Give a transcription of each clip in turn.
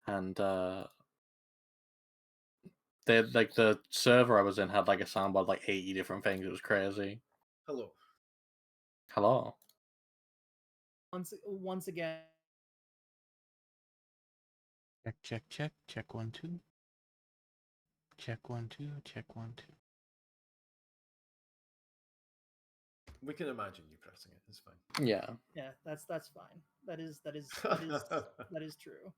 and they like the server I was in had like a soundboard like 80 different things. It was crazy. Hello. Hello. Once again. Check 1 2. Check 1 2. Check 1 2. We can imagine you pressing it. It's fine. Yeah. Yeah, that's fine. That is true.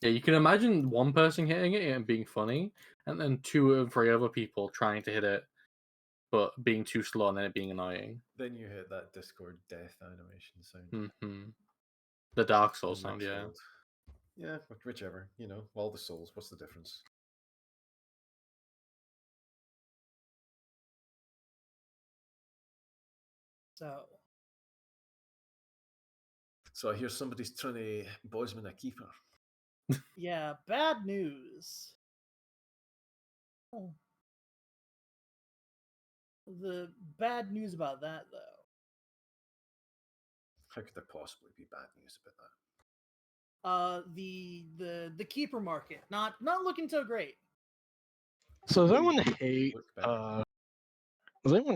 Yeah, you can imagine one person hitting it and being funny, and then 2 or 3 other people trying to hit it, but being too slow and then it being annoying. Then you hit that Discord death animation sound. Mm-hmm. The Dark Souls sound, yeah. World. Yeah, whichever. You know, all the souls. What's the difference? So I hear somebody's trying to Boisman a keeper. Yeah, bad news. Oh. The bad news about that, though. How could there possibly be bad news about that? The keeper market not looking so great. So does anyone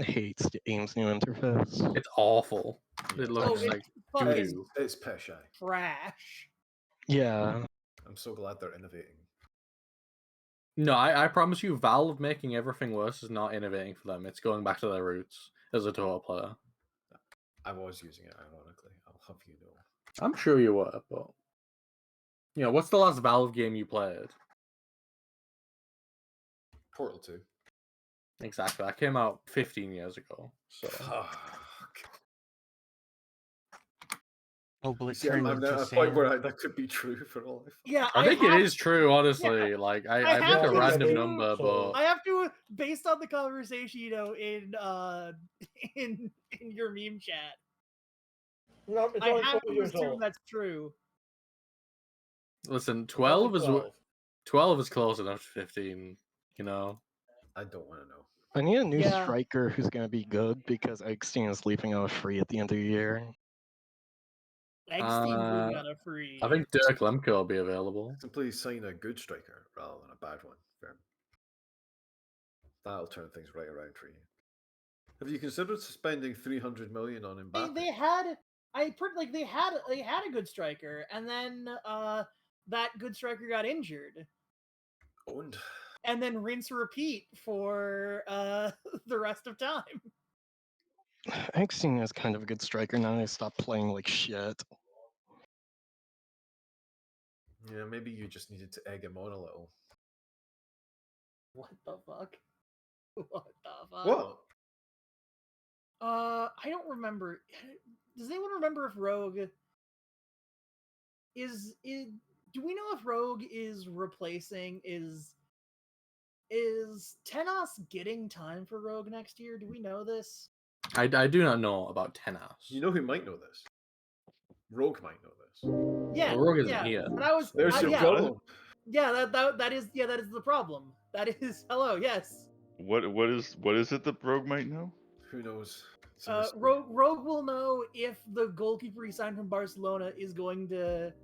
hate Steam's new interface? It's awful. Yeah. It looks like doo-doo. It's pish. Trash. Yeah. I'm so glad they're innovating. No, I promise you, Valve making everything worse is not innovating for them. It's going back to their roots as a Dota player. I was using it, ironically. I'll have you know. I'm sure you were, but you know, what's the last Valve game you played? Portal 2. Exactly. That came out 15 years ago. So. Oh, but it See, turned I'm into at a sand. point where that could be true for all. Yeah, I think it is true, honestly. Yeah, like I picked a random number, but I have to, based on the conversation, you know, in your meme chat. No, it's I only have 12 to years assume old. that's true. Listen, 12 is 12. 12 is close enough to 15. You know. I don't want to know. I need a new striker who's going to be good because Eggstein is leaving out free at the end of the year. Eggstein's leaving out a free. I think Dirk Lemke will be available. Simply sign a good striker rather than a bad one. Fair. That'll turn things right around for you. Have you considered spending 300 million on Mbappe? They had a good striker, and then that good striker got injured. Owned. And then rinse repeat for the rest of time. Eggstein is kind of a good striker now. They stopped playing like shit. Yeah, maybe you just needed to egg him on a little. What the fuck? What the fuck? What? I don't remember. Does anyone remember if Rogue is do we know if Rogue is replacing is Tenos getting time for Rogue next year? Do we know this? I do not know about Tenos. You know who might know this? Rogue might know this. Yeah, well, Rogue isn't here. But I was There's your problem. Yeah, that is the problem. That is hello, yes. What is it that Rogue might know? Who knows? Rogue will know if the goalkeeper he signed from Barcelona is going to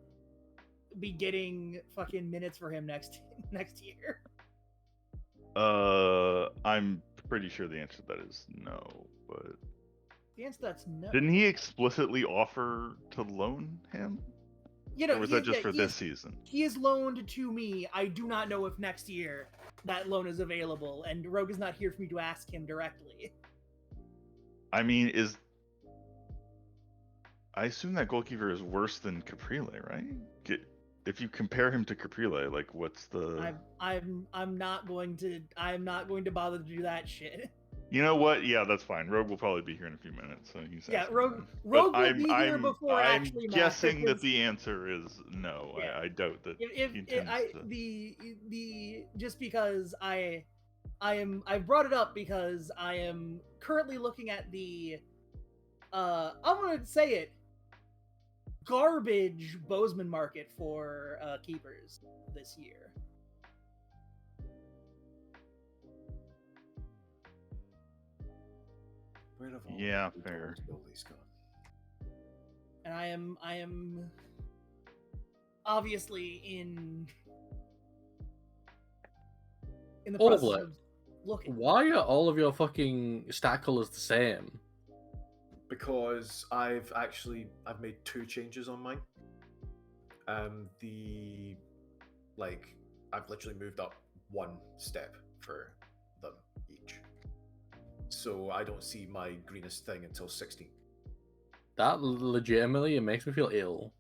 be getting fucking minutes for him next year. I'm pretty sure the answer to that is no, but the answer to that's no. Didn't he explicitly offer to loan him? You know, or was that just for this season? He is loaned to me. I do not know if next year that loan is available, and Rogue is not here for me to ask him directly. I mean, I assume that goalkeeper is worse than Caprile, right? If you compare him to Caprile, like, what's the? I'm not going to bother to do that shit. You know what? Yeah, that's fine. Rogue will probably be here in a few minutes. So Rogue will be here before actually. I'm guessing that the answer is no. Yeah. I doubt that. Just because I brought it up because I am currently looking at the I'm gonna say it, garbage Bozeman market for keepers this year. Yeah, fair. And I am obviously in the All of process it. of looking. Why are all of your fucking stat colors the same? Because I've made 2 changes on mine. I've literally moved up 1 step for them each. So I don't see my greenest thing until 16. That legitimately, it makes me feel ill.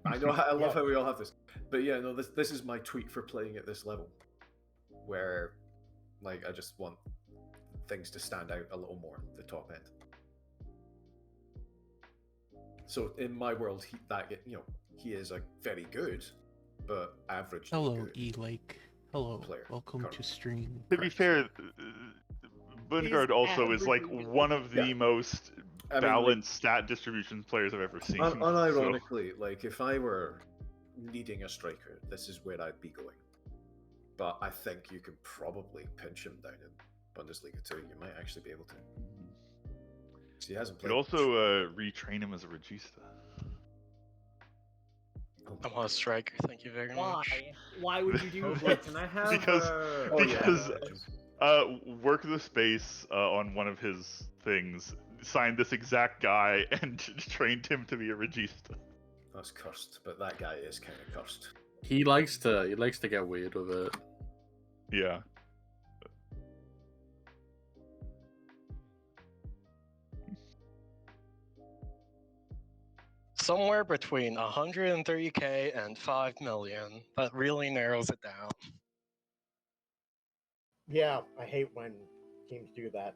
I know, I love how we all have this. But yeah, no, this is my tweak for playing at this level. Where, like, I just want things to stand out a little more at the top end. So in my world, he is a very good, but average. Hello, good E-Lake. Hello, player, welcome currently. to stream. To be fair, Bungard also is like averagely good. one of the Yeah. most I mean, balanced stat distribution players I've ever seen. unironically, like if I were needing a striker, this is where I'd be going. But I think you can probably pinch him down in Bundesliga too. You might actually be able to. So he hasn't You played. could also retrain him as a regista. I want a striker, thank you very much. Why would you do Okay, that? can I have Because- Oh, yeah, because no, work the space on one of his things, signed this exact guy, and trained him to be a regista. that's cursed. But that guy is kind of cursed. He likes to get weird with it. Yeah. Somewhere between 130k and 5 million. That really narrows it down. Yeah, I hate when teams do that.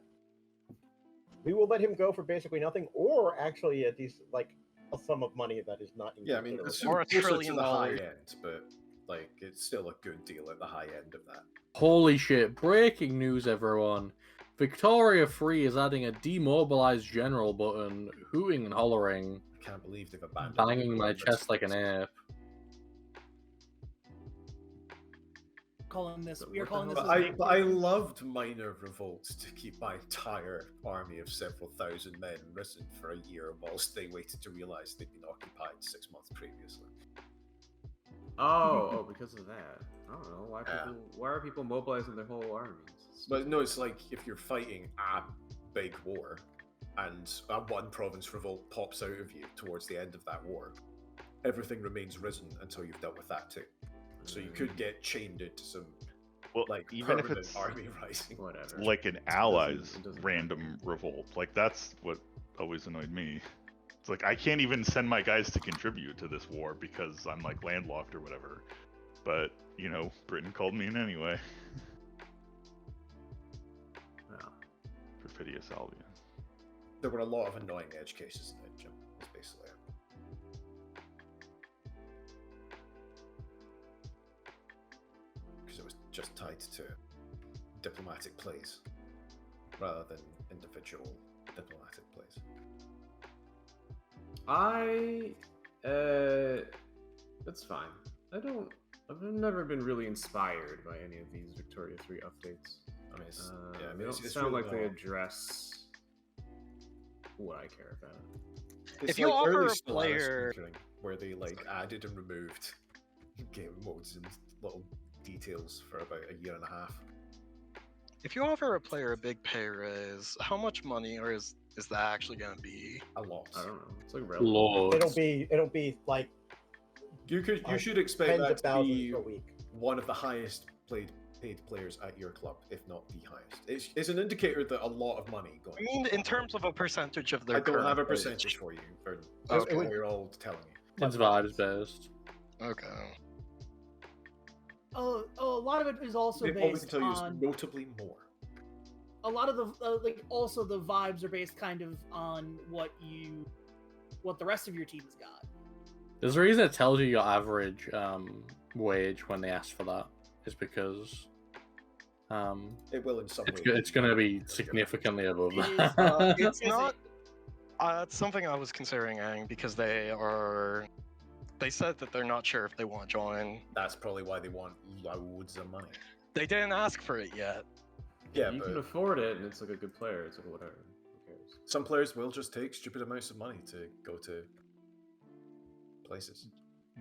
We will let him go for basically nothing, or actually a decent, like a sum of money that is not. Yeah, I mean, it's Or closer $1 trillion. to the high end, but like it's still a good deal at the high end of that. Holy shit! Breaking news, everyone! Victoria Free is adding a demobilize general button, hooting and hollering, I can't believe they've abandoned. banging it. my chest like an ape. Calling this. We are What the calling this. hell a is But I loved minor revolts to keep my entire army of several thousand men risen for a year whilst they waited to realise they'd been occupied 6 months previously. Oh, because of that. I don't know why Yeah. Why are people mobilizing their whole armies? But no, it's like if you're fighting a big war and a one province revolt pops out of you towards the end of that war, everything remains risen until you've dealt with that too. So you could get chained into some Well, like even if permanent it's army rising. Whatever. like an it ally's doesn't random revolt, like that's what always annoyed me. It's like I can't even send my guys to contribute to this war because I'm like landlocked or whatever. But you know, Britain called me in anyway. Well, Perfidious Albion. There were a lot of annoying edge cases in it, Jim. That's basically it. Because it was just tied to diplomatic plays rather than individual diplomatic plays. that's fine. I've never been really inspired by any of these Victoria 3 updates. I mean, it's, They yeah, I mean, don't it's sound really like they not- address what I care about. It's If you like offer early a Stellaris player- scootering, where they like added and removed game modes and little details for about a year and a half. If you offer a player a big pay raise, how much money or is that actually going to be? A lot. I don't know. It's like relevant. Lord. It'll be like You like should expect tens that of to thousands be per week. one of the highest paid players at your club, if not the highest. It's an indicator that a lot of money going. I mean, in terms of a percentage of their I don't current have a wage. percentage for you. Or Okay. what you're all telling me. It's vibes based. Okay. Oh, a lot of it is also All we can based tell you is on notably more. a lot of the like. Also, the vibes are based kind of on what the rest of your team has got. There's a reason it tells you your average wage when they ask for that. Is because It will in some way. it's going to be significantly above It is, that. It's Is not. It's something I was considering adding because they said that they're not sure if they want to join. That's probably why they want loads of money. They didn't ask for it yet. Yeah, You but can afford it, and it's like a good player. It's like whatever. Who cares? some players will just take stupid amounts of money to go to places.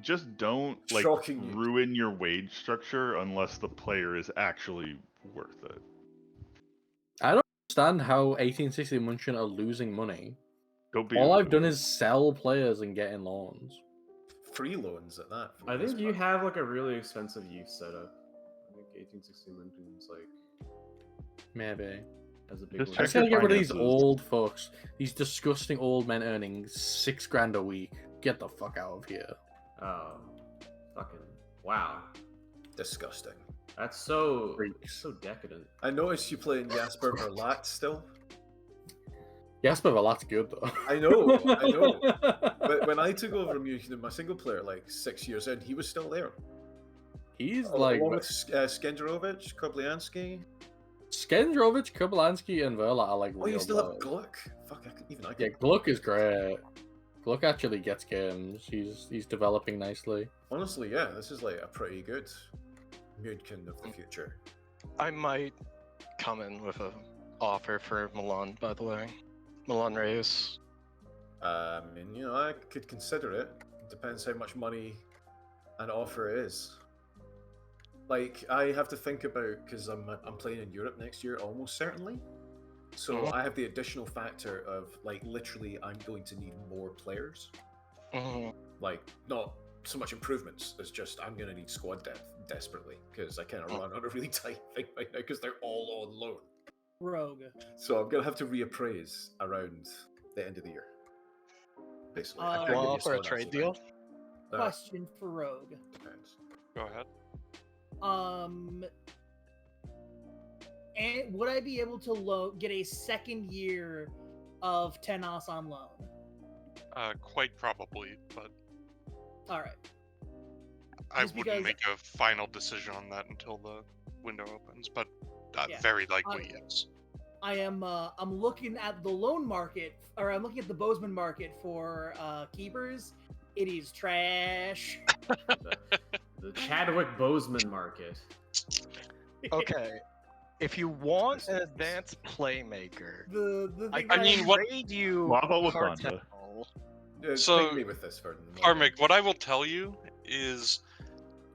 just don't like Shocking news. ruin your wage structure unless the player is actually worth it. I don't understand how 1860 Munchen are losing money. Don't be. All I've done is sell players and get in loans. Free loans at that. for the I think most you part. have like a really expensive youth setup. I think 1860 Linton's like Maybe. has a big Just one. I check just gotta your get rid of these finances. old fucks. These disgusting old men earning $6,000 a week. Get the fuck out of here. Oh, fucking wow. Disgusting. That's so Freaks. so decadent. I noticed you playing Jasper Verlat still. Jasper Verlat's good though. I know. But when I took over Munich in my single player, like 6 years in, he was still there. He's like Along with Skendrovich, Kobliansky. Skendrovich, Kublansky, and Verlat are like Oh, you real still have blokes. Gluck. Fuck, I Yeah, could- Gluck is great. Gluck actually gets games. He's developing nicely. Honestly, yeah, this is like a pretty good Mudkin of the future. I might come in with an offer for Milan, by the way. Milan Reyes. I mean, you know, I could consider it. Depends how much money an offer is. Like, I have to think about, because I'm playing in Europe next year, almost certainly. So Mhm. I have the additional factor of, like, literally, I'm going to need more players. Mhm. Like, not so much improvements, it's just I'm going to need squad depth desperately, because I kind of run on a really tight thing right now, because they're all on loan. Rogue. So I'm going to have to reappraise around the end of the year. Basically. I Uh, can't You want give to you offer a solid trade answer deal? now. Question for Rogue. Depends. Go ahead. And would I be able to get a second year of Tenos on loan? Quite probably, but All right. I Just wouldn't because- make a final decision on that until the window opens. But Yeah. very likely, yes. I'm looking at the loan market, or I'm looking at the Bozeman market for keepers. It is trash. The Chadwick Bozeman market. Okay. If you want an advanced playmaker, The I thing I mean, can what- trade you Lava Wakanda. Cartel. So- Ping me with this, Ferdinand. Karmic, what I will tell you is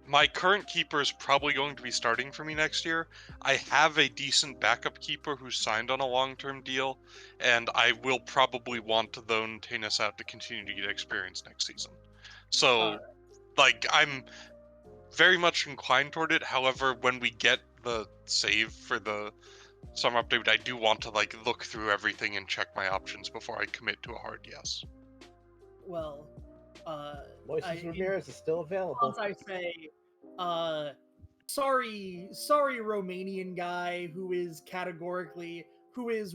my current keeper is probably going to be starting for me next year. I have a decent backup keeper who's signed on a long-term deal, and I will probably want to loan Tanis out to continue to get experience next season. So, Alright. like, I'm very much inclined toward it. However, when we get the save for the summer update, I do want to, like, look through everything and check my options before I commit to a hard yes. Well, Moises Ramirez is still available. once I say, sorry, Romanian guy who is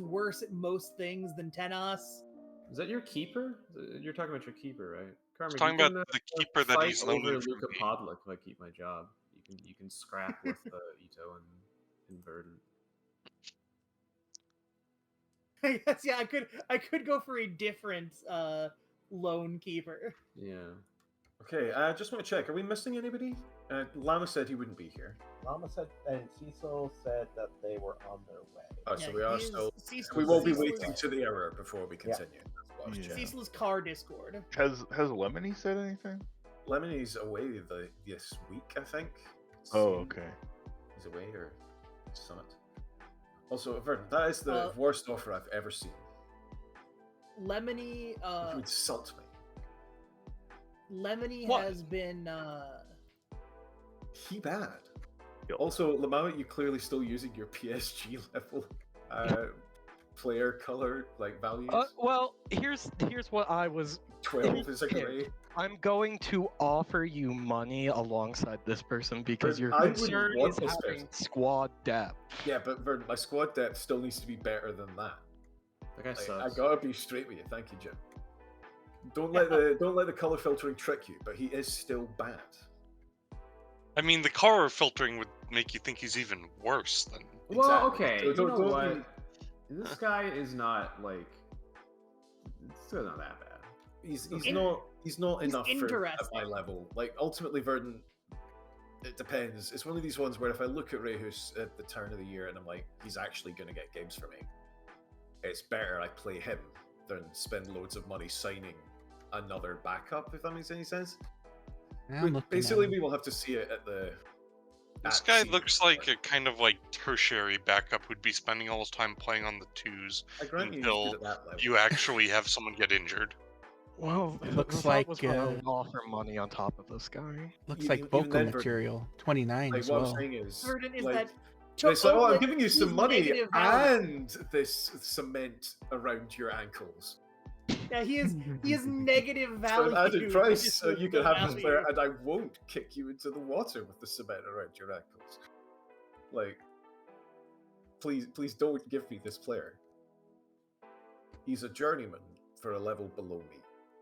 worse at most things than Tenos. Is that your keeper? You're talking about your keeper, right? Carmen, Talking about the keeper that he's over loaning from Luka me. Podlick if I keep my job. You can scrap with Ito and Verdant. Yes, yeah, I could go for a different loan keeper. Yeah. Okay, I just want to check. Are we missing anybody? Lama said he wouldn't be here. Lama said, and Cecil said that they were on their way. Oh, so Yeah, we are he is- still. Cecil's- We won't be Cecil's- waiting to the hour before we continue. That's what I was Yeah. checking. Cecil's car Discord. Has Lemony said anything? Lemon's away this week, I think. Oh, okay. He's away or summit. Also, Verdant, that is the Uh, worst offer I've ever seen. Lemony, You insult me. Lemony What? has been He bad. Yep. Also, Lamau, you clearly still using your PSG level player color like values. Well, here's what I was. 12 is a okay. grey. I'm going to offer you money alongside this person because But your I wouldn't concern want is this having person. squad depth. Yeah, but Verdant, my squad depth still needs to be better than that. That guy Like, sucks. I gotta be straight with you. Thank you, Jim. Don't let the color filtering trick you, but he is still bad. I mean, the color filtering would make you think he's even worse than. Well, Exactly. okay. So You don't- know don't what? be- This guy is not like. This guy's not that bad. He's In- not he's enough for at interesting. my level. Like ultimately, Verdant. It depends. It's one of these ones where if I look at Rehus at the turn of the year and I'm like, he's actually going to get games for me. It's better I play him than spend loads of money signing another backup. If that makes any sense. I'm looking at Basically, him. we will have to see it at the. This at guy season looks like start. a kind of like tertiary backup who'd be spending all his time playing on the twos I grant you, he's until good at that level. you actually have someone get injured. Well, Looks the thought was like, when I would offer money on top of this guy. Looks like Even Bochum then, Verdun, material. 29 like as what well. I'm saying is, Verdun is like, that it's like, oh, I'm like, giving you some he's money negative value. and this cement around your ankles. Yeah, he is negative So value. an added price, just so for you the can have this value. player, and I won't kick you into the water with the cement around your ankles. Like, please don't give me this player. He's a journeyman for a level below me.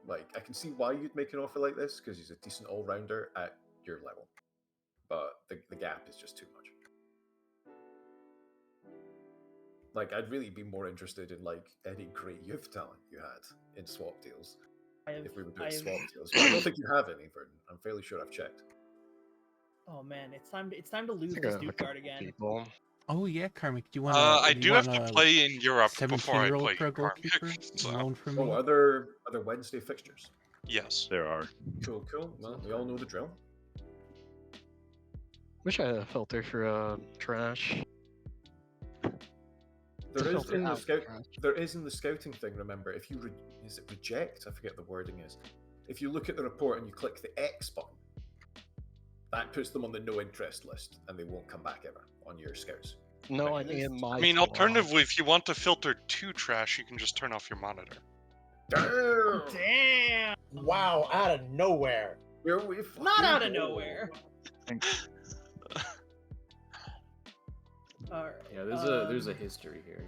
Like, I can see why you'd make an offer like this, because he's a decent all-rounder at your level. But the gap is just too much. Like, I'd really be more interested in, like, any great youth talent you had in swap deals. If we were doing swap deals. But I don't think you have any, Verdun. I'm fairly sure I've checked. Oh man, it's time to lose think I this have a Duke couple card again. people. Oh yeah, Karmic. Do you want I do have to play in Europe before I 17-year-old play for a goalkeeper? Karmic. So, Loan for me? Oh, are there Wednesday fixtures? yes. There are. Cool. Well, we all know the drill. Wish I had a filter for trash. There is filter in the out scout. trash. There is in the scouting thing. Remember, if you is it reject? I forget the wording is. If you look at the report and you click the X button, that puts them on the no interest list, and they won't come back ever on your scouts. No, I mean in my. I mean, squad. alternatively, if you want to filter to trash, you can just turn off your monitor. Damn! Damn. Wow, out of nowhere. Here we Not out of fucking go. nowhere. All right. Yeah, there's a history here.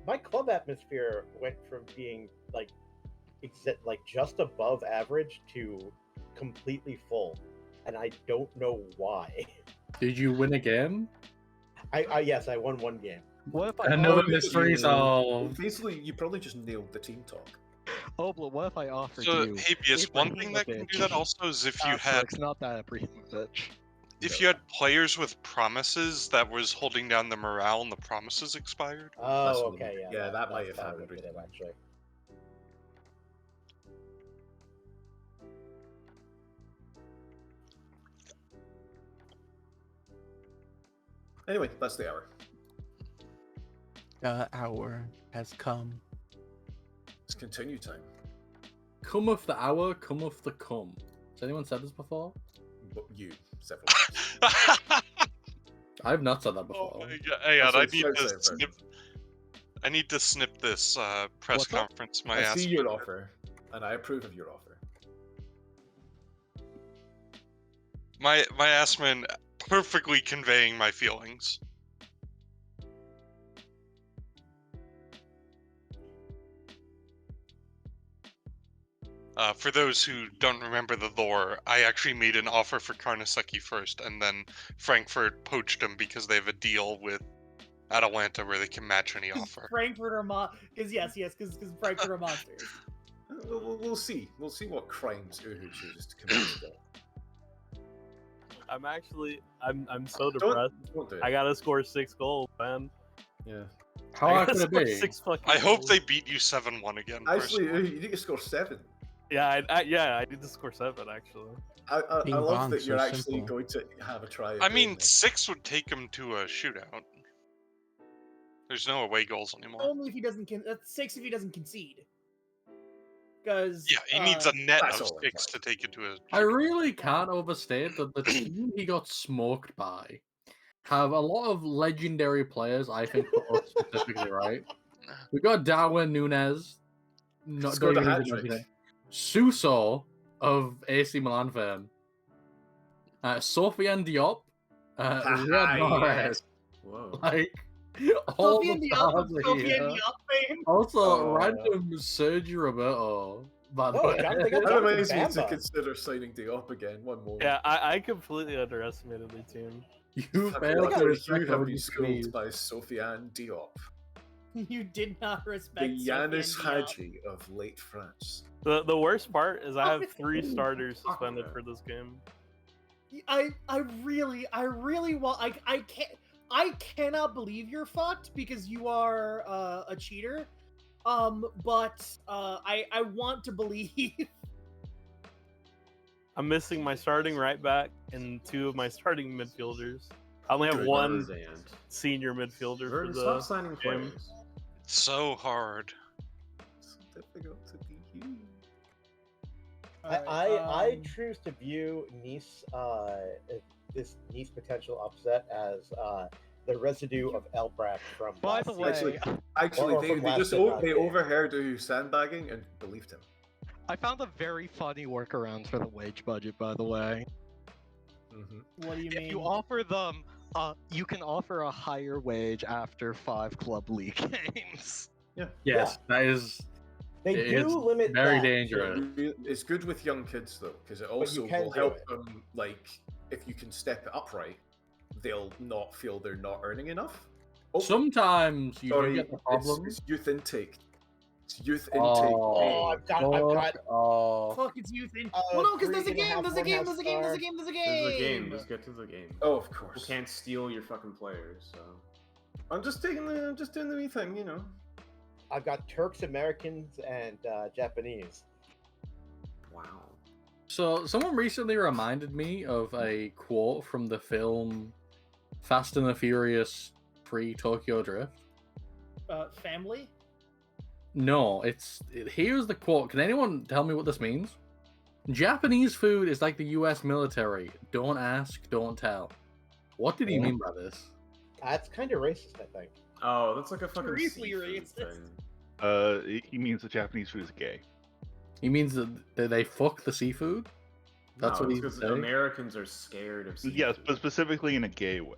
My club atmosphere went from being like just above average to completely full, and I don't know why. Did you win a game? Yes, I won one game. What if I Another offered mystery you- solved. Basically, you probably just nailed the team talk. Oh, but what if I offered So, you? Habeas, one thing that can do that also is if you had It's not that Abramovich. if you had players with promises that was holding down the morale and the promises expired. That's Oh, what- okay, yeah. yeah, that might that's have how I happened looked at it, actually. Anyway, that's the hour. The hour has come. It's continue time. Cometh the hour, cometh the come. Has anyone said this before? But you several times. I've not said that Oh before. my god! Hang on, That's I need what it to says there, snip. I need to snip this press What's up? conference. My I ass. see your offer, and I approve of your offer. My assman perfectly conveying my feelings. For those who don't remember the lore, I actually made an offer for Karnaseki first, and then Frankfurt poached him because they have a deal with Atalanta where they can match any offer. Frankfurt are because because Frankfurt are monsters. We'll see. We'll see what crimes Uhu chooses to commit today. I'm so Don't- depressed. Don't do it. I gotta score 6 goals, man. Yeah. How I hard gotta could score it be? 6 fucking I hope goals. they beat you 7-1 again. Actually, personally. you need to score 7. Yeah, I need to score 7 actually. I Bing love bong, that you're so actually simple. going to have a try. At I doing mean, this. 6 would take him to a shootout. There's no away goals anymore. Only if he doesn't. That's 6 if he doesn't concede. Because Yeah, he needs a net that's of all 6 to implied. take it to a. I shootout. really can't overstate that the team he got smoked by have a lot of legendary players, I think, for us specifically, right? We got Darwin Nunez. Not Scored a don't even hat need to mention trick. it. Suso of AC Milan fame. Sofiane Diop. Riyad Mahrez. Whoa. Like, all Sofiane the Diop stars of are Sofiane here. Diop fame. Also, Oh. random Sergio Roberto. By the Oh, way. John, they got That Jonathan reminds me to Bamba. consider signing Diop again. One more. Yeah, I completely underestimated the team. You I failed feel to like respect you have what been you schooled believe. by Sofiane Diop, You did not respect the Yanis Sofiane Diop. Hadji of late France. The worst part is I have Oh, 3 it's- starters suspended for this game. I really want. I cannot believe you're fucked because you are a cheater. But I want to believe. I'm missing my starting right back and 2 of my starting midfielders. I only have Good. one And senior midfielder for Vernon, the stop signing game. players. It's so hard. It's difficult to be you. I choose to view this Nice potential upset as the residue of Elbrack from By last the season. way, Actually, Or they, from they last just gen, they game. overheard you sandbagging and believed him. I found a very funny workaround for the wage budget, by the way. What do you mean? If you offer them, you can offer a higher wage after 5 club league games. Yes, that is. They It do is limit very that. dangerous. It's good with young kids though, because it But you also can will do help it. them. Like, if you can step it up right, they'll not feel they're not earning enough. Oh, Sometimes you do sorry, get the problem. it's youth intake. It's youth intake. Oh, I've got. Oh, Fuck, it's youth in. Well, no, because there's a 3.5 game. There's a game. One-half There's a game. There's a star. game. There's a There's a game. game. Just get to the game. Oh, of People course. can't steal your fucking players, so. I'm just doing the wee thing, you know. I've got Turks, Americans, and Japanese. Wow. So someone recently reminded me of a quote from the film Fast and the Furious 3 Tokyo Drift. Family. No, here's the quote. Can anyone tell me what this means? Japanese food is like the US military. Don't ask, don't tell. What did he mean by this? That's kind of racist, I think. Oh, that's like a fucking Seriously seafood racist. thing. He means that Japanese food is gay. He means that they fuck the seafood? That's No, what it's he's 'cause saying? Americans are scared of seafood. Yes, but specifically in a gay way.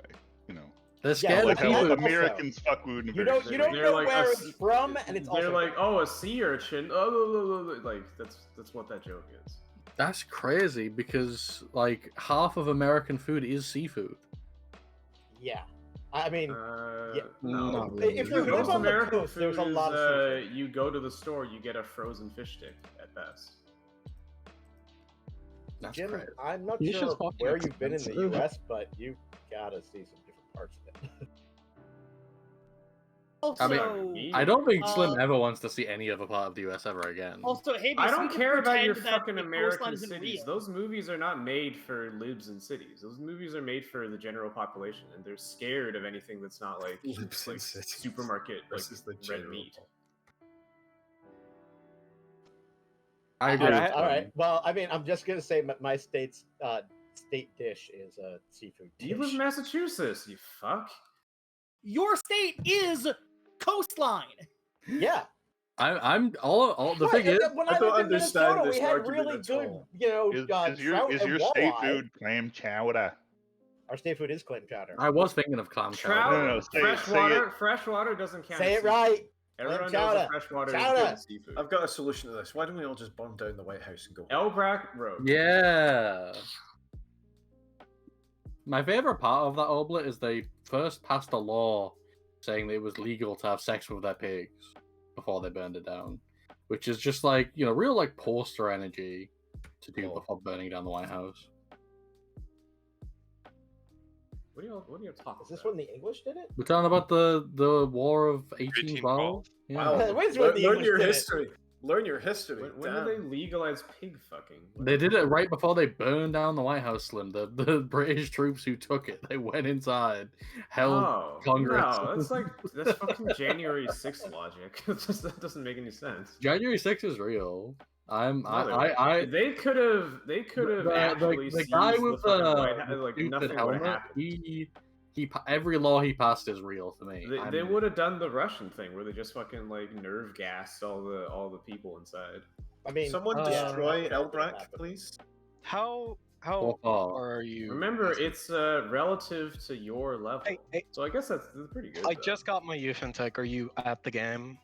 You know, They're scared like of how seafood. Americans fuck food in a You very don't specific know way. where it's from, and it's They're also like, oh, a sea urchin. Oh, like that's what that joke is. That's crazy because like half of American food is seafood. yeah. I mean, yeah. No. Not really. If you live Most on the American coast, there's a food lot of is, you go to the store, you get a frozen fish stick at best. That's Jim, crazy. I'm not You should sure fucking where you've been in the expensive. U.S., but you gotta see some different parts of it. Also, I mean, I don't think Slim ever wants to see any other part of the US ever again. Also, hey, I don't care about your pretend that fucking the American coastline isn't cities. real. Those movies are not made for libs in cities. Those movies are made for the general population, and they're scared of anything that's not like Libs in like cities supermarket like versus the red general meat. I agree. Yeah, with All Slim. right. Well, I mean, I'm just gonna say my state's state dish is a seafood dish. You live in Massachusetts, you fuck. Your state is coastline. Yeah. I'm all the Right, thing is, when I I don't lived in understand Minnesota, this we had argument really at good, all. trout Is and your state walleye. food clam chowder? Our state food is clam chowder. I was thinking of clam Trout, chowder. No, say it, freshwater, freshwater doesn't count. Say as it right. seafood. Everyone Clam knows chowder. that freshwater Chowder. is seafood. I've got a solution to this. Why don't we all just burn down the White House and go? Elbrack Road. Yeah. My favorite part of that oblit is they first passed a law saying that it was legal to have sex with their pigs before they burned it down, which is just like, you know, real like poster energy to do before burning down the White House. What are you talking Is this about? when the English did it? We're talking about the War of 1812. Yeah. Wow. When's when the Learn English your did it? history. Learn your history. When Damn. did they legalize pig fucking? They did it right before they burned down the White House, Slim. The British troops who took it, they went inside, held No, Congress. no, that's fucking January 6th logic. That doesn't make any sense. January 6th is real. They could have actually the guy seized with the fucking the White House, like stupid nothing would helmet. have happened. Every law he passed is real to me. They would have done the Russian thing where they just fucking like nerve gassed all the people inside. I mean, Someone destroy Elbrack, please. How far? far are you? Remember, it's relative to your level. Hey, so I guess that's pretty good. I though. just got my youth intake. Are you at the game?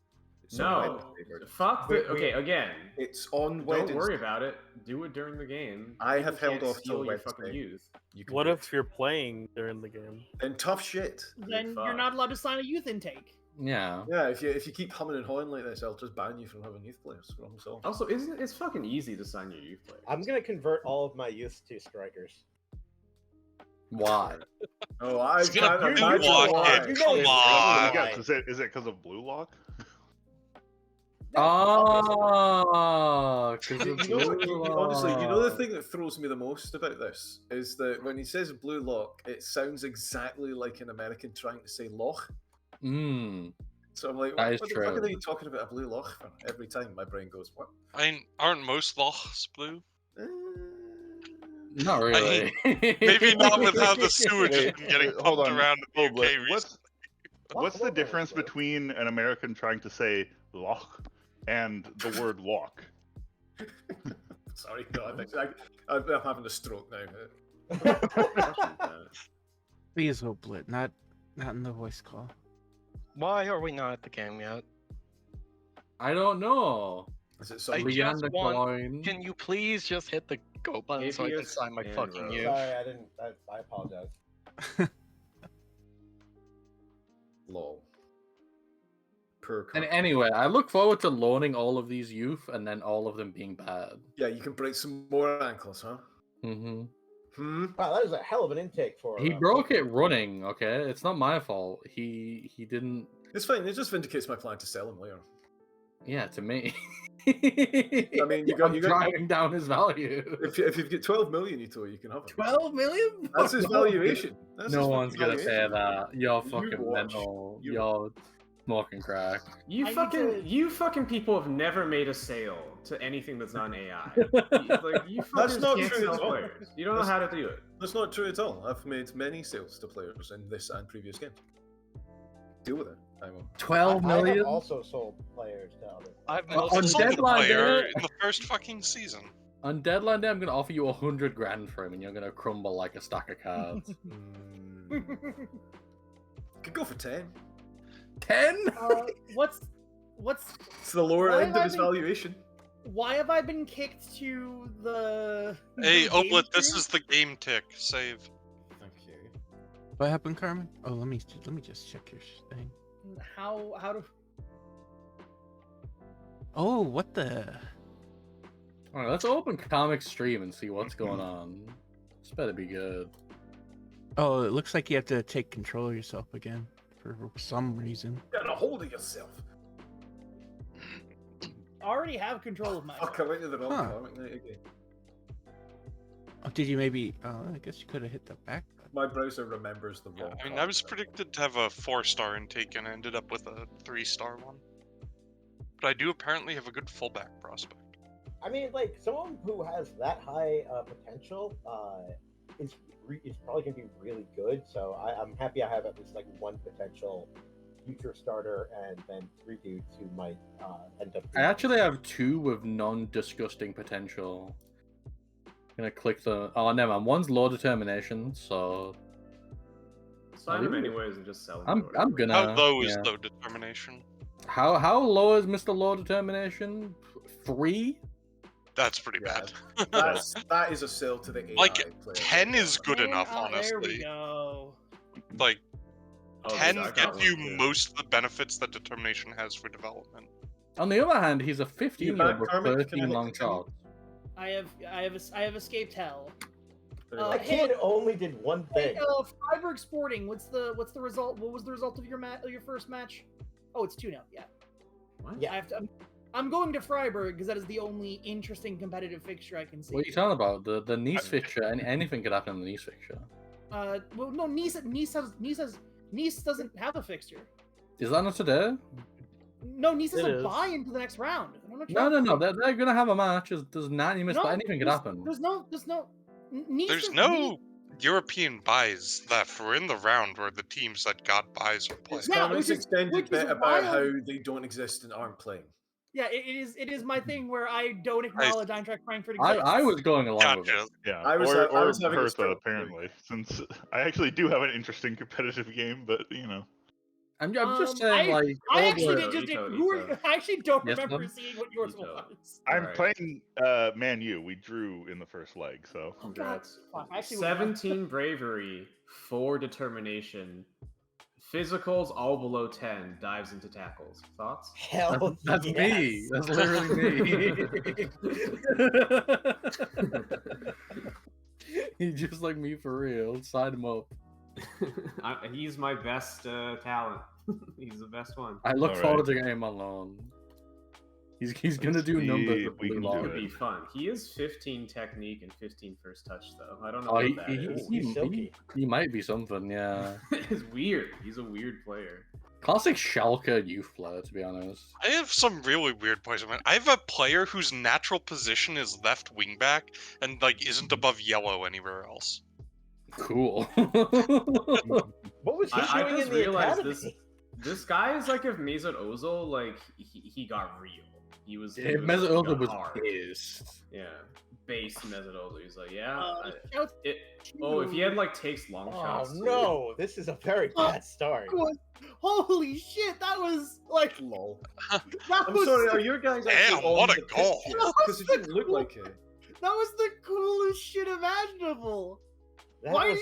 No, fuck the. Okay, again. It's on Don't Wednesday. worry about it. Do it during the game. I have People held can't off till steal your fucking Wednesday. youth. You can What do if you're playing during the game? Then tough shit. Then you're not allowed to sign a youth intake. Yeah. Yeah, if you keep humming and hawing like this, I'll just ban you from having youth players. Problem solved. Also, isn't it's fucking easy to sign your youth player? I'm gonna convert all of my youth to strikers. Why? Oh, I It's gonna can't blue imagine lock why. it. Come on. Is it because of blue lock? Oh, because of Honestly, you know the Blue thing that throws me the most about this is that when he says blue lock, it sounds exactly like an American trying to say loch. Mm, So I'm like, that what, is what the fuck true. are you talking about a blue loch for? Every time my brain goes, what? I mean, aren't most lochs blue? Not I really. mean, maybe not with how the sewage has Wait, been getting hold pumped on. around in the Oblit, UK recently. what's the difference between an American trying to say loch and the word lock? Sorry, no, I'm having a stroke now. Please, Oblit, not in the voice call. Why are we not at the game yet? I don't know. Is it I some just Leander want. Coin. Can you please just hit the go button so I can Atheist sign my and fucking Rogue. you? Sorry, I didn't. I apologize. lol? Per And card. anyway, I look forward to loaning all of these youth and then all of them being bad. Yeah, you can break some more ankles, huh? Mm-hmm. Wow, that is a hell of an intake for. He broke it running. Okay, it's not my fault. He didn't. It's fine. It just vindicates my plan to sell him later. Yeah, to me. I mean, you got driving down his value. If you've got 12 million, you can have him. 12 million? That's his No, valuation. That's no his one's fucking gonna pay valuation. that. You're You fucking watch. mental. You- You're smoking crack. You I need fucking to- you fucking people have never made a sale to anything that's not an AI. You That's fuckers not can't true sell at all. players. You don't know how to do it. That's not true at all. I've made many sales to players in this and previous games. Deal with it. I will. 12 I million? have also sold players to others. I've On mostly Sold the deadline player day- in the first fucking season. On deadline day, I'm gonna offer you 100 grand for him, and you're gonna crumble like a stack of cards. Could go for 10. 10? What's It's the lower Why end have I of his been- valuation. why have I been kicked to the Hey, the game Oblit, this stream? is the game tick. Save. Thank you. What happened, Carmen? Oh, let me just check your thing. how do Oh, what the? Alright, let's open comic stream and see what's going on. This better be good. Oh, it looks like you have to take control of yourself again for some reason. Get a hold of yourself. I already have control of my Fuck, I went to the wrong Huh. comic night again. Oh, did you maybe? Oh, I guess you could have hit the back button. My browser remembers the Yeah, wrong I mean, I comic was night. predicted to have a 4-star intake and I ended up with a 3-star one. But I do apparently have a good fullback prospect. I mean, like someone who has that high potential is probably going to be really good. So I'm happy I have at least like one potential future starter, and then 3 dudes who might end up. I actually have 2 with non-disgusting potential. I'm gonna click the. Oh, never mind. One's low determination, so Sign them Ooh. anyways and just sell them. I'm to whatever. gonna. How low is yeah. low determination? How low is Mr. Low Determination? 3? That's pretty Yeah, bad. that is a sell to the AI Like, player. 10 is good Man, enough, There we honestly. go. Like, Oh, dude, 10 I got gives one, you too. most of the benefits that determination has for development. On the other hand, he's a You 15-year-old back, with Carmen? Can I 13 hit long continue? shots. I have escaped hell. The kid only did one thing. Hey, Freiburg Sporting. What's the result? What was the result of your first match? Oh, it's 2-0. Yeah. What? Yeah. I'm going to Freiburg because that is the only interesting competitive fixture I can see. What are you talking about? The Nice fixture, and anything could happen in the Nice fixture. Well, no, Nice doesn't have a fixture. Is that not today? No, Nice is It a is. buy into the next round. I don't know what No, you're no, no. talking They're gonna have a match. There's 90 minutes, but No, anything could there's- happen. There's no. Nice There's is- no European buys that were in the round where the teams that got buys would play. It's Yeah, Carmen's which is extended bit about wild. how they don't exist and aren't playing. Yeah, it is my thing where I don't acknowledge Eintracht Frankfurt exists. I was going along with it. Gotcha. Yeah, I was or having a Hertha, stroke. apparently, since I actually do have an interesting competitive game, but you know. I'm just saying, I actually Ito, did. Ito, You were, Ito. I actually don't Yes, remember ma'am? seeing what yours Ito. was. I'm Alright. playing Man U. We drew in the first leg, so. Congrats. Fuck, I actually would've known. 17 bravery, 4 determination. Physicals all below 10. Dives into tackles. Thoughts? Hell That's yes. me. That's literally me. He's just like me for real. Sign him up. He's my best talent. He's the best one. I look All forward right. to getting him on loan. He's gonna do see numbers if with we blue can do lock. Could it. be fun. He is 15 technique and 15 first touch though. I don't know Oh, what that is. He's silky. he might be something, yeah. It's weird. He's a weird player. Classic Schalke youth player, to be honest. I have some really weird placement. I have a player whose natural position is left wing back and like isn't above yellow anywhere else. Cool. What was he I doing just in the realized academy? this guy is like if Mesut Ozil like he got real. He was. Yeah, he was, Mesut he Ozil got was hard. pissed. Yeah, base Mesut Ozil. He's like, yeah. Shout If he had like takes long Oh shots. too. no, this is a very bad start. Holy shit, that was like Lol. that I'm was sorry, are your guys actually Damn, on what a the goal. Because it didn't look like it. that was the coolest shit imaginable. That Why was-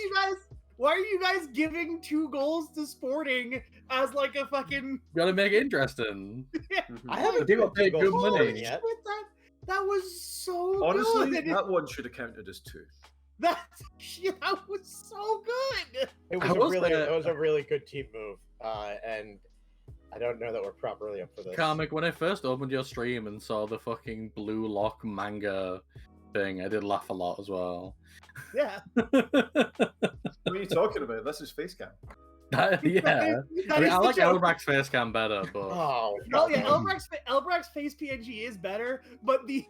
are you guys giving 2 goals to Sporting as like a fucking Gotta make it interesting. I haven't People given pay two good goals to money. Sporting yet. that was so Honestly, good. that one should have counted as 2. That was so good. It I was, was it was a really good team move, and I don't know that we're properly up for this. Karmic, when I first opened your stream and saw the fucking blue lock manga thing, I did laugh a lot as well. Yeah. What are you talking about? This is Facecam. Yeah. I mean, I like Elbrack's face cam better, but Oh, No, yeah, Elbrack's face PNG is better, but me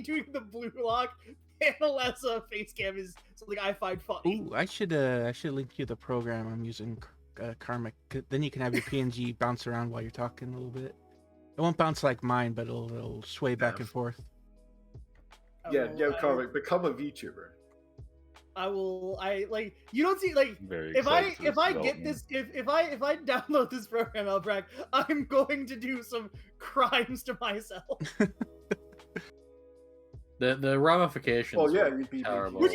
doing the blue lock panel as a face cam is something I find funny. Ooh, I should link you the program I'm using, Karmic. Then you can have your PNG bounce around while you're talking a little bit. It won't bounce like mine, but it'll sway back and forth. Yeah, Karmic, become a VTuber. You don't see like Very if I excited for this get this if I download this program, Elbrack, I'm going to do some crimes to myself. the ramifications. Well, yeah, are you'd be terrible. which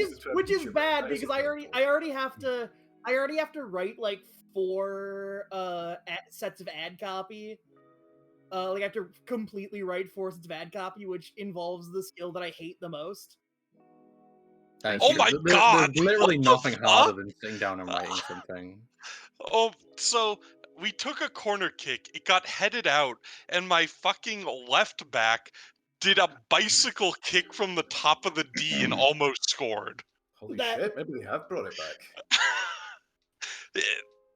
is bad because I already have to write like 4 sets of ad copy. Like I have to completely write 4 sets of ad copy, which involves the skill that I hate the most. Oh my God, There's literally what the nothing harder fuck? than sitting down and writing something. Oh, so we took a corner kick, it got headed out, and my fucking left back did a bicycle kick from the top of the D and almost scored. Holy shit, maybe they have brought it back.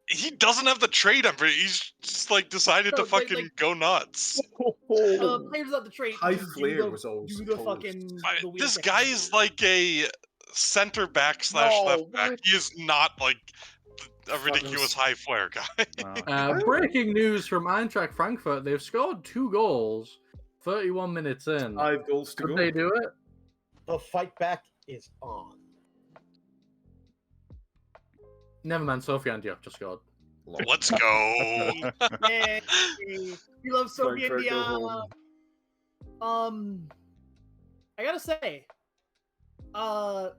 He doesn't have the trait number. He's just like decided No, to fucking go nuts. Players without the trait. High just flare was always do the toast. fucking. The wheel This kick. guy is like a center back / left back. He is not like a ridiculous high flare guy. Breaking news from Eintracht Frankfurt: they've scored 2 goals, 31 minutes in. 5 goals to Could go. they do it? The fight back is on. Never mind. Sophie Antioch just scored. Let's go. Yay. We love Sophie Frankfurt, go India. I gotta say,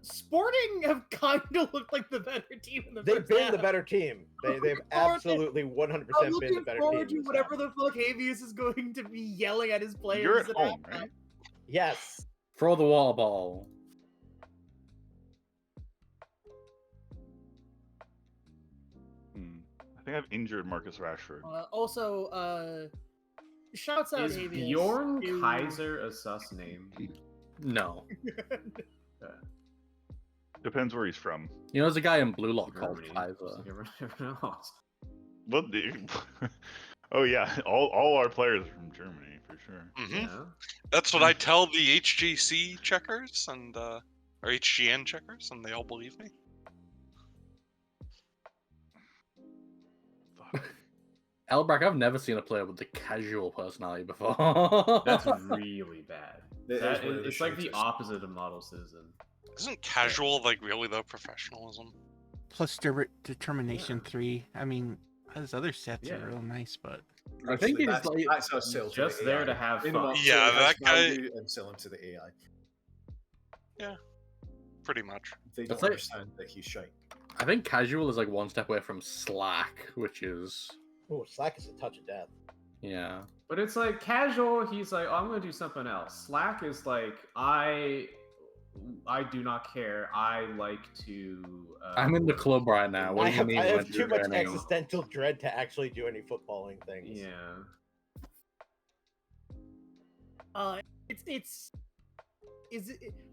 Sporting have kind of looked like the better team in the They've first been half. the better team. They've absolutely 100% I'm been the looking better forward team. to whatever the fuck Avius is going to be yelling at his players. You're at at home, halftime. right? Yes. Throw the water ball. I think I've injured Marcus Rashford. Also, shouts out Is Avius. Bjorn to- Kaiser a sus name? No. Depends where he's from. You know, there's a guy in Blue Lock called Germany. Kaiser. Everyone else. Well, oh yeah, all our players are from Germany for sure. Mhm. Yeah. That's what I tell the HGC checkers and or HGN checkers, and they all believe me. Elbrack, I've never seen a player with the casual personality before. That's really bad. That That is one of the it's like the shittiest. opposite of Model Citizen. Isn't casual like really the professionalism? Plus Determination 3. I mean, his other sets Yeah. are real nice, but I think he's that's, like that's how sell He's to the just there AI. to have In a fun. month, Yeah, so it has that guy- value and sell him to the AI. Pretty much. They That's don't like- understand that he's shite. I think casual is like one step away from slack, which is Oh, Slack is a touch of death. yeah. But it's like casual. He's like, oh, I'm gonna do something else. Slack is like, I do not care. I like to. I'm in the club right now. What I do you have, mean? I when have too you're much training? existential dread to actually do any footballing things. Yeah.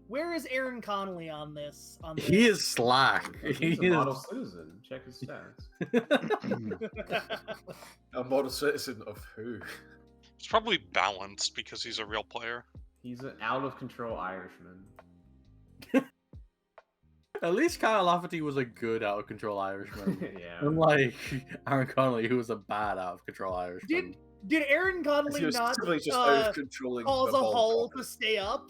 Where is Aaron Connolly on this? He is slack. He's a He model is. citizen. Check his stats. A model citizen of who? It's probably balanced because he's a real player. He's an out of control Irishman. At least Kyle Lafferty was a good out of control Irishman. Yeah. Unlike Aaron Connolly, who was a bad out of control Irishman. Did Aaron Connolly He was not simply just out of controlling cause the a ball hole properly. to stay up?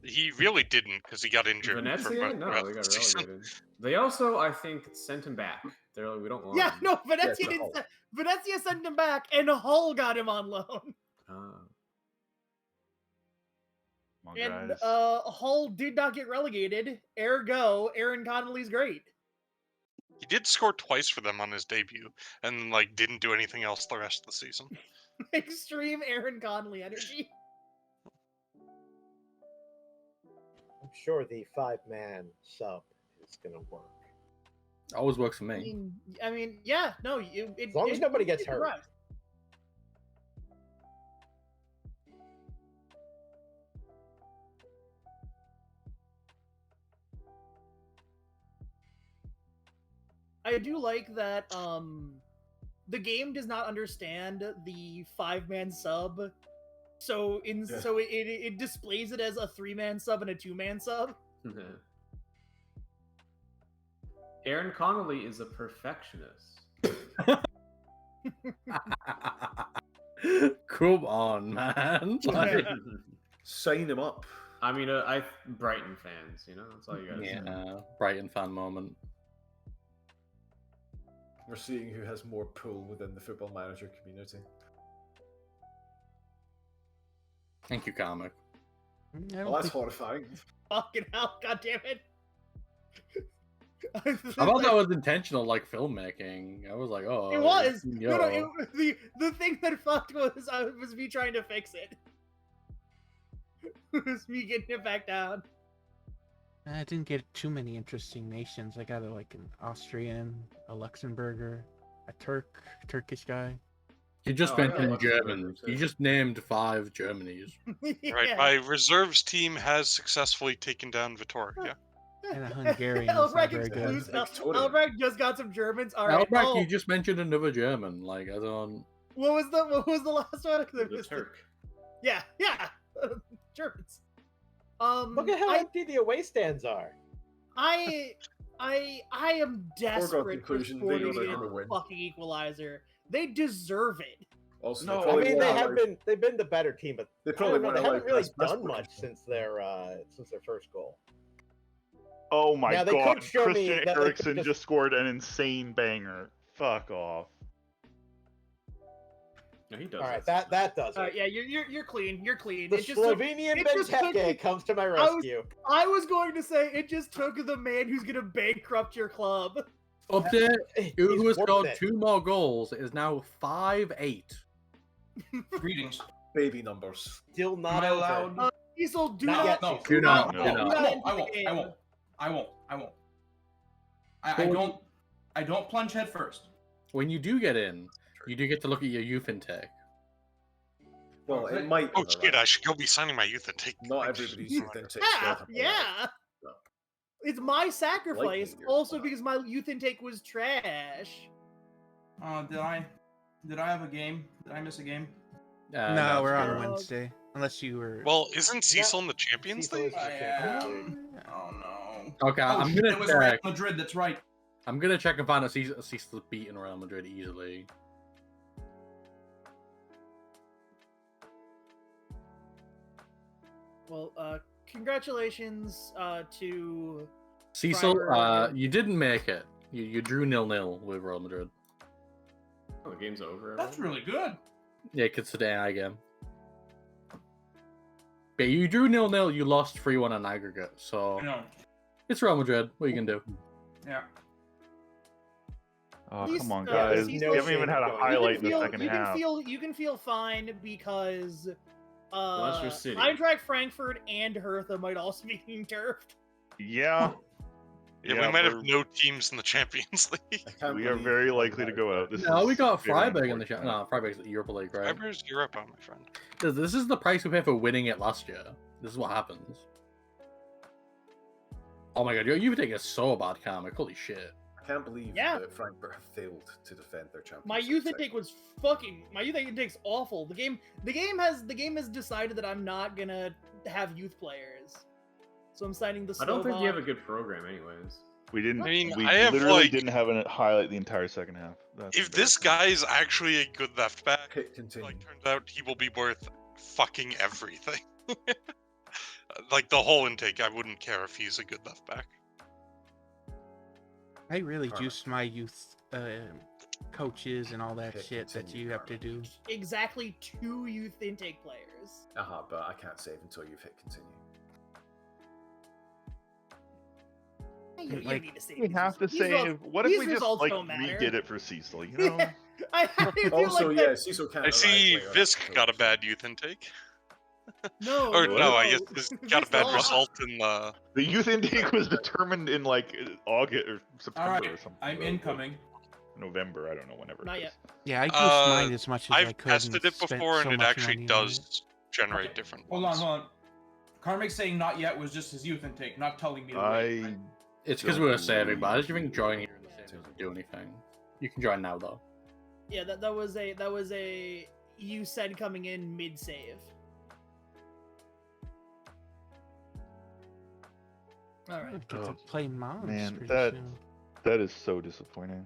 He really didn't because he got injured. for Venezia? the No, rest they of got the season. relegated. They also, I think, sent him back. They're like, we don't want Yeah, him. no, Venezia the didn't. Hull. Venezia sent him back, and Hull got him on loan. Ah. Come on, And guys. Hull did not get relegated. Ergo, Aaron Connolly's great. He did score twice for them on his debut, and like didn't do anything else the rest of the season. Extreme Aaron Connolly energy. I'm sure the 5-man sub is gonna work. Always works for me. I mean, yeah, no, As long as nobody gets hurt. Right. I do like that the game does not understand the 5-man sub. So it displays it as a 3-man sub and a 2-man sub. Aaron Connolly is a perfectionist. Come on, man. Like, Sign him up. I mean, Brighton fans, you know, that's all you gotta say. yeah, Brighton fan moment. We're seeing who has more pull within the football manager community. Thank you, comic. Well, that's horrifying. Fucking hell, goddammit. I thought that was intentional, like filmmaking. I was like, oh, It was. yo. No, the thing that fucked was me trying to fix it. It was me getting it back down. I didn't get too many interesting nations. I got like an Austrian, a Luxembourger, a Turkish guy. You just Oh, I mentioned got Germans. Luxembourg, You too. just named 5 Germanys. Yeah. Right, my reserves team has successfully taken down Vitoria. And a Hungarian. It's not very good. Victoria. Albrecht just got some Germans. All right. Albrecht, Oh, you just mentioned another German. Like, I don't. what was the last one? 'Cause I The missed it. Turk. Yeah. Germans. Look at how empty the away stands are. I am desperate for conclusion, they Sporting know they're to gonna get win. fucking equalizer. They deserve it. Also, No, they I probably mean, won't they've been the better team, but They I probably don't know, won't they allow haven't really press done much protection. since their first goal. Oh my Now, they god, could show me Christian that they could Eriksen just- just scored an insane banger. Fuck off. No, he does. All right, that does it. Yeah, you're clean. You're clean. The It just took- Slovenian it just took- Benteke comes to my rescue. I was going to say it just took the man who's gonna bankrupt your club. Update. Who He's has worth scored it. 2 more goals is now 5-8. Greetings. Baby numbers. Still Am not I over. allowed? Cecil, do Not not. yet, No, Cecil. Do not. No. Do not. No, I won't. I Well, don't. I don't plunge head first. When you do get in, you do get to look at your youth intake. Well, Okay. it might. Oh overlap. shit! I should go be signing my youth intake. Not everybody's youth intake. Yeah. It's my sacrifice, Likely, also you're- because my youth intake was trash. Did I have a game? Did I miss a game? No, we're on Uh, Wednesday. Unless you were. Well, isn't Cecil in the Champions Cecil League? is- I am. Oh no. Okay, Oh, I'm shit, gonna it was Real check. Madrid. That's right. I'm gonna check and find out Cecil's beating Real Madrid easily. Well, congratulations to Cecil, Driver- you didn't make it. You drew 0-0 with Real Madrid. Oh, the game's over. That's really good. Yeah, because today I game. But you drew 0-0. You lost 3-1 on aggregate. So I know. it's Real Madrid. What are you gonna do? Yeah. Oh, These- come on, yeah, guys. these- You haven't even had a You can highlight in the second you half. can feel fine because Leicester City. Eintracht Frankfurt and Hertha might also be getting turfed. Yeah. Yeah, we might have no teams in the Champions League. We are very likely to go out. This No, we is got very Freiburg in the unfortunate. No, Freiburg's the Europa League, right? Freiburg's Europa, my friend. This is the price we pay for winning it last year. This is what happens. Oh my god, your Juve take is so bad, Karmic. Holy shit. I can't believe that Frankfurt have failed to defend their Champions My League youth title. intake was fucking. My youth intake's awful. The game has decided that I'm not gonna have youth players, so I'm signing the. I don't think you have a Slovan. good program, anyways. We didn't. I mean, we I have, literally like- didn't have a highlight the entire second half. That's If this guy is actually a good left back, Continue. like turns out he will be worth fucking everything. Like the whole intake, I wouldn't care if he's a good left back. I really Karma. juiced my youth coaches and all that Hit shit that continue, you have to Karma. do. Exactly 2 youth intake players. But I can't save until you've hit continue. You don't Like, need to save We these have to results. These results- save. What if these we just results like don't matter. redid it for Cecil? You know. I feel Also, like yeah, that- Cecil can't. I see arrive later Visk on, got a so- bad youth intake. No, Or no, no, I no. guess Visk got a Visk bad lost. result in the. The youth intake was determined in like August or September Alright, or something. I'm or, incoming. November, I don't know, whenever. Not it yet. is. Yeah, I juiced mine as much as I I've could. tested and it spent before, so and it much actually money on it. does generate Okay, different Hold ones. on, hold on. Karmic's saying not yet was just his youth intake, not telling me to wait. I It's because we were saving, but I just think joining here in the same doesn't do anything. You can join now though. Yeah, that was a you said coming in mid save. All right. Get to Oh, play moms man, pretty that- soon. that is so disappointing.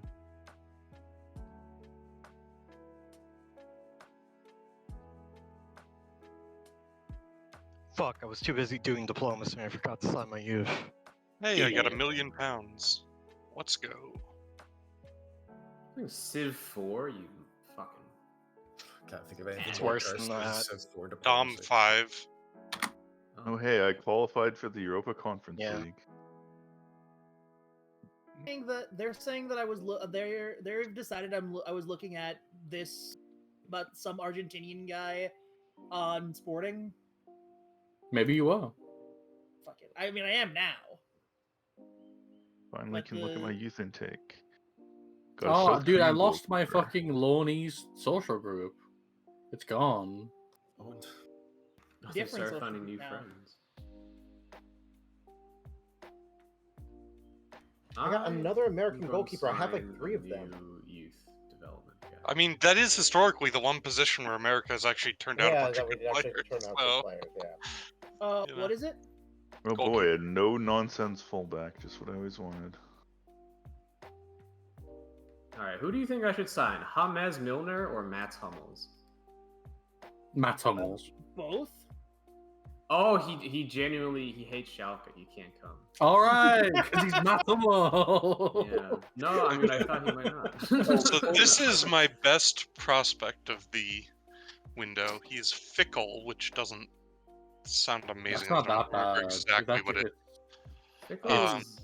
Fuck, I was too busy doing diplomacy and I forgot to sign my youth. Hey, I got Idiot. £1 million. Let's go. I think Civ 4, you fucking. Can't think of anything. It's more worse than cursed that. Civ 4 Dom diplomacy. 5. Oh hey, I qualified for the Europa Conference Yeah. League. They're saying that I was they've decided I was looking at this, but some Argentinian guy on Sporting. Maybe you are. Fuck it. I mean, I am now. Finally But can look at my the- youth intake. Got a Oh, South dude, I Korean lost my goalkeeper. fucking Loanies social group. It's gone. Oh, and- I think Different start social finding group new now. friends. I got another American I'm gonna goalkeeper. I have like sign 3 of a them. new youth development guy. I mean, that is historically the one position where America has actually turned out a Yeah, bunch that of would good actually players. turn out So, good players. Yeah. You know. What is it? Oh boy, a no nonsense fullback, just what I always wanted. Alright, who do you think I should sign? James Milner or Mats Hummels? Matt Hummels. Both. Oh, he genuinely he hates Schalke. You can't come. All right, because he's Matt Hummels. Yeah. No, I mean I thought he might not. So this is my best prospect of the window. He's fickle, which doesn't sound amazing. That's not I don't that bad. remember exactly It's what it. Fickle Um, is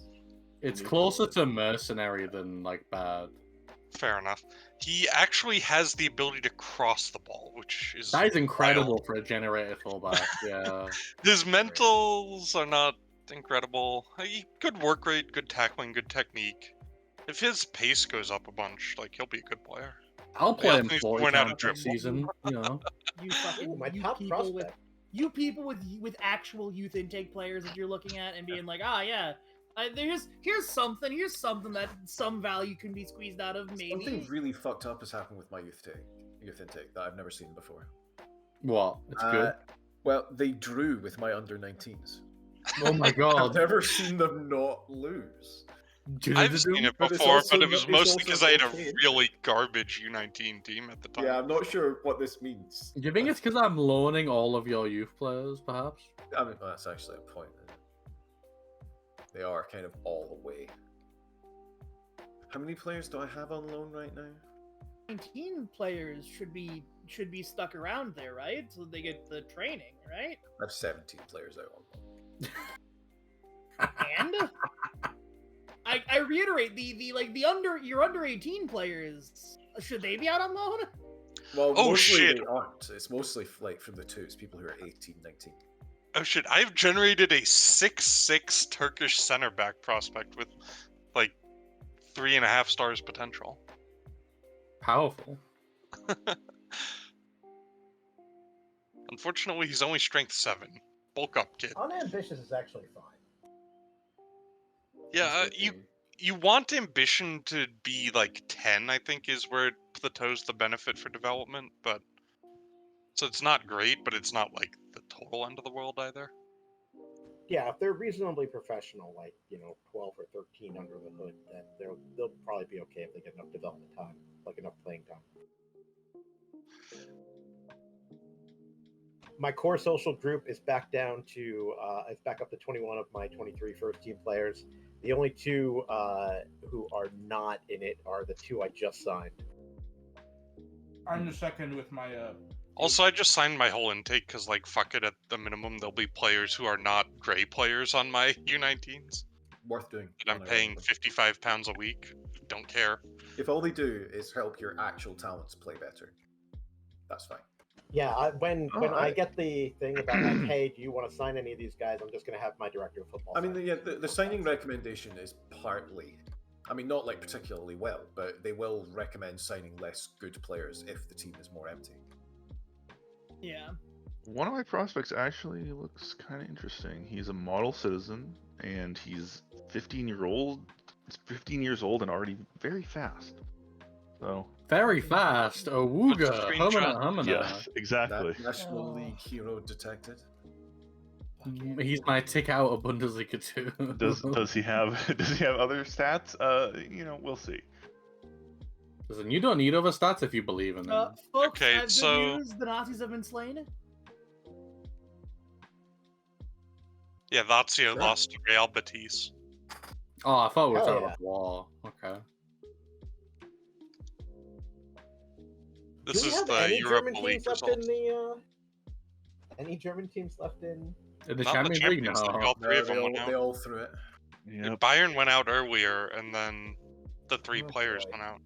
It's new. closer to mercenary than like bad. Fair enough. He actually has the ability to cross the ball, which is That is incredible wild. for a generated fullback. Yeah. His mentals are not incredible. Good work rate, good tackling, good technique. If his pace goes up a bunch, like he'll be a good player. I'll play him Anthony's 40 point out times a next dribble. season. You know. You fucking Ooh, my you top people with prospect. you people with actual youth intake players that you're looking at and being like, yeah, here's something that some value can be squeezed out of. Something Maybe really fucked up has happened with my youth intake that I've never seen before. What? It's good. Well, they drew with my under 19s. Oh my I've god. never seen them not lose. I've seen it But it's before, also but it was it's mostly also because I had a okay. really garbage U19 team at the time. Yeah, I'm not sure what this means. Do you think it's because I'm loaning all of your youth players, perhaps? I mean, that's actually a point. Isn't it? They are kind of all away. How many players do I have on loan right now? 19 players should be stuck around there, right? So they get the training, right? I have 17 players out on loan. And I reiterate your under 18 players, should they be out on loan? Well, Oh, mostly shit. they aren't. It's mostly like from the twos, people who are 18, 19. Oh shit! I've generated a 6'6" Turkish center back prospect with like 3.5 stars potential. Powerful. Unfortunately, he's only strength 7. Bulk up, kid. Unambitious is actually fine. Yeah, you want ambition to be like 10, I think, is where it plateaus the benefit for development, but so it's not great, but it's not like the total end of the world either. Yeah, if they're reasonably professional, like 12 or 13 under the hood, then they'll probably be okay if they get enough development time, like enough playing time. My core social group is back down to it's back up to 21 of my 23 first team players. The only 2 who are not in it are the 2 I just signed. I'm the second with my Also, I just signed my whole intake because, like, fuck it, at the minimum, there'll be players who are not gray players on my U19s. Worth doing. And I'm paying £55 a week. Don't care. If all they do is help your actual talents play better, that's fine. Yeah, when I get the thing about like, hey, do you want to sign any of these guys? I'm just going to have my director of football. I mean, the signing recommendation is partly, I mean, not like particularly well, but they will recommend signing less good players if the team is more empty. Yeah. One of my prospects actually looks kind of interesting. He's a model citizen, and he's 15 years old and already very fast. So very fast. Awooga. Humana. Yes, exactly. That National League hero detected. He's my tick out of Bundesliga 2. Does he have other stats? We'll see. Listen, you don't need other stats if you believe in them. Folks, Okay, I have good news. The Nazis have been slain. Yeah, Lazio lost to Real Betis. Oh, I thought we were Hell talking yeah. about war. Okay. This Do we is have the any Europa German League teams left result. in the? Any German teams left in? In the Not Champions the League, Champions no. League, all 3 of them went They out. all threw it. Yep. Bayern went out earlier, and then the 3 Oh, players boy. went out.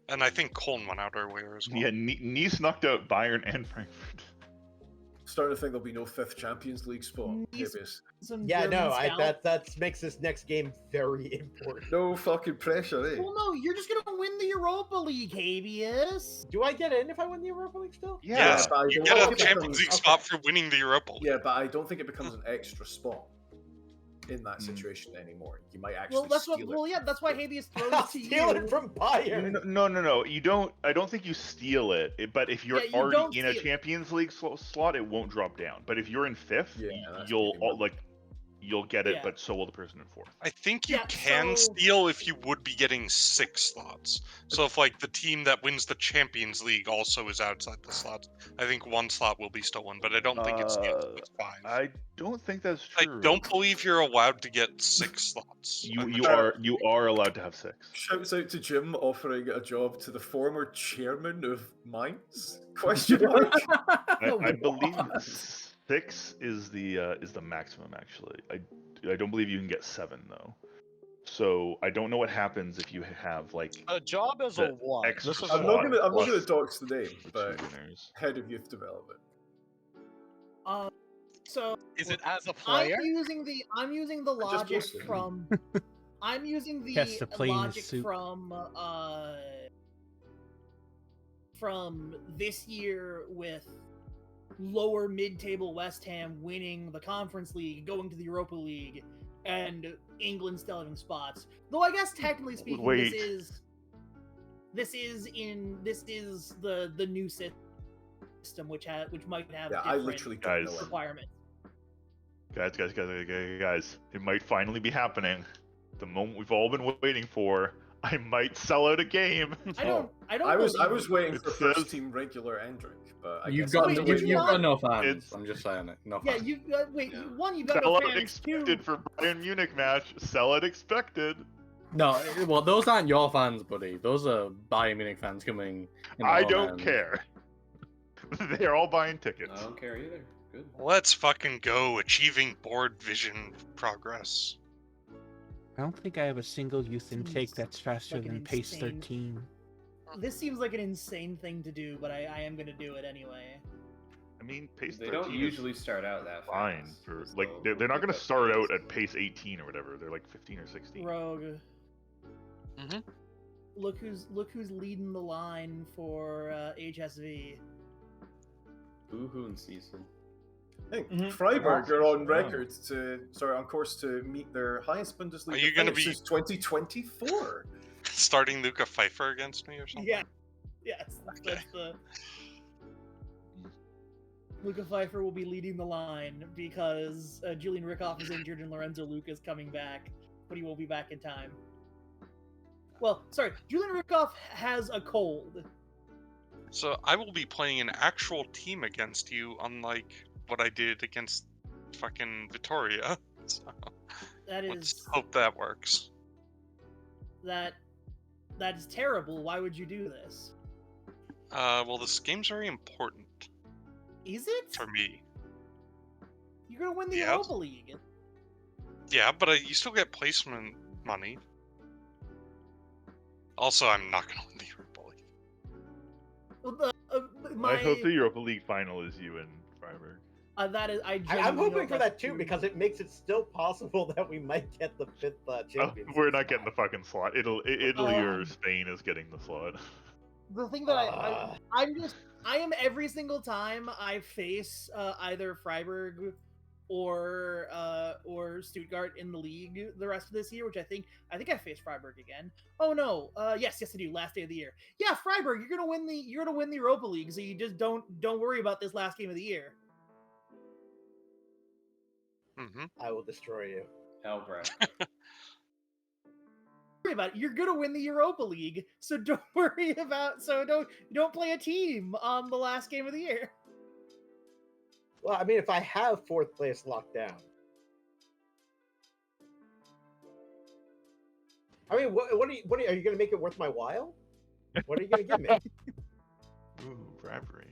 And I think Köln went out earlier as well. Yeah, Nice knocked out Bayern and Frankfurt. Starting to think there'll be no 5th Champions League spot. Nice. Habeas. Some Yeah, German no, scouts. that makes this next game very important. No fucking pressure, eh? Well, no, you're just gonna win the Europa League, Habeas. Do I get in if I win the Europa League still? Yes, but I you don't get a think it Champions becomes- League spot for winning the Europa League. Yeah, but I don't think it becomes an extra spot in that situation anymore. You might actually Well, that's what. steal it. Well, yeah, that's why Habeas throws to Steal you. it from Bayern. No. You don't. I don't think you steal it. But if you're Yeah, you don't already in a steal it. Champions League slot, it won't drop down. But if you're in 5th, Yeah, that's you'll pretty much- you'll get it. Yeah. But so will the person in 4th. I think you Yeah, can so- steal if you would be getting 6 slots. So if like the team that wins the Champions League also is outside the slots, I think 1 slot will be stolen, but I don't think it's 5. I don't think that's I true. don't believe you're allowed to get 6 slots. You are allowed to have 6. Shouts out to Jim offering a job to the former chairman of Mainz? Question mark. I believe 6 is the maximum. Actually, I don't believe you can get 7 though. So I don't know what happens if you have like A job as the a what? extra This is I'm slot not plus gonna dox the name, the but 2 winners. head of youth development. So Is it as a I'm player? using the logic posted. from. I'm using the Has to play in his logic suit. from this year with lower mid-table West Ham winning the Conference League, going to the Europa League, and England still having spots. Though I guess technically speaking, Wait. this is the new system, which might have Yeah, I different literally Guys. don't know him. requirements. Guys, it might finally be happening. The moment we've all been waiting for. I might sell out a game. I don't. I was believe you. waiting It for says- first team regular Endrick, but I You've guess got I have to Wait, wait did you've you got not- no fans. It's- I'm just saying it. No Yeah, fans. you wait. Yeah. You've got Sell no it fans. expected Two, for Bayern Munich match. Sell it expected. No, well, those aren't your fans, buddy. Those are Bayern Munich fans coming. in I their own don't end. care. They're all buying tickets. I don't care either. Good. Let's fucking go, achieving board vision progress. I don't think I have a single youth intake that's faster like an than pace insane- 13. This seems like an insane thing to do, but I am gonna do it anyway. I mean, pace They 13 don't is usually start out that fine fast. for so like they're we'll not pick going to up start pace. out at pace 18 or whatever. They're like 15 or 16. Rogue. Mhm. Look who's leading the line for HSV. Boohoo and Cecil. I think Mhm. Freiburg are on Wow. record on course to meet their highest Bundesliga Are you gonna finish be- since 2024. Starting Luca Pfeiffer against me or something? Yeah. Yes. Okay. That's the. Luca Pfeiffer will be leading the line because Julian Rickoff is injured and Lorenzo Luca is coming back, but he will be back in time. Well, sorry, Julian Rickoff has a cold. So I will be playing an actual team against you, unlike what I did against fucking Vittoria. So That let's is hope that works. that is terrible. Why would you do this? Well, this game's very important Is it? for me. You're gonna win the Yes. Europa League. Yeah, but you still get placement money. Also, I'm not gonna win the Europa League. Well, I hope the Europa League final is you and Freiburg. That is. I'm genuinely hoping hope for that's that too true. because it makes it still possible that we might get the 5th Oh, Champions. we're not getting the fucking slot. Italy or Um, Spain is getting the slot. The thing that I am every single time I face either Freiburg or Stuttgart in the league the rest of this year, which I think I faced Freiburg again. Oh no, yes I do. Last day of the year. Yeah, Freiburg, you're gonna win the Europa League, so you just don't worry about this last game of the year. Mm-hmm. I will destroy you. Hellbreath. Worry about it. You're gonna win the Europa League, so don't worry about. So don't play a team on the last game of the year. Well, I mean, if I have 4th place locked down. I mean, what are you going to make it worth my while? What are you going to give me? Ooh, bribery.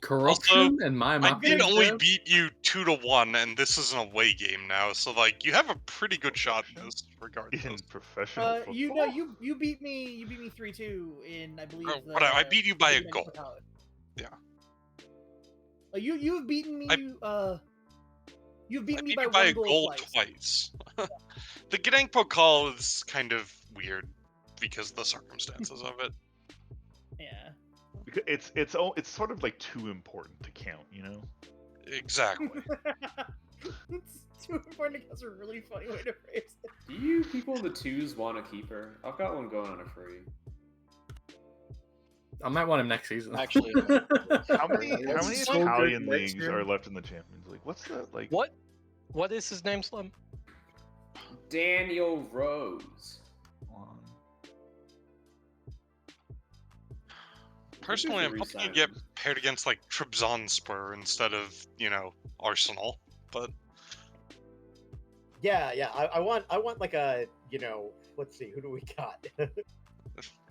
Corruption and my I map. did only beat you 2-1, and this is an away game now, so like you have a pretty good shot in this regardless. In professional football? You beat me 3-2 in I believe. But I beat you by a the goal. College. Yeah. You've beaten me. You've beaten me I beat by you by a one goal twice. The Gdańsk call is kind of weird because of the circumstances of it. Yeah. Because it's sort of like too important to count, you know? Exactly. It's too important. That's a really funny way to phrase it. Do you people in the twos want a keeper? I've got one going on a free. I might want him next season. Actually, How many So good Italian next leagues year. are left in the Champions League? What's that like? what is his name, Slim? Daniel Rose. Personally, I'm Who's hoping you re-signing? get paired against like Trabzonspor instead of, Arsenal. But Yeah. I want like a, let's see, who do we got?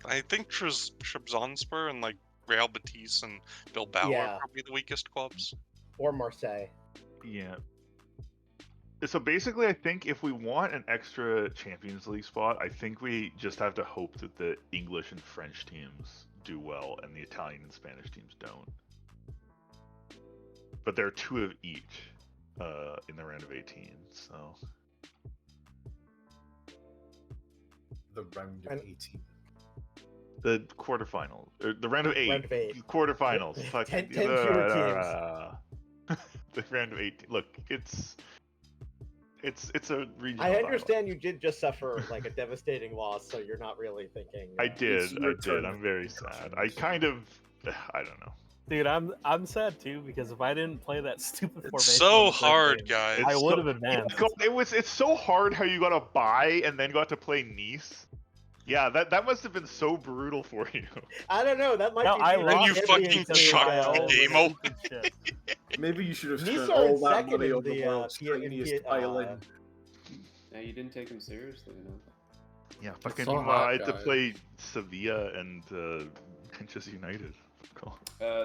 I think Trabzonspor and like Real Betis and Bilbao Yeah. are probably the weakest clubs. Or Marseille. Yeah. So basically, I think if we want an extra Champions League spot, I think we just have to hope that the English and French teams do well and the Italian and Spanish teams don't. But there are 2 of each in the round of 18, so. The round of 18. The quarterfinals, or the round of 8. Round of 8. Quarterfinals. 10 fewer The round of 18. Look, it's a regional. I understand you did just suffer like a devastating loss, so you're not really thinking. I did. your turn. I'm very sad. I don't know. Dude, I'm sad too because if I didn't play that stupid formation, It's so in the first hard, game, guys. I It's would so- have advanced. It's so hard how you got to buy and then got to play Nice. Yeah, that must have been so brutal for you. I don't know. That might No, be. I the lost you fucking because chucked I the always game did over. shit. Maybe you should have Nice spent are in all that second money in on the the, world's P- tiniest P- island. Yeah, you didn't take him seriously enough. Yeah, fucking so you hard, had to guys. play Sevilla and Manchester United. Cool.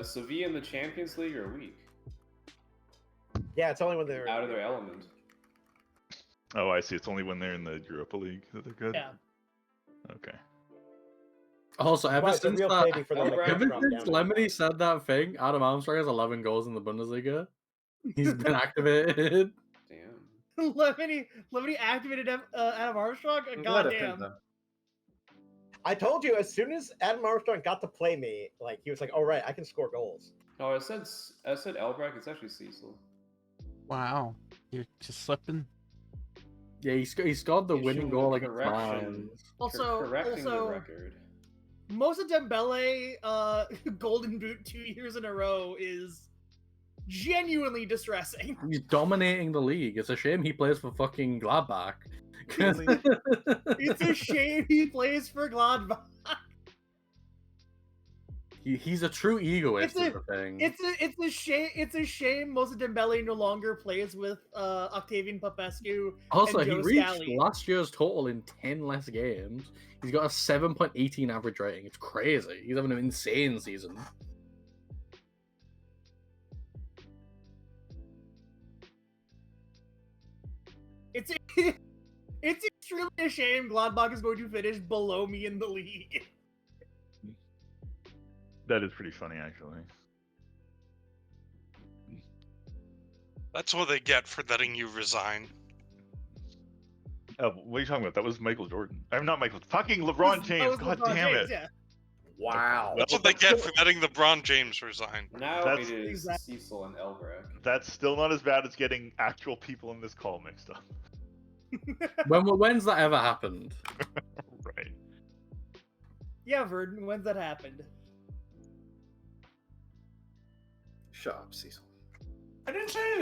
Sevilla in the Champions League are weak. Yeah, it's only when they're Out of their element. Oh, I see. It's only when they're in the Europa League that they're good. Yeah. Okay. Also, ever But the since real that, saving for them like, ever drop since down. Lemony said that thing, Adam Armstrong has 11 goals in the Bundesliga. He's been activated. Damn. Lemony activated Adam Armstrong. I'm glad I pinned Goddamn. them. I told you, as soon as Adam Armstrong got to play me, like he was like, "All right, I can score goals." Oh, I said Elbrack. It's actually Cecil. Wow, you're just slipping. Yeah, he scored the winning Issue goal with against correction. France. Correcting the record. Moussa Dembele, Golden Boot 2 years in a row is genuinely distressing. He's dominating the league. It's a shame he plays for fucking Gladbach. It's a shame he plays for Gladbach. He's a true egoist. It's Is the thing. It's a shame Moussa Dembele no longer plays with Octavian Popescu. Also, and he Joe reached Scally. last year's total in 10 less games. He's got a 7.18 average rating. It's crazy. He's having an insane season. It's it's extremely a shame Gladbach is going to finish below me in the league. That is pretty funny, actually. That's what they get for letting you resign. Oh, what are you talking about? That was Michael Jordan. I'm not Michael. Fucking LeBron James. God damn it. Yeah. Wow. That's what they get for letting LeBron James resign. Now That's- it is Cecil and Elbrack. That's still not as bad as getting actual people in this call mixed up. When's that ever happened? Right. Yeah, Verdon, when's that happened? Shut up, Cecil. I didn't say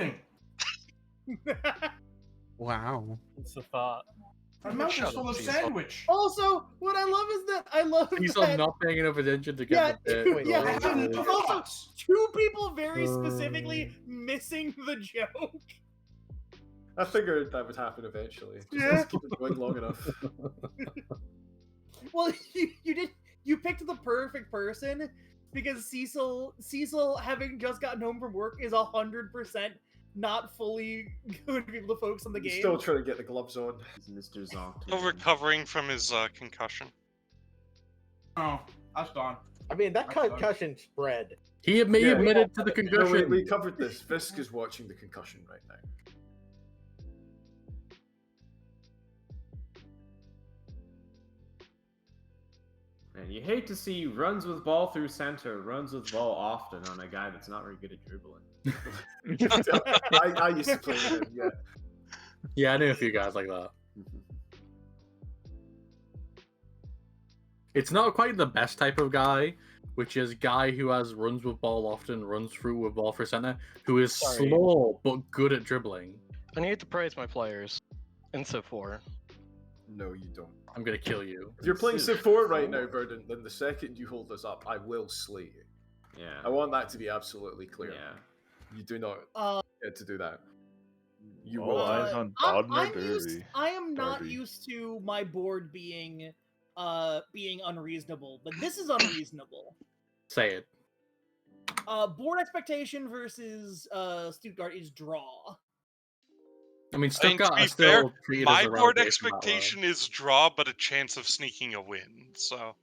anything. Wow. It's a thought. My mouth is full of sandwich. Also, what I love is that I love He's that. not paying enough attention to Yeah, get the bit. yeah. I hadn't Also, thought. two people very specifically missing the joke. I figured that would happen eventually. Just Yeah. let's keep it going long enough. Well, you picked the perfect person because Cecil, having just gotten home from work, is 100% not fully going to be able to focus on the He's game. still trying to get the gloves on. Mr. Zonk. Still recovering from his concussion. Oh, that's gone. I mean, that concussion spread. He admitted to the No, concussion. we covered this. Fisk is watching the concussion right now. And you hate to see runs with ball through center, runs with ball often on a guy that's not very good at dribbling. I used to play with him, yeah. Yeah, I knew a few guys like that. It's not quite the best type of guy, which is guy who has runs with ball often, runs through with ball for center, who is Sorry. slow but good at dribbling. I need to praise my players in Civ 4. No, you don't. I'm gonna kill you. If you're playing Civ 4 right now, Verdon, then the second you hold us up, I will slay you. Yeah. I want that to be absolutely clear. Yeah. You do not get to do that. You All will. eyes on I'm Bodmer used, Derby. I am not Derby. used to my board being unreasonable, but this is unreasonable. Say it. Board expectation versus Stuttgart is draw. I mean, I mean, to Stuttgart be are still fair, treated my as a board relegation battle. expectation is draw, but a chance of sneaking a win. So,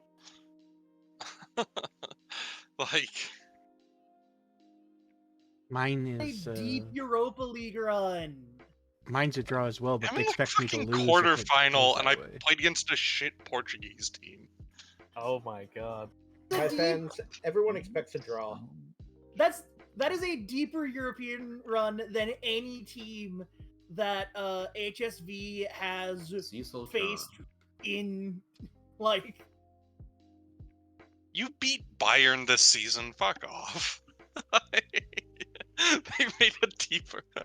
like, Mine A is deep Europa League run. mine's a draw as well, but I'm they in a expect me to fucking lose. if it quarterfinal, goes and I that way. played against a shit Portuguese team. Oh my god. My fans, everyone expects a draw. That is a deeper European run than any team that HSV has Cecil faced in like. You beat Bayern this season. Fuck off. They made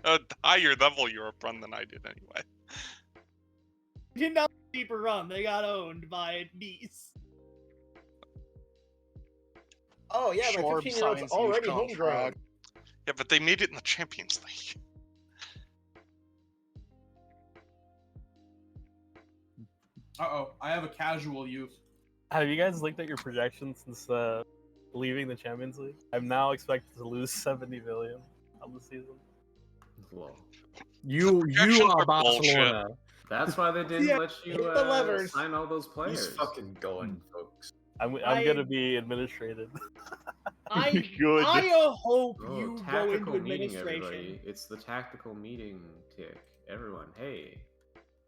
a higher level Europe run than I did anyway. Did not deeper run. They got owned by Nice. Oh yeah, my Schwarb 15-year-old's signs already huge homegrown. contract. Yeah, but they made it in the Champions League. Uh-oh, I have a casual youth. Have you guys looked at your projections since leaving the Champions League? I'm now expected to lose 70 million on the season. Whoa. You Projections are are bullshit. Barcelona. That's why they didn't Yeah, let you hit the levers. sign all those players. He's fucking gone, folks. I'm gonna be administrated. I Good. hope Oh, you go tactical into meeting, administration. everybody. It's the tactical meeting tick. Everyone, hey,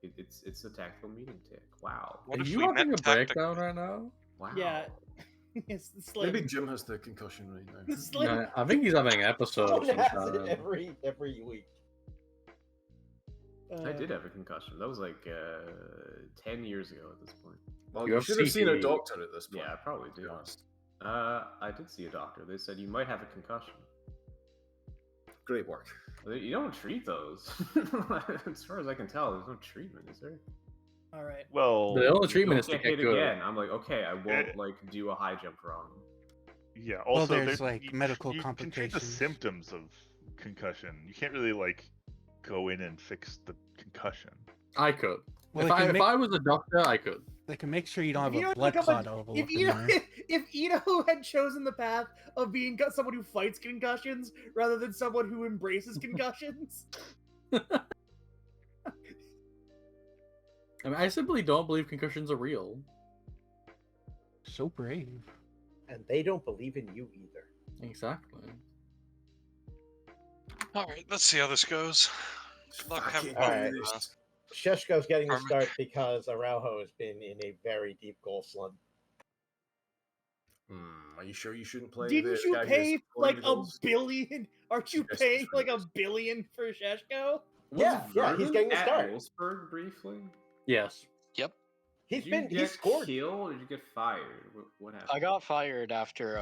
it's the tactical meeting tick. Wow. What Are if you we having a met tactic? breakdown right now? Wow. Yeah. It's Slim. Maybe Jim has the concussion right now. Slim. No, I think he's having an episode of Someone some has it kind. every week. I did have a concussion. That was like 10 years ago at this point. Well, You you have should have seen a CTE. doctor at this point. Yeah, I probably to be do. honest. I did see a doctor. They said you might have a concussion. Great work. You don't treat those. As far as I can tell, there's no treatment, is there? All right. Well, The only treatment Don't is to get get hit good. again. I'm like, okay, I won't like do a high jump wrong. yeah. Well, Also, there's, there- like, you- medical you can treat the complications. symptoms of concussion. You can't really like go in and fix the concussion. I could. Well, if they can if make- I was a doctor, I could. They can make sure you don't If have Ito a blood become clot a- overlooking if there. Ito had chosen the path of being someone who fights concussions rather than someone who embraces concussions, I mean, I simply don't believe concussions are real. So brave. And they don't believe in you either. Exactly. All right, let's see how this goes. Good luck. Have Fucking fun. Alright. this. Sheshko's getting the Karmic. start because Araujo has been in a very deep goal slump. Are you sure you shouldn't play? didn't the you guy who's pay scoring like the a goals? billion? Aren't you Yes, paying that's like right. $1 billion for Sheshko? Yeah, yeah, he's Vernon getting the at start. Wolfsburg briefly. Yes. He's Did you been get he's scored. killed or did you get fired? What happened? I got fired after.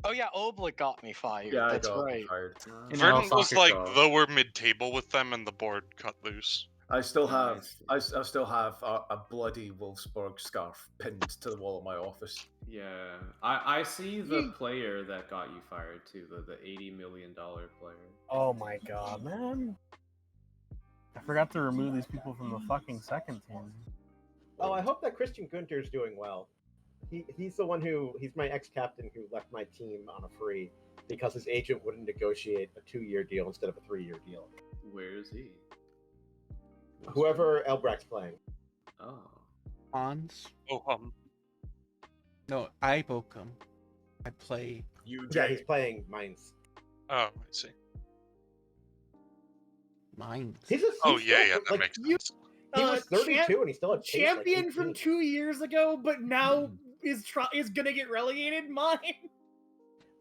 Oh yeah, Oblick got me fired. Yeah, That's I got right. fired. Uh, Verdant was soccer like, club. though we're mid-table with them and the board cut loose. I still Yeah, I have see. I still have a bloody Wolfsburg scarf pinned to the wall of my office. Yeah, I see the Ye- player that got you fired too, the $80 million player. Oh my god, man! I forgot to remove these people from the fucking second team. Oh, I hope that Christian Gunter's doing well. He's the one he's my ex-captain who left my team on a free because his agent wouldn't negotiate a 2-year deal instead of a 3-year deal. Where is he? Whoever Elbrecht's playing. Oh. Hans? Oh, No, I Bochum. I play. You Yeah, he's playing Mainz. I see. Mines. He's a Oh he's yeah, still, yeah, that like, makes you- sense. He was 32 and he still had pace, like, Champion from 18. 2 years ago, but now is gonna get relegated. Mine.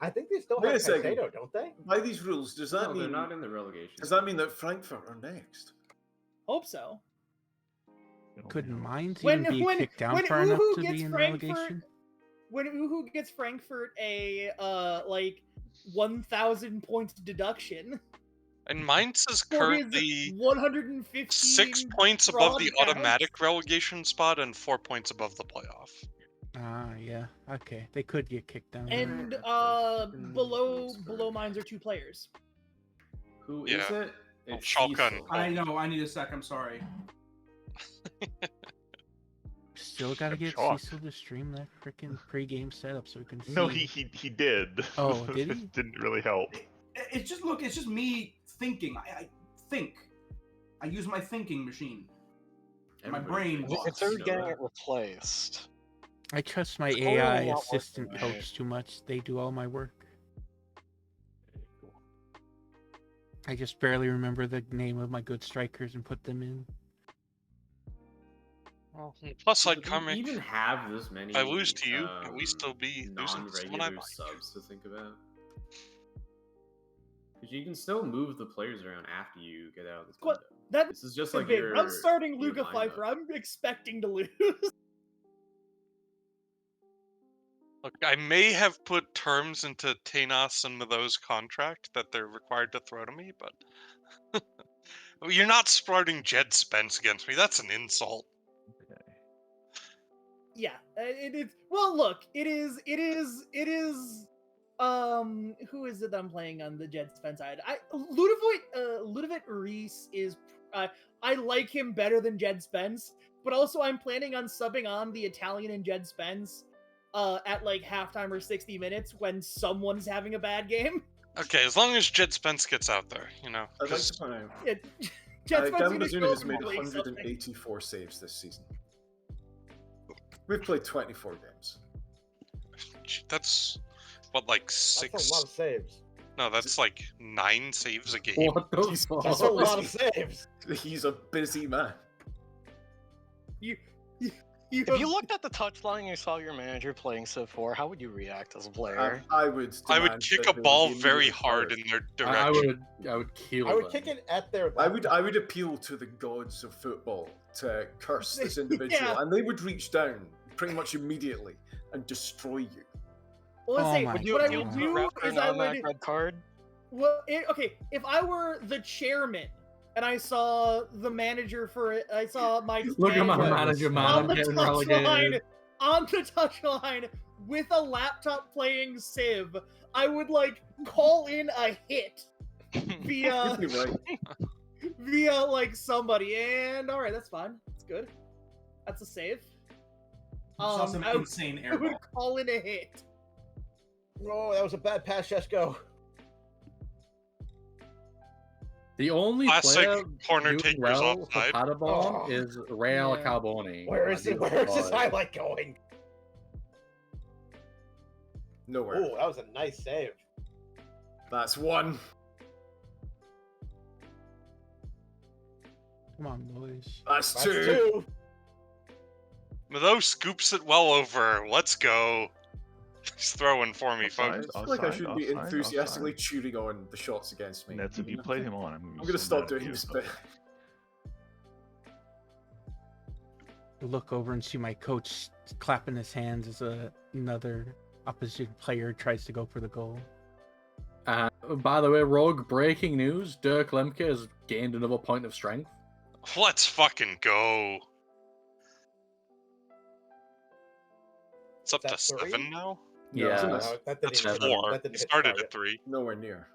I think they still Wait have a second. Caicedo, don't they? By these rules, does that No, mean they're not in the relegation. does that mean that Frankfurt are next? Hope so. Could Mines When even be when kicked down when far enough Uhu to gets be in Frankfurt, relegation? when Uhu gets Frankfurt a like 1,000 points deduction And Mainz is for his currently 115 6 points above the fraud counts. automatic relegation spot and 4 points above the playoff. Ah, yeah. Okay, they could get kicked down. And below mines are 2 players. Who is Yeah. it? It's Schalke and Cecil. I know. I need a sec. I'm sorry. Still gotta get Chalk. Cecil to stream that freaking pre-game setup so we can see. No, he did. Oh, did he? It didn't really help. It's just look. It's just me thinking. I think. I use my thinking machine. My Everybody brain. thinks It's so. already getting it replaced. I trust my Totally AI not assistant working right. helps too much. They do all my work. I just barely remember the name of my good strikers and put them in. Well, plus side Would we Karmic, even have this many. if I lose to you, at least they'll be losing to someone I non-regular like. subs to think about. Because you can still move the players around after you get out of this What? window. That This is just is like big. your. I'm starting your Luca lineup. Pfeiffer. I'm expecting to lose. Look, I may have put terms into Tanos and Mathos' contract that they're required to throw to me, but you're not starting Jed Spence against me. That's an insult. Yeah, it is. Well, look, it is. Who is it that I'm playing on the Jed Spence side? Ludovic Reese is. I like him better than Jed Spence, but also I'm planning on subbing on the Italian and Jed Spence at like halftime or 60 minutes when someone's having a bad game. Okay, as long as Jed Spence gets out there, you know. I'd like 'cause to point out Yeah, Jed Spence Gavin gonna Bazuna show has up made and play something. 184 saves this season. We've played 24 games. That's what, like six? That's a lot of saves. No, that's like 9 saves a game. What the He's- fuck? That's a lot of saves. He's a busy man. You If you looked at the touchline and you saw your manager playing Civ 4, how would you react as a player? I would. I would demand kick that a they ball would be very immediately hard fired. in their I direction. would kill I would them. kick it at their. I would appeal to the gods of football to curse this individual, Yeah. and they would reach down pretty much immediately and destroy you. Well, let's Oh say my what I appeal would to the do ref for is an I automatic would. red card? Okay, if I were the chairman and I saw the manager for it, I saw my Look at my manager manager, man. on I'm the getting touchline, relegated. on the touchline with a laptop playing Civ. I would like call in a hit via You'd be right. via like somebody, and all right, that's fine. That's good. That's a save. You saw some I would- insane I would airball. call in a hit. Oh, that was a bad pass, Shesko. The only Classic player corner doing takers well for offside. Paderborn Oh. is Real Yeah. Carboni. Where is it? Where is this Boy. highlight going? Nowhere. Oh, that was a nice save. That's one. Come on, boys. That's That's two. two. Mado scoops it well over. Let's go. He's throwing for me, Offside. folks. I feel like I Offside, should be offside, enthusiastically offside. cheering on the shots against me. Nets, if you played him on, I'm gonna stop doing this bit. Look over and see my coach clapping his hands as another opposite player tries to go for the goal. By the way, Rogue, breaking news: Dirk Lemke has gained another point of strength. Let's fucking go. It's up to Is that 7 three? now? No, Yeah. it's No, not. that didn't That's hit- 4. that didn't It hit started target. at 3. Nowhere near.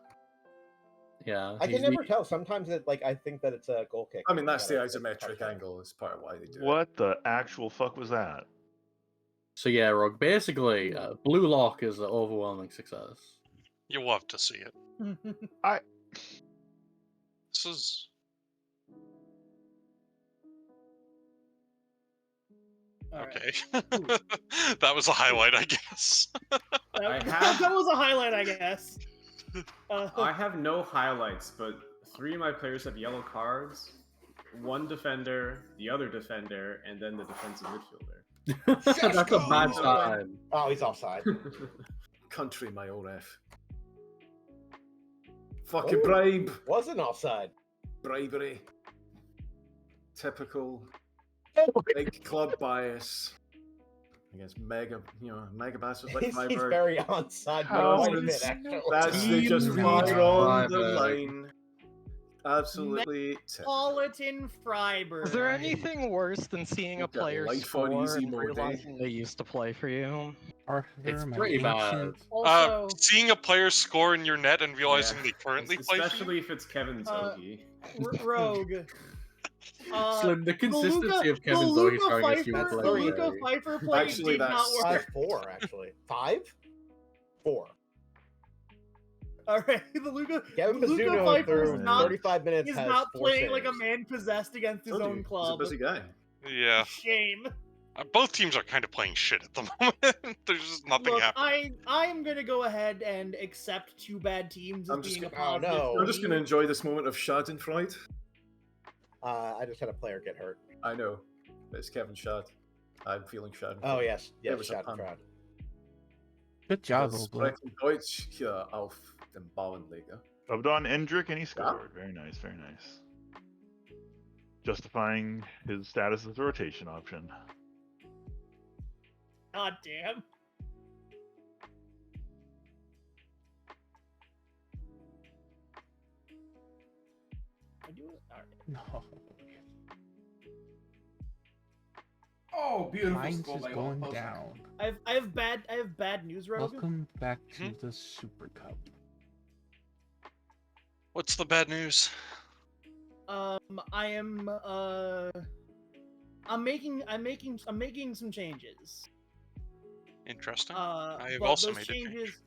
Yeah, I he's can never the- tell. Sometimes it I think that it's a goal kick. I mean, that's the Not a isometric touchdown. angle. Is part of why they do it. What the actual fuck was that? So yeah, Rogue. Basically, Blue Lock is an overwhelming success. You love to see it. I- This is. All right. Okay. That was a highlight, I guess. I have- That was a highlight, I guess. I have no highlights, but 3 of my players have yellow cards. 1 defender, the other defender, and then the defensive midfielder. That's a bad sign. Oh, he's offside. Country, my old F. Fucking Oh. bribe. Wasn't offside. Bribery. Typical Oh, big club bias. I guess mega bastards like he's Freiburg. very onside. How Quite a is- bit, actually. That's they just Team drawn the Freiburg. line. Absolutely. typical. Metropolitan Freiburg. Is there anything worse than seeing a You've got player life score on easy and mode, eh? realizing they used to play for you? Arthur, It's my pretty bad. ancient- Also, Seeing a player score in your net and realizing Yeah. they currently play for you? Especially if it's Kevin Zogi. Rogue. Slim, the consistency of Kevin the Zoe Luca throwing his Pfeiffer, human the play. Luca Pfeiffer play Actually, did not that's- work. 4, actually. 5? 4. All right, the Luca Kevin Luca Pizzuto Pfeiffer is through not 35 minutes is has not 4 playing like a saves. man possessed against his Told you, own he's a club. busy guy. Yeah. Shame. Both teams are kind of playing shit at the moment. There's just nothing Look, happening. I am gonna go ahead and accept 2 bad teams as I'm just being a gonna- oh, positive. no. for I'm just me. going to enjoy this moment of Schadenfreude. I just had a player get hurt. I know. But it's Kevin Schad. I'm feeling Schadenfreude. Oh, yes. There Yes, was a shot pun. crowd. Good job, Wir old boy. sprechen Deutsch hier auf dem Bauernliga. Abdon Endrick, and he scored. Very nice, very nice. Justifying his status as a rotation option. God damn. I do it? All right. No. Oh, beautiful Mine's skull is by going Olaf. down. I have bad news, Rogue. Welcome back to the Super Cup. What's the bad news? I am I'm making some changes. Interesting. I have also made a change.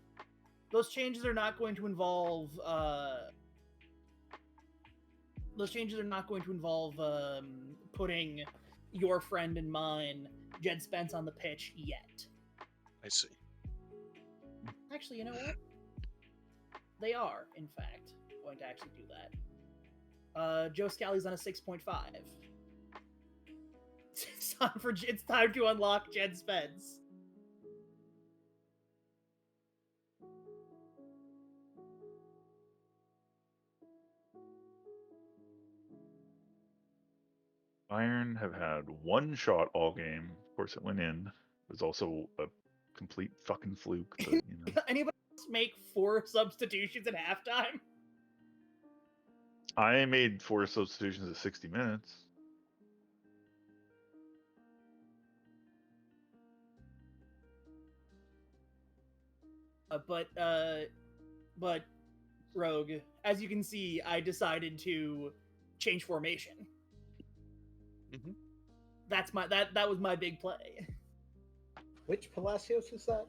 Those changes are not going to involve putting your friend and mine Jed Spence on the pitch yet. I see. Actually, you know what? They are, in fact, going to actually do that. Joe Scally's on a 6.5. It's time to unlock Jed Spence. Bayern have had one shot all game. Of course, it went in. It was also a complete fucking fluke. But, you know. Anybody else make 4 substitutions at halftime? I made 4 substitutions at 60 minutes. But Rogue, as you can see, I decided to change formation. Mm-hmm. That was my big play. Which Palacios is that?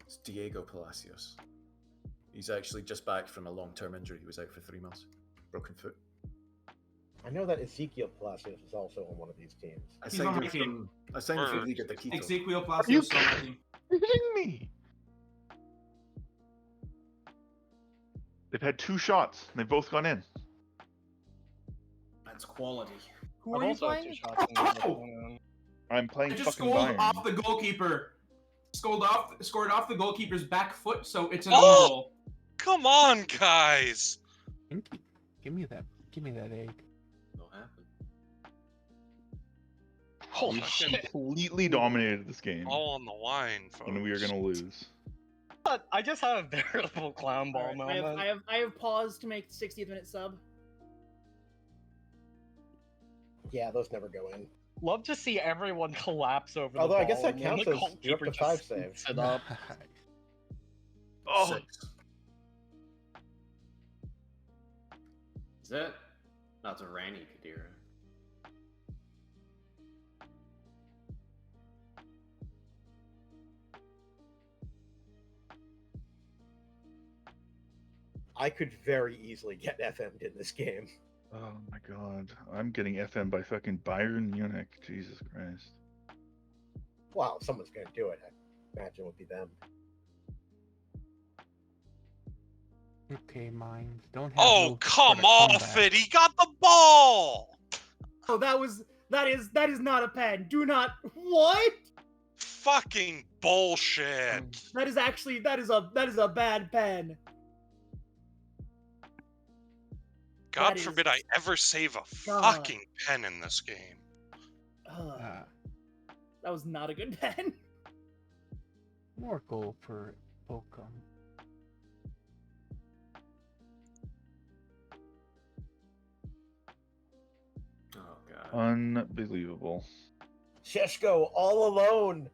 It's Diego Palacios. He's actually just back from a long-term injury. He was out for 3 months. Broken foot. I know that Ezekiel Palacios is also on one of these teams. He's on my team. I signed him from Liga de Quito. Ezequiel Palacios is on my team. Are you kidding me? They've had 2 shots, and they've both gone in. That's quality. Who are you playing? I'm playing I just fucking scored Bayern. off the goalkeeper. Scored off the goalkeeper's back foot, so it's an Oh! own goal. Come on, guys! Give me that egg. No happen. Holy We shit! completely dominated this game, All on the line, folks. and we are gonna lose. I just had a veritable clown ball Alright, moment. I have paused to make the 60th minute sub. Yeah, those never go in. Love to see everyone collapse over the Although ball. I guess that and then counts the as you're up goalkeeper to just 5 scoops saves. it up. Oh, 6. Is that? That's a Rani Kadira. I could very easily get FM'd in this game. oh my god. I'm getting FM by fucking Bayern Munich. Jesus Christ. Wow, if someone's gonna do it, I imagine it would be them. Okay, mine. Don't have Oh, no come sort of off comeback. it! He got the ball! Oh, that is not a pen. Do not. What? Fucking bullshit! That is actually that is a bad pen. God That is- forbid I ever save a God. fucking pen in this game. Ugh, Ah, that was not a good pen. more goal for Bochum. Oh god. Unbelievable. Sheshko all alone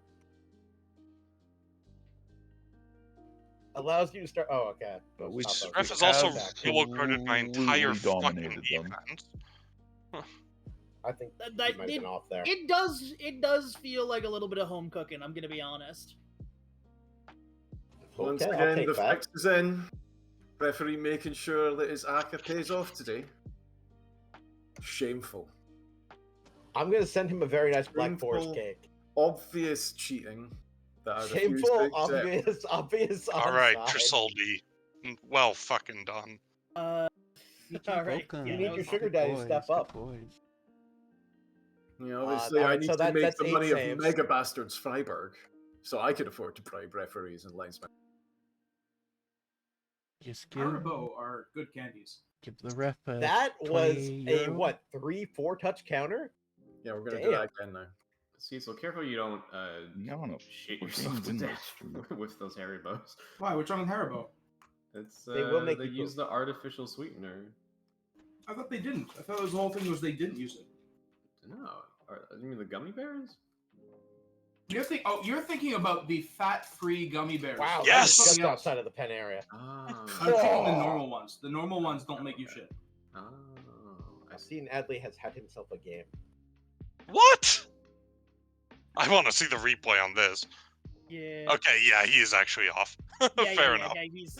allows you to start. Oh, okay. But we Stop those. Ref has also Exactly. yellow carded my entire Absolutely fucking dominated them. defense. I think That- he that- might have been off there. It does feel like a little bit of home cooking. I'm gonna be honest. Once Okay, I'll again, take the that. fix is in. Referee making sure that his ACA pays off today. Shameful. I'm gonna send him a very nice Black Shameful. Forest cake. Obvious cheating that I refuse to Shameful, accept. obvious. All right, onside. Trisoldi. Well fucking done. GG All right, Bochum. yeah, You need that your was- sugar Good daddy to boys, step good up. boys. You know, obviously, alright, I need so to make that's the 8 money saves. of mega bastards Freiburg, so I could afford to bribe referees and linesmen. Just give Haribo are good candies. the ref a That was 20 a euro. what 3-4 touch counter. Yeah, we're gonna do Damn. that again now. See, so careful you don't Yeah, I know. shit We're yourself to saying win death this. with those hairy bows. Why? What's wrong with Haribo? It's They will make they you use poop. the artificial sweetener. I thought they didn't. I thought the whole thing was they didn't use it. No, you mean the gummy bears? You're thinking about the fat-free gummy bears. Wow, Yes! that's just Something else. outside of the pen area. Oh, I'm thinking the Oh. normal ones. The normal ones don't make you shit. oh, I I've see. seen Adley has had himself a game. What? I want to see the replay on this. Yeah. Okay, yeah, he is actually off. Fair enough. Yeah, he's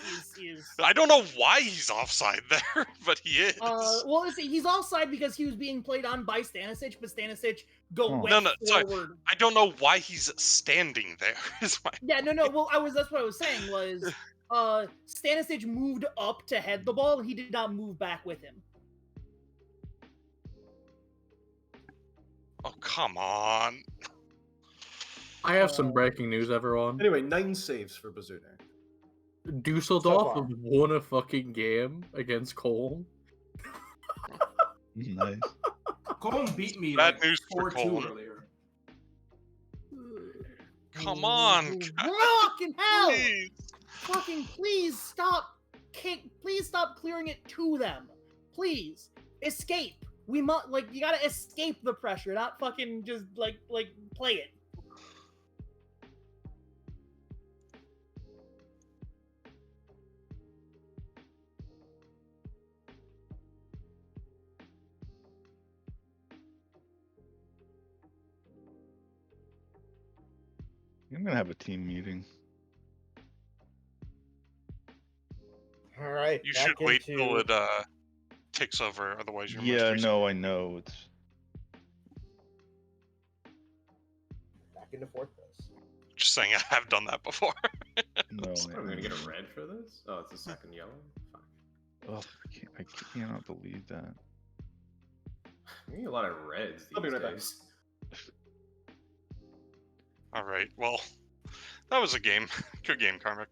I don't know why he's offside there, but he is. well, he's offside because he was being played on by Stanisic, but Stanisic went No, sorry. forward. I don't know why he's standing there. Is my Yeah, no. Well, that's what I was saying was, Stanisic moved up to head the ball. He did not move back with him. Oh, come on. I have some breaking news, everyone. Anyway, 9 saves for Bazuna. Dusseldorf far. have won a fucking game against Cologne. Nice. Cologne beat me Bad like news for 4-2 Cologne. earlier. Come on. Fucking hell! Please. Fucking please stop! Please stop clearing it to them. Please escape. We must you gotta escape the pressure, not fucking just like play it. I'm gonna have a team meeting. All right. You back should wait into- till it ticks over, otherwise you're Yeah, no, I know. It's back into fourth place. just saying I have done that before. no. What, am I gonna get a red for this? Oh, it's a second yellow. Fuck. Oh, I cannot believe that. I'm getting a lot of reds I'll be these right back. days. Alright, well, that was a game. Good game, Karmic.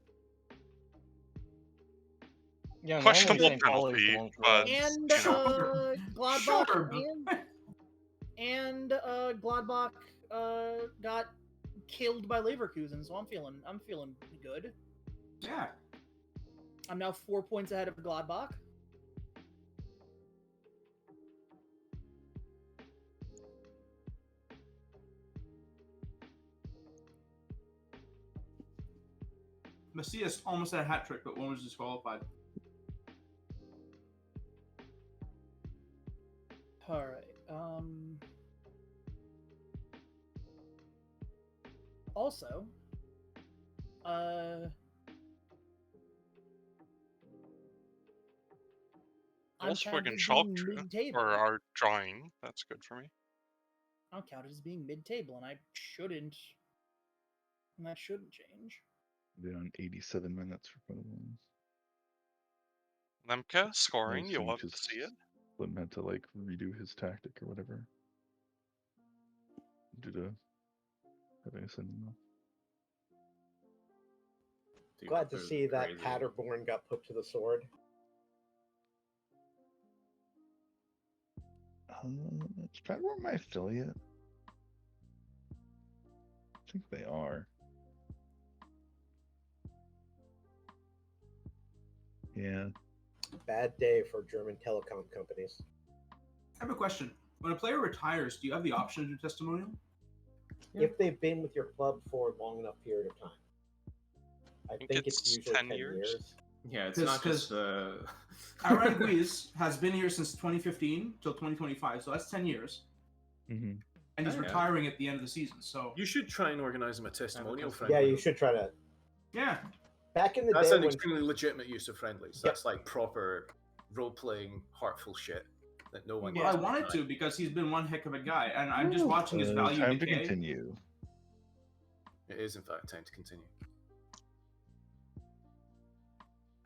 Yeah, Questionable normally St. Paulo's penalty, belongs but And Gladbach and Gladbach got killed by Leverkusen, so I'm feeling good. Yeah. I'm now 4 points ahead of Gladbach. Macias almost had a hat trick, but one was disqualified. All right. Also, I'm Wolfsburg counted and as being Schalke mid-table. are drawing. That's good for me. I'm counted as being mid-table, and that shouldn't change. Been on 87 minutes for both of them. Lemke scoring, We'll you'll see, love to 'cause see it. Slim had to like redo his tactic or whatever due to having a sending off. Glad to see that Paderborn got put to the sword. Is Paderborn my affiliate? I think they are. Yeah. Bad day for German telecom companies. I have a question. When a player retires, do you have the option to do testimonial? If they've been with your club for a long enough period of time. I think it's usually 10 years. Yeah, it's not just Aaron Guiz has been here since 2015 till 2025, so that's 10 years. Mm-hmm. And he's Oh, yeah. retiring at the end of the season, so... You should try and organise him a testimonial friend. Yeah, you should try to. Yeah. Back in the That's day an when extremely legitimate use of friendlies. That's like proper role-playing, heartful shit that no one Well, gets I wanted to because he's been one heck of a guy, and I'm just watching his value Time to decay. continue. It is, in fact, time to continue.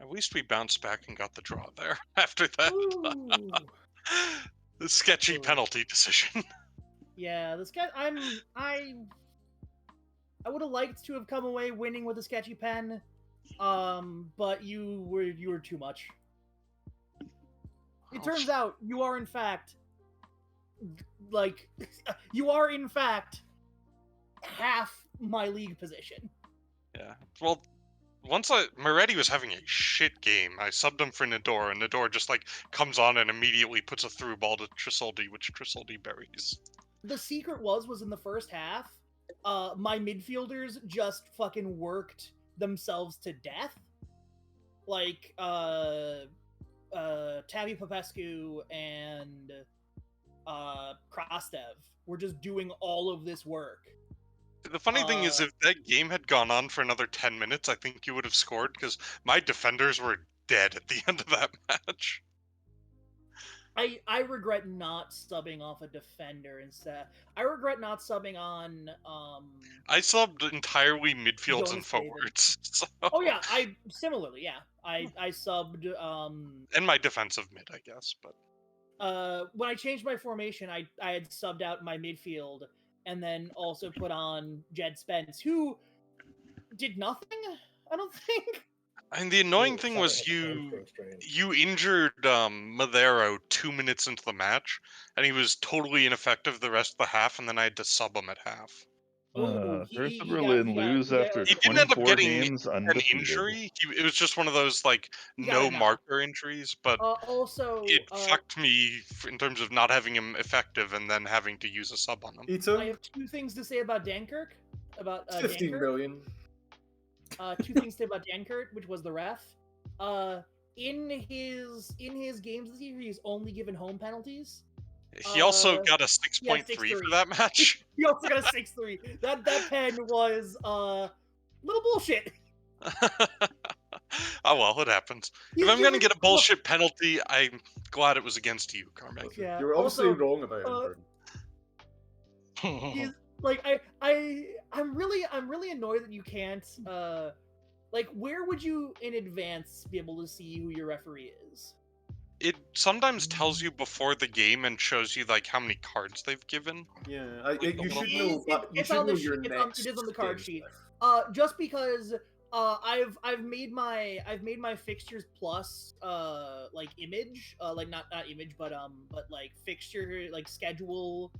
At least we bounced back and got the draw there after that. The sketchy penalty decision. Yeah, this guy. I would have liked to have come away winning with a sketchy pen, but you were too much. It turns out you are in fact half my league position. Yeah. Well, Moretti was having a shit game. I subbed him for Nador, and Nador just like comes on and immediately puts a through ball to Trisoldi, which Trisoldi buries. The secret was in the first half, my midfielders just fucking worked themselves to death. Like Tavi Popescu and Krastev were just doing all of this work. The funny thing is, if that game had gone on for another 10 minutes, I think you would have scored, because my defenders were dead at the end of that match. I regret not subbing off a defender instead. I regret not subbing on I subbed entirely midfields and Jonas David. forwards. So... Oh yeah, I similarly, yeah. I subbed and my defensive mid, I guess, but when I changed my formation, I had subbed out my midfield and then also put on Jed Spence, who did nothing, I don't think. And the annoying thing was you injured Madero 2 minutes into the match, and he was totally ineffective the rest of the half, and then I had to sub him at half. Hertha Berlin lose after He didn't end up 24 getting games an undefeated. injury. It was just one of those like got no it now. marker injuries, but also it fucked me in terms of not having him effective and then having to use a sub on him. I have two things to say about Dankirk. About 15 Dankirk. million. Two things to say about Dankirk, which was the ref. In his games this year, he's only given home penalties. He also got a 6.3 for that match. He also got a 6.3. That pen was little bullshit. Oh well, it happens. If I'm gonna get a bullshit penalty, I'm glad it was against you, Carmack. Yeah. You were obviously also, wrong about him. he's, like I'm really annoyed that you can't like, where would you in advance be able to see who your referee is? It sometimes tells you before the game and shows you like how many cards they've given. Yeah, you should know. You should know your next. It is on the card sheet. Just because I've made my fixtures plus like image like not image but like fixture like schedule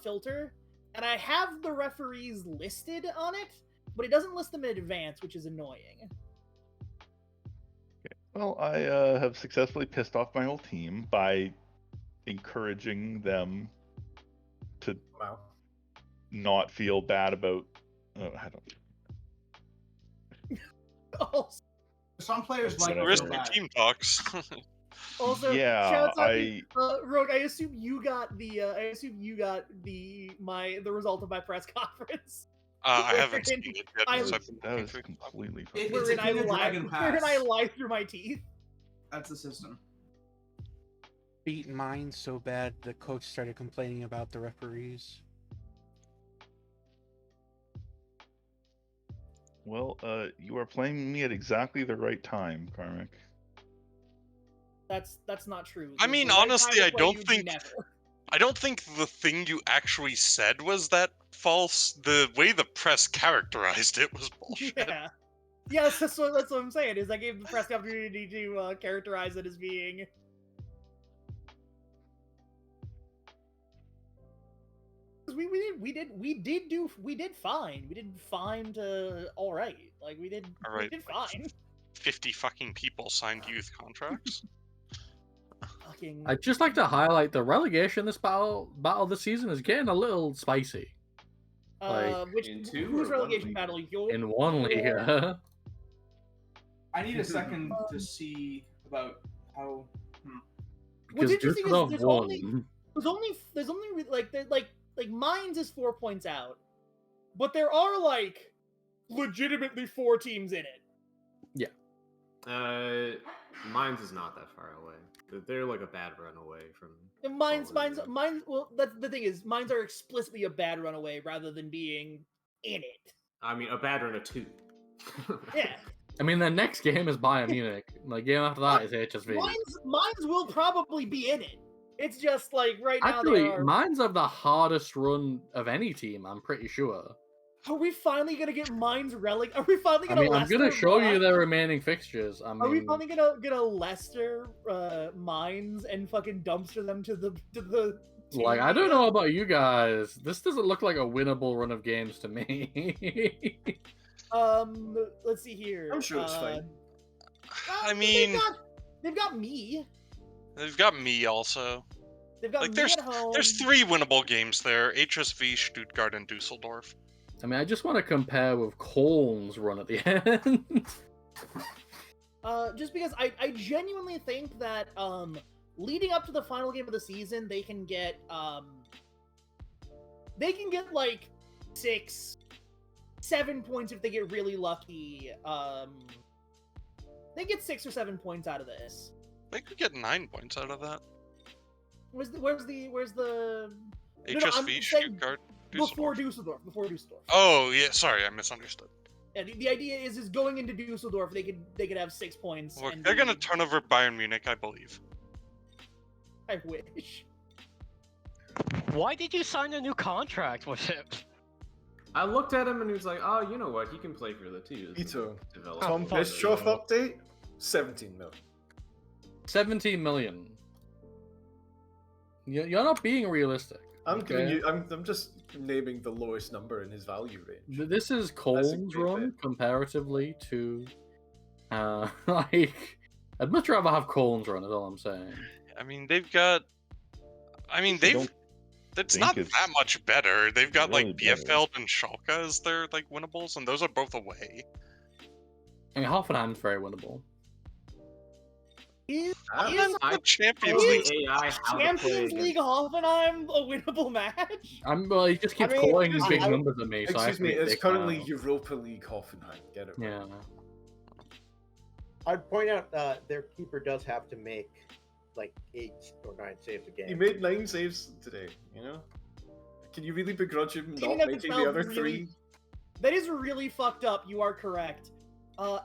filter, and I have the referees listed on it, but it doesn't list them in advance, which is annoying. Well, I have successfully pissed off my whole team by encouraging them to not feel bad about. I don't. Some players like risky team talks. Also, yeah, shouts out Rogue, I assume you got the the result of my press conference. I haven't seen it yet. That was completely fucking. It's a King of Dragon pass. Where I lie through my teeth. That's the system. Beaten mine so bad the coach started complaining about the referees. Well, you are playing me at exactly the right time, Karmic. That's not true. I mean, honestly, I don't think the thing you actually said was that false. The way the press characterized it was bullshit. Yeah. Yes, that's what I'm saying. Is I gave the press the opportunity to characterize it as being. We did fine. We did fine to all right. Like we did fine. 50 fucking people signed youth contracts. I'd just like to highlight the relegation this battle this season is getting a little spicy. Whose relegation battle? In one league. I need a second to see about how. What's interesting is there's only like Mines is 4 points out, but there are like legitimately 4 teams in it. Yeah. Mines is not that far away. They're like a bad run away from. And Mines. Well, that's the thing is, Mines are explicitly a bad runaway rather than being in it. I mean, a bad run of 2. Yeah. I mean, the next game is Bayern Munich. The game after that is HSV. Mines will probably be in it. It's just like right now. Actually, Mines have the hardest run of any team. I'm pretty sure. Are we finally gonna get Mines relegated? Are we finally gonna? I'm gonna show you the remaining fixtures. Are we finally gonna Leicester Mines and fucking dumpster them to the? Like, I don't know about you guys. This doesn't look like a winnable run of games to me. Let's see here. I'm sure it's fine. I mean, they've got me. They've got me also. They've got like, me at home. There's 3 winnable games there: HSV, Stuttgart, and Dusseldorf. I mean, I just want to compare with Coln's run at the end. Just because I genuinely think that leading up to the final game of the season, they can get like 7 points if they get really lucky. They get 6 or 7 points out of this. They could get 9 points out of that. Where's the HSV, Stuttgart, before Dusseldorf. Dusseldorf. Oh yeah, sorry, I misunderstood. Yeah, the idea is going into Dusseldorf, they could have 6 points. Look, and they're gonna turn over Bayern Munich, I believe. I wish. Why did you sign a new contract with him? I looked at him and he was like, "Oh, you know what? He can play for the twos." Ito. Develop. Tom Bischoff update? 17 million. 17 million. You're not being realistic. I'm okay? giving you. I'm just naming the lowest number in his value range. This is Cole's run comparatively to, like, I'd much rather have Cole's run. Is all I'm saying. I mean, they've got. I mean, it's not that much better. They've got really like Bielefeld and Schalke as their like winnables, and those are both away. I mean, Hoffenheim's very winnable. Is the Champions League Champions League Hoffenheim a winnable match? Well, he just keeps calling big numbers at me. So Excuse me, it's currently Europa League Hoffenheim. Get it right. Yeah. I'd point out their keeper does have to make like 8 or 9 saves a game. He made 9 saves today. You know, can you really begrudge him not making the other 3? That is really fucked up. You are correct.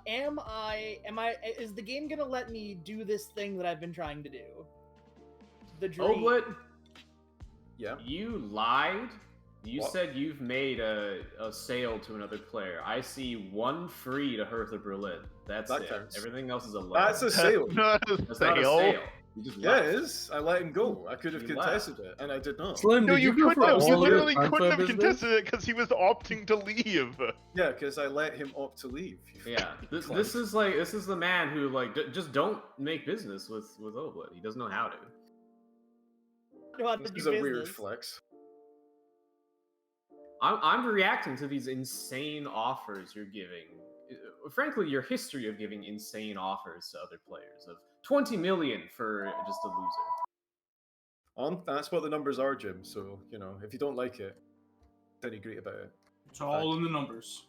Is the game gonna let me do this thing that I've been trying to do? The dream. Oblit, yeah. You lied. You said you've made a sale to another player. I see 1 free to Hertha Berlin. That's That it. counts. Everything else is a loan. That's a sale. That's not a sale. You just Yeah, left. it is. I let him go. I could have You contested it, and I did not. Slim, No, did you go couldn't for have. all You your literally transfer couldn't have business? contested it because he was opting to leave. Yeah, because I let him opt to leave. Yeah, this is the man who like just don't make business with Oblit. He doesn't know how to. This is a weird flex. I'm reacting to these insane offers you're giving. Frankly, your history of giving insane offers to other players of 20 million for just a loser. That's what the numbers are, Jim. So you know, if you don't like it, then agree about it. It's all in the numbers.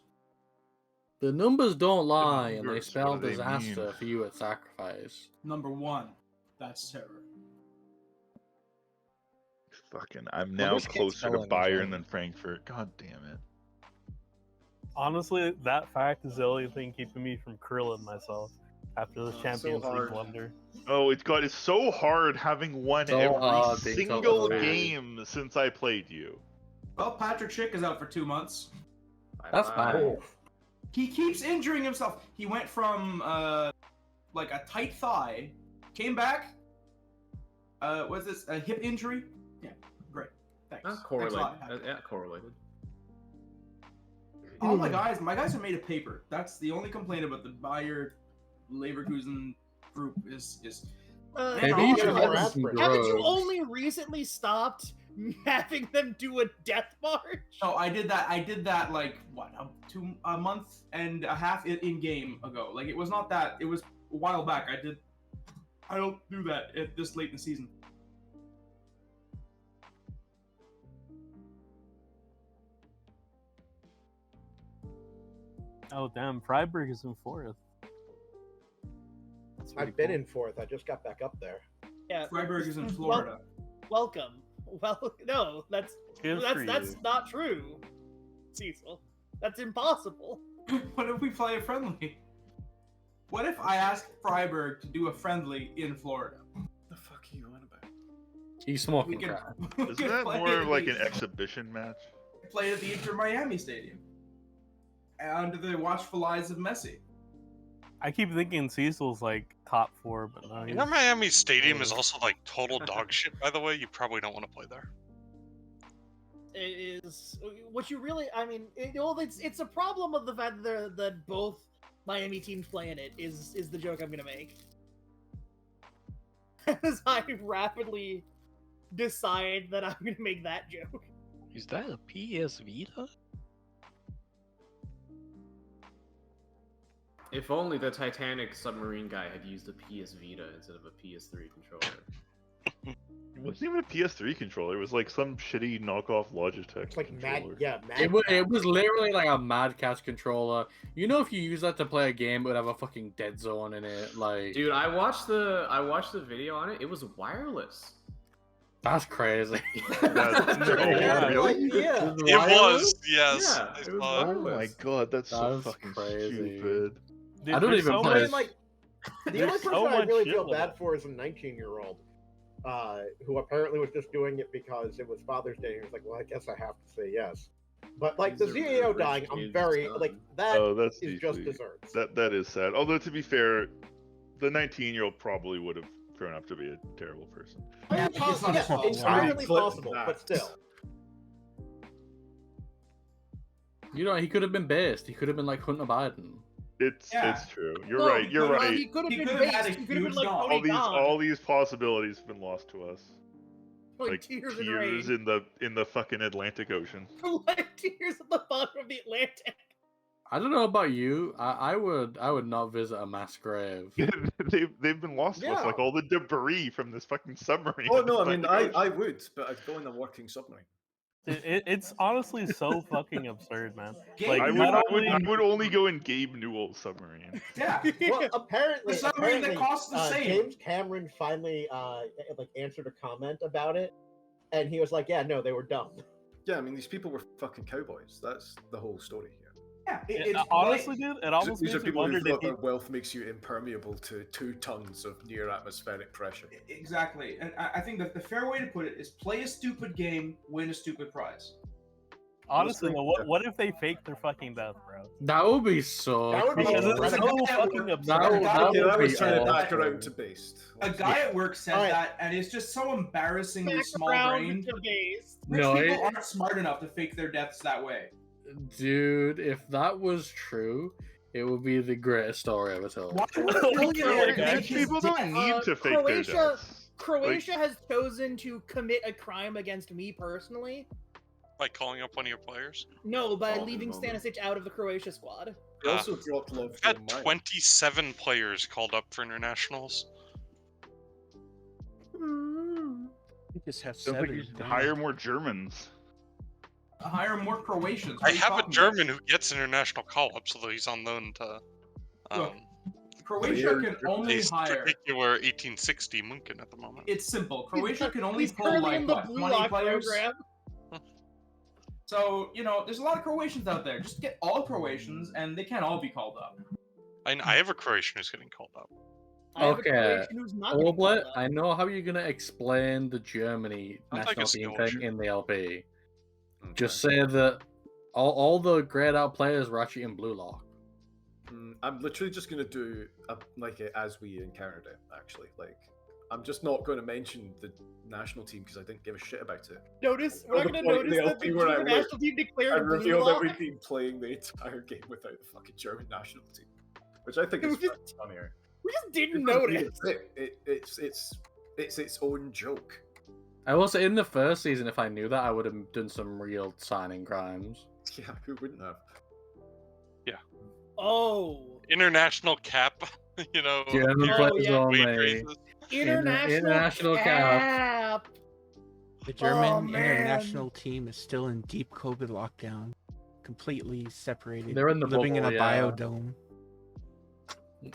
The numbers don't lie, and they numbers, spell what do they disaster mean? for you at Sacrifice. Number 1, that's terror. Fucking, I'm now Numbers can't closer to spell anything. Bayern than Frankfurt. God damn it. Honestly, that fact is the only thing keeping me from curling myself after the Champions League hard. blunder. Oh, it's so hard having won So every hard being single so bad. game since I played you. Well, Patrick Schick is out for 2 months. That's Bye-bye. bad. He keeps injuring himself. He went from like a tight thigh, came back. Was this a hip injury? Yeah, great. Thanks. Not Thanks a correlated. lot, Patrick. Yeah, correlated. All my guys have made a paper. That's the only complaint about the Bayer Leverkusen group is Maybe you should more have some aspirin. Haven't you grows. only recently stopped having them do a death march? No, I did that like what a month and a half in game ago. Like it was not that. It was a while back. I don't do that at this late in the season. Oh damn, Freiburg is in 4th. That's pretty I've been cool. in 4th. I just got back up there. Yeah, Freiburg is in Florida. Welcome. Well, no, that's Good for that's you. not true, Cecil. That's impossible. What if we play a friendly? What if I ask Freiburg to do a friendly in Florida? The fuck are you on about? He's smoking We can, crack. we Isn't can that play more at of like the- an exhibition match? Play at the Inter Miami Stadium under the watchful eyes of Messi. I keep thinking Cecil's like top 4, but no. You know, Miami Stadium is also like total dog shit. By the way, you probably don't want to play there. It is what you really. I mean, it's a problem of the fact that both Miami teams play in it. Is the joke I'm gonna make? As I rapidly decide that I'm gonna make that joke. Is that a PS Vita? If only the Titanic submarine guy had used a PS Vita instead of a PS3 controller. It wasn't even a PS3 controller. It was like some shitty knockoff Logitech It's like controller. It was literally like a Mad Catz controller. You know, if you use that to play a game, it would have a fucking dead zone in it. Like, Dude, I watched the video on it. It was wireless. that's crazy. Really? Yeah. It was, yes. Yeah, I it was saw it. Oh my god, that's so That's fucking crazy. stupid. Dude, I don't there's even so play much- like the there's only person so I much really shit feel with bad it. for is a 19-year-old who apparently was just doing it because it was Father's Day. And he was like, "Well, I guess I have to say yes." But like the These are ZAO rich dying, I'm kids, very son. like that Oh, that's is just deeply- desserts. That is sad. Although to be fair, the 19-year-old probably would have grown up to be a terrible person. Yeah, It's not his fault. entirely Clip possible, that. but still. You know, he could have been based. He could have been like Hunter Biden. It's Yeah. true. You're No, right. You're well, right. He could have He been could've had based. a He could have been huge like dog. Tony Khan. all these possibilities have been lost to us. Like tears in rain. in the fucking Atlantic Ocean. Like tears at the bottom of the Atlantic. I don't know about you. I would not visit a mass grave. they've been lost to us, Yeah. like all the debris from this fucking submarine. Oh in the no, I mean Atlantic I Ocean. would, but I'd go in a working submarine. It's honestly so fucking absurd, man. Gabe Like, I would, not I would, only- I would only go in Gabe Newell's submarine. Yeah. Well, apparently, The submarine that costs the same. James Cameron finally like answered a comment about it, and he was like, "Yeah, no, they were dumb." Yeah, I mean these people were fucking cowboys. That's the whole story here. Yeah, honestly, dude, it almost These are makes me people who wonder thought did he, that wealth makes you impermeable to 2 tons of near atmospheric pressure. Exactly, and I think that the fair way to put it is play a stupid game, win a stupid prize. honestly, though, what if they fake their fucking death, bro? That would be so. That would be Because it's incredible. so fucking absurd. That would Okay, I was be trying to back awesome. around to based. A guy at work said Alright. that, and it's just so embarrassingly small Background brained. to base. Rich No, people it- aren't smart enough to fake their deaths that way. Dude, if that was true, it would be the greatest story ever told. Why would a billionaire Like, fake Rich his people don't death? need to fake their deaths. Croatia has chosen to commit a crime against me personally. By calling up one of your players. No, by Oh, leaving no. Stanisic out of the Croatia squad. They also dropped love We've from had mine. 27 players called up for internationals. You just have Sounds like you 7. should hire more Germans. Hire more Croatians. I have a German who gets international call-ups, although he's on loan to Look, um, Croatia can a only hire. particular 1860 Munchen at the moment. It's simple. Croatia can only He's pull currently like in the what, Blue 20 Lock players. program. So there's a lot of Croatians out there. Just get all Croatians, and they can't all be called up. I have a Croatian who's getting called up. I have a Okay, Croatian who's not getting Oblet, called up. I know how you're gonna explain the Germany Sounds like a national team skill thing issue. in the LP. Okay. Just say that all the grayed out players were actually in Blue Lock. I'm literally just gonna do like it as we encountered it. Actually, like I'm just not going to mention the national team because I didn't give a shit about it. Notice, we're not the going to point in notice the that the LP where I German lived, national team I declared Blue revealed that Lock. we've been playing the entire game without the fucking German national team, which I think It is was just- much funnier. We just didn't Because notice. It's its own joke. I will say, in the first season, if I knew that, I would have done some real signing crimes. Yeah, who wouldn't have? Oh, International cap, German hero players yeah. only. wage raises. international cap. The German Oh, man. international team is still in deep COVID lockdown, completely separated. They're in the living in a bubble, yeah. biodome.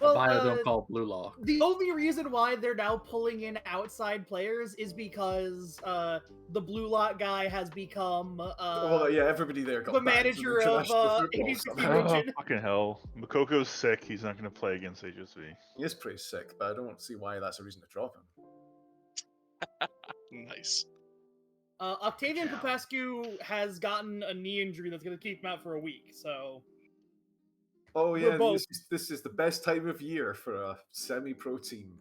Well, A biodome called Blue Lock. The only reason why they're now pulling in outside players is because the Blue Lock guy has become Well, yeah, everybody there got the banned from manager of international football 1860 somehow. Oh, Munchen. fucking hell. Makoko's sick. He's not going to play against HSV. He is pretty sick, but I don't see why that's a reason to drop him. Nice. Octavian Popescu has gotten a knee injury that's going to keep him out for a week. So Oh We're yeah, both- this is the best time of year for a semi-pro team.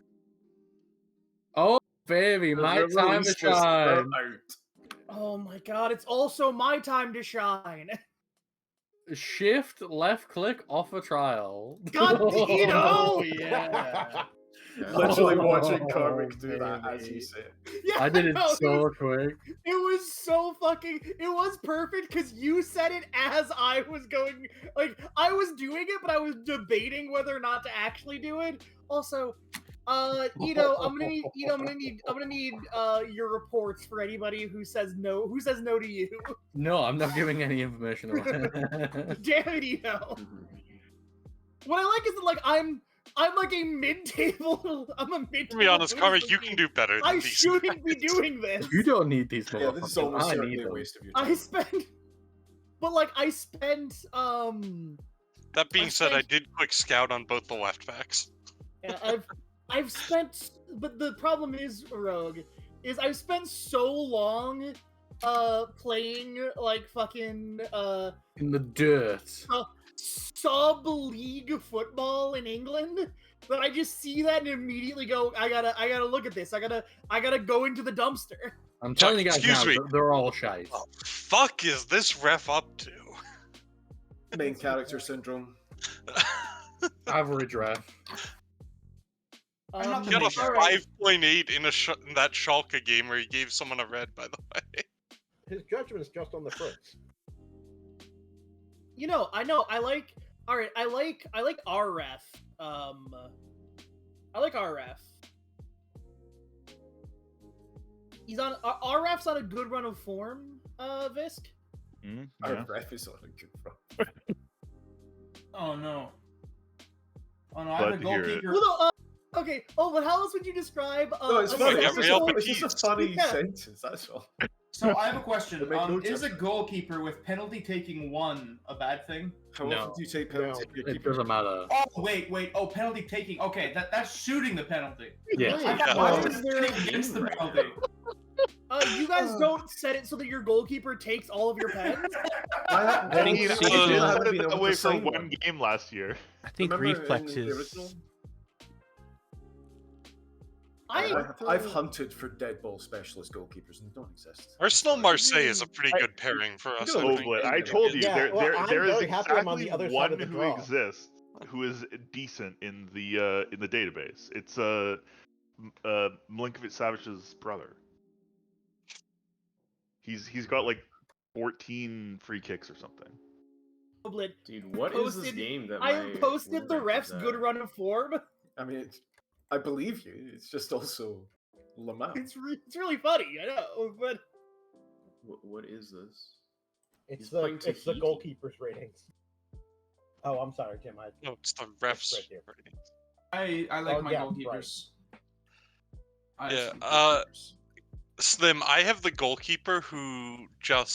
Oh, baby, The my time to release lists are shine. out. oh my god, it's also my time to shine. Shift left click off a trial. God, you know. yeah. Literally Oh, watching Karmic do that as baby. you say it. Yeah, I did it no, so quick. It was so fucking. It was perfect because you said it as I was going. Like I was doing it, but I was debating whether or not to actually do it. Also, I'm gonna need your reports for anybody who says no to you. No, I'm not giving any information away. Damn it, Ito. What I like is that like I'm like a mid-table. I'm a mid-table. To be honest, Kari, you booster can team. do better than I these. shouldn't be doing this. You don't need these Yeah, this is motherfuckers. almost I certainly need a them. waste of your time. I spent, but like I spent That being said, I did quick scout on both the left backs. Yeah, I've spent, but the problem is, Rogue, is I've spent so long, playing like fucking In the dirt. sub-league football in England that I just see that and immediately go, I gotta look at this. I gotta go into the dumpster. I'm telling you guys Excuse now, me. they're all shite. What the fuck is this ref up to? Main character syndrome. Average ref. I'm not He the got a main character. 5.8 in that Schalke game where he gave someone a red, by the way. His judgment's just on the fritz. You know, I like. All right, I like our ref. I like our ref. He's on our ref's on a good run of form. Visk. Our ref is on a good run. Oh no. Oh no, Glad I'm a to hear it. goalkeeper. Well, no, okay. Oh, but how else would you describe? No, it's a funny. yeah, It's Real just a funny Yeah. sentence. That's all. So I have a question. It makes no Is a difference. goalkeeper with penalty taking 1 a bad thing? How No. often do you take penalty? It doesn't matter. Oh wait. Oh, penalty taking. Okay, that's shooting the penalty. Yeah. I thought Oh, I was is there- shooting against the penalty. You guys don't set it so that your goalkeeper takes all of your pens. I I mean, think we I did haven't set been it able away to for sign one game last year. I think Remember in the reflexes. original? I I've hunted for dead ball specialist goalkeepers and they don't exist. Arsenal Marseille is a pretty good pairing for us. I Oh, think. but I told you, Yeah, well, I'm there is very happy I'm on exactly the other side one of the who draw. exists who is decent in the database. It's Milinkovic Savic's brother. He's got like 14 free kicks or something. Dude, what is this posted- game that I my posted the roommate ref's is good at? run of form. I mean, I believe you. It's just also Lamau. It's really funny. I know, but What is this? It's He's the playing it's the Tahiti. goalkeeper's ratings. Oh, I'm sorry, Tim. No, it's the refs. right there. I like Oh, my yeah, goalkeepers. I have Yeah, some goalkeepers. Slim, I have the goalkeeper who I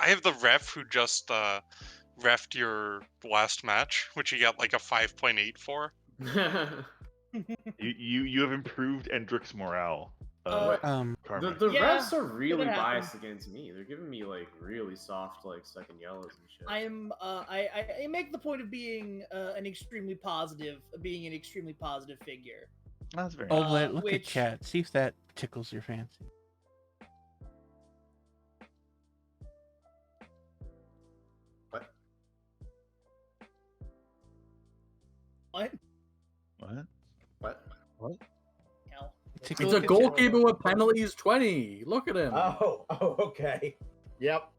have the ref who just refed your last match, which you got like a 5.8 for. You have improved Endrick's morale. The Carmen. Yeah, refs are really happen. biased against me. They're giving me like really soft like second yellows and shit. I make the point of being an extremely positive figure. That's very Oh, nice. look at which- chat. See if that tickles your fancy. What? What? What? What? Hell. It's a goalkeeper with penalties 20. Look at him. Oh, okay. Yep.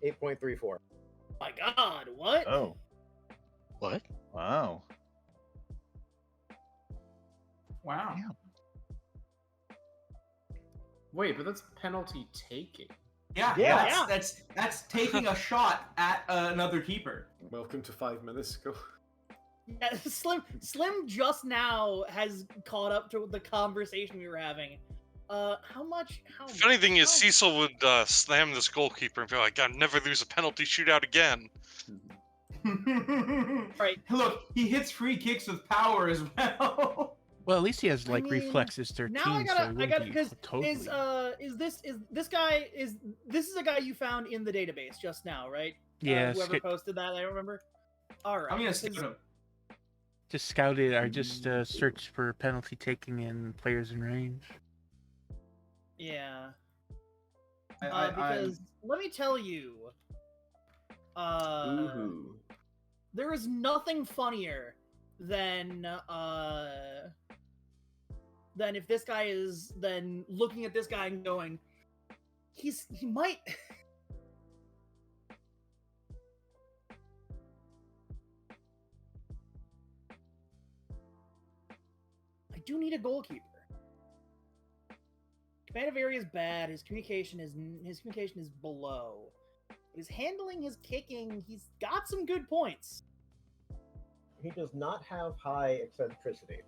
8.34. My God, what? Oh, What? wow. Wow. Wait, but that's penalty taking. Yeah, Yeah. that's taking a shot at another keeper. Welcome to 5 minutes ago. Yeah, Slim just now has caught up to the conversation we were having. How much? Funny thing is, Cecil would slam this goalkeeper and be like, "God, never lose a penalty shootout again." Right. Look, he hits free kicks with power as well. Well, at least he has like mean, reflexes 13. Now I so gotta, it wouldn't be because totally... is this guy this is a guy you found in the database just now, right? Yeah, whoever posted that, I don't remember. All right. I'm gonna 'cause- scout him. just scouted. I just searched for penalty taking and players in range. Yeah. I- Because let me tell you, Ooh. there is nothing funnier than if this guy is then looking at this guy and going, he might. do need a goalkeeper. Command of area is bad. His communication is below. His handling, his kicking, he's got some good points. He does not have high eccentricity.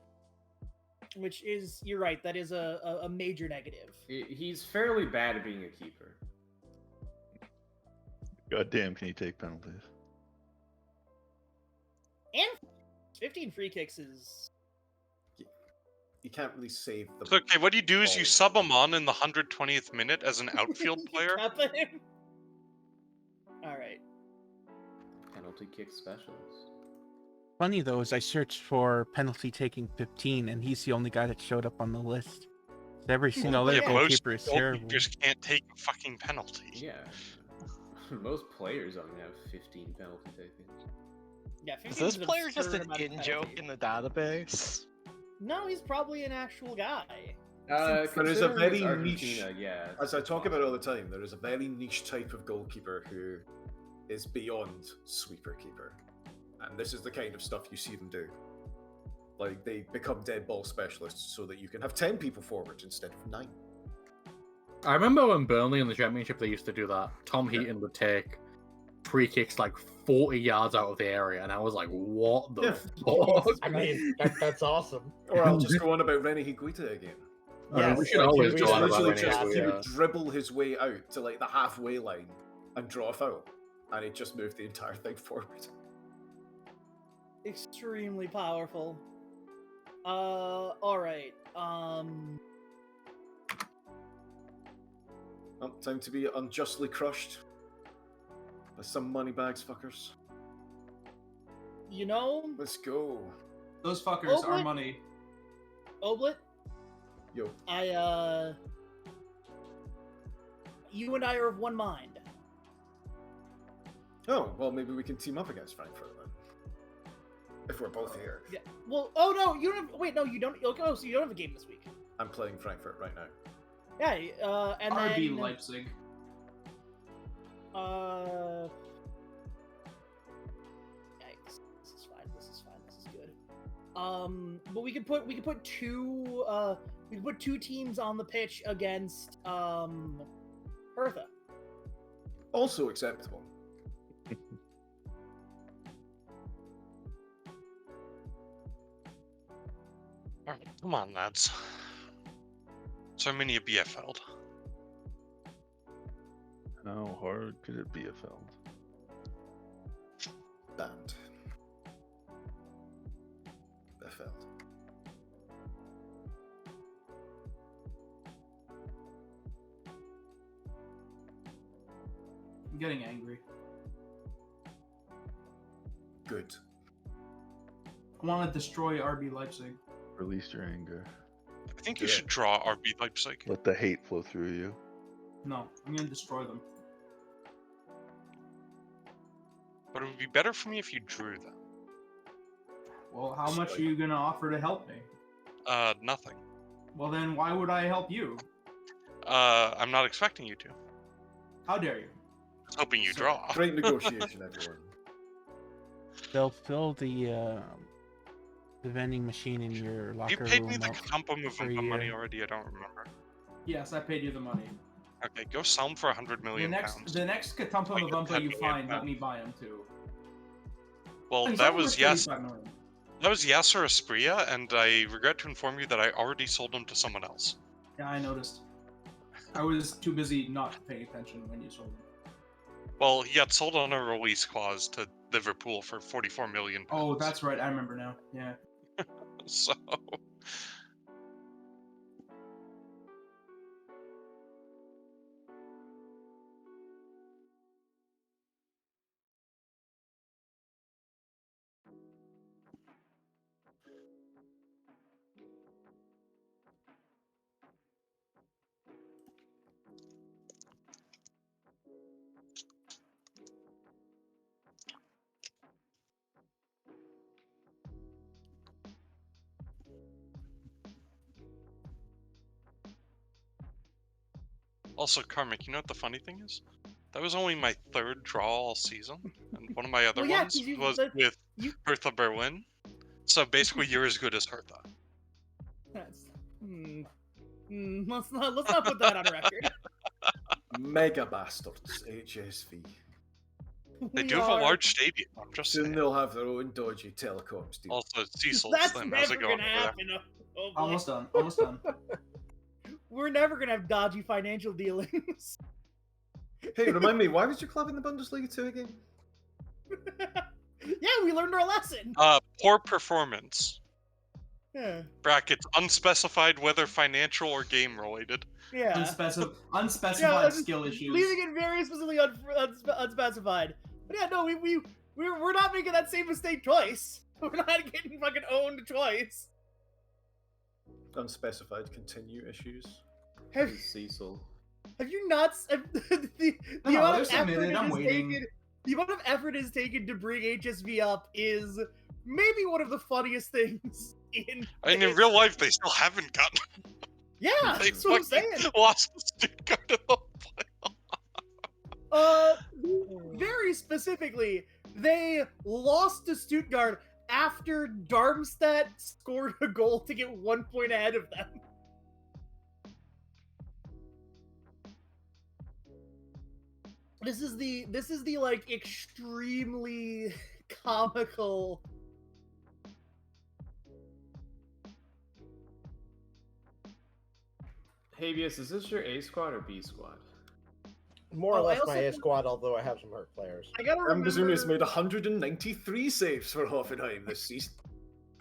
Which is, you're right, that is a major negative. He's fairly bad at being a keeper. God damn, can you take penalties? And 15 free kicks is... You can't really save the. So, okay, what you do is you ball. sub him on in the 120th minute as an outfield player. Alright. Penalty kick specialist. Funny though is I searched for penalty taking 15, and he's the only guy that showed up on the list. Every single other goalkeeper is terrible. Goalkeepers can't take a fucking penalty. Yeah. Most players only have 15 penalty taking. Yeah, Is this player just an in-joke in the database? No, he's probably an actual guy. There is a very Argentina, niche. yeah. As I talk about all the time, there is a very niche type of goalkeeper who is beyond sweeper keeper, and this is the kind of stuff you see them do. Like they become dead ball specialists so that you can have 10 people forward instead of 9. I remember when Burnley in the Championship they used to do that. Tom Heaton would take free kicks like 40 yards out of the area, and I was like, "What the fuck?" I mean, that's awesome. Or I'll just go on about Rene Higuita again. Yeah, we should always He go on about Rene he would Higuita. dribble his way out to like the halfway line and draw a foul, and he'd just move the entire thing forward. Extremely powerful. Alright. Time to be unjustly crushed by some moneybags fuckers. You know, Let's go. Those fuckers are Oblit? money. Oblit, Yo. you and I are of one mind. Oh, well, maybe we can team up against Frankfurt then. If we're both here. Yeah. Well, oh no, you don't have, wait, no, you don't, oh, so you don't have a game this week. I'm playing Frankfurt right now. Yeah, and RB then... Leipzig. Yikes. This is fine, this is fine, this is good. But we could put two teams on the pitch against, Hertha. Also acceptable. Alright, come on, lads. So many a BFL'd. How hard could it be a feld? Banned. Befeld. I'm getting angry. Good. I want to destroy RB Leipzig. Release your anger. I think you should draw RB Leipzig. Let the hate flow through you. No, I'm gonna destroy them. But it would be better for me if you drew them. Well, how much are you gonna offer to help me? Nothing. Well, then why would I help you? I'm not expecting you to. How dare you? I was hoping you draw. Great negotiation, everyone. They'll fill the vending machine in your locker You room. paid me the up Katumpa for a Muvumpa money year. already, I don't remember. Yes, I paid you the money. Okay, go sell them for 100 million pounds. The next Katumpa Like, Mavumpa 10 you million find, let pounds. me buy them too. Well, He's that only was worth yes. 35 million. That was Yasser Espria, and I regret to inform you that I already sold them to someone else. Yeah, I noticed. I was too busy not paying attention when you sold them. Well, he got sold on a release clause to Liverpool for 44 million. Oh, that's right. I remember now. Yeah. So. Also, Karmic, you know what the funny thing is? That was only my third draw all season, and one of my other Well, yeah, ones 'cause you- was the- with Hertha Berlin. So basically, you're as good as Hertha. Let's not put that on record. Mega bastards, HSV. They We do have a are- large stadium. I'm just Soon saying. they'll have their own dodgy telecoms deal. Also, Cecil That's Slim, how's never it going gonna over there? happen. Oh, boy. Almost done. Almost done. We're never gonna have dodgy financial dealings. Hey, remind me, why was your club in the Bundesliga 2 again? Yeah, we learned our lesson. Poor performance. Yeah. Brackets unspecified whether financial or game related. Yeah. Unspecified skill issues. Leaving it very specifically unspecified. But yeah, no, we're not making that same mistake twice. We're not getting fucking owned twice. Unspecified continue issues. Have, Cecil. have you not? The No, amount there's of a effort minute, it I'm has waiting. taken. The amount of effort it has taken to bring HSV up is maybe one of the funniest things in. I mean, in real life, they still haven't gotten. Yeah, They that's what I'm fucking saying. lost the Stuttgart in the Very specifically, they lost to Stuttgart after Darmstadt scored a goal to get 1 point ahead of them. This is the like extremely comical. Habeas, is this your A squad or B squad? More or Oh, I less my also- A squad, although I have some hurt players. I gotta remember. Mbazuni's made 193 saves for Hoffenheim this season.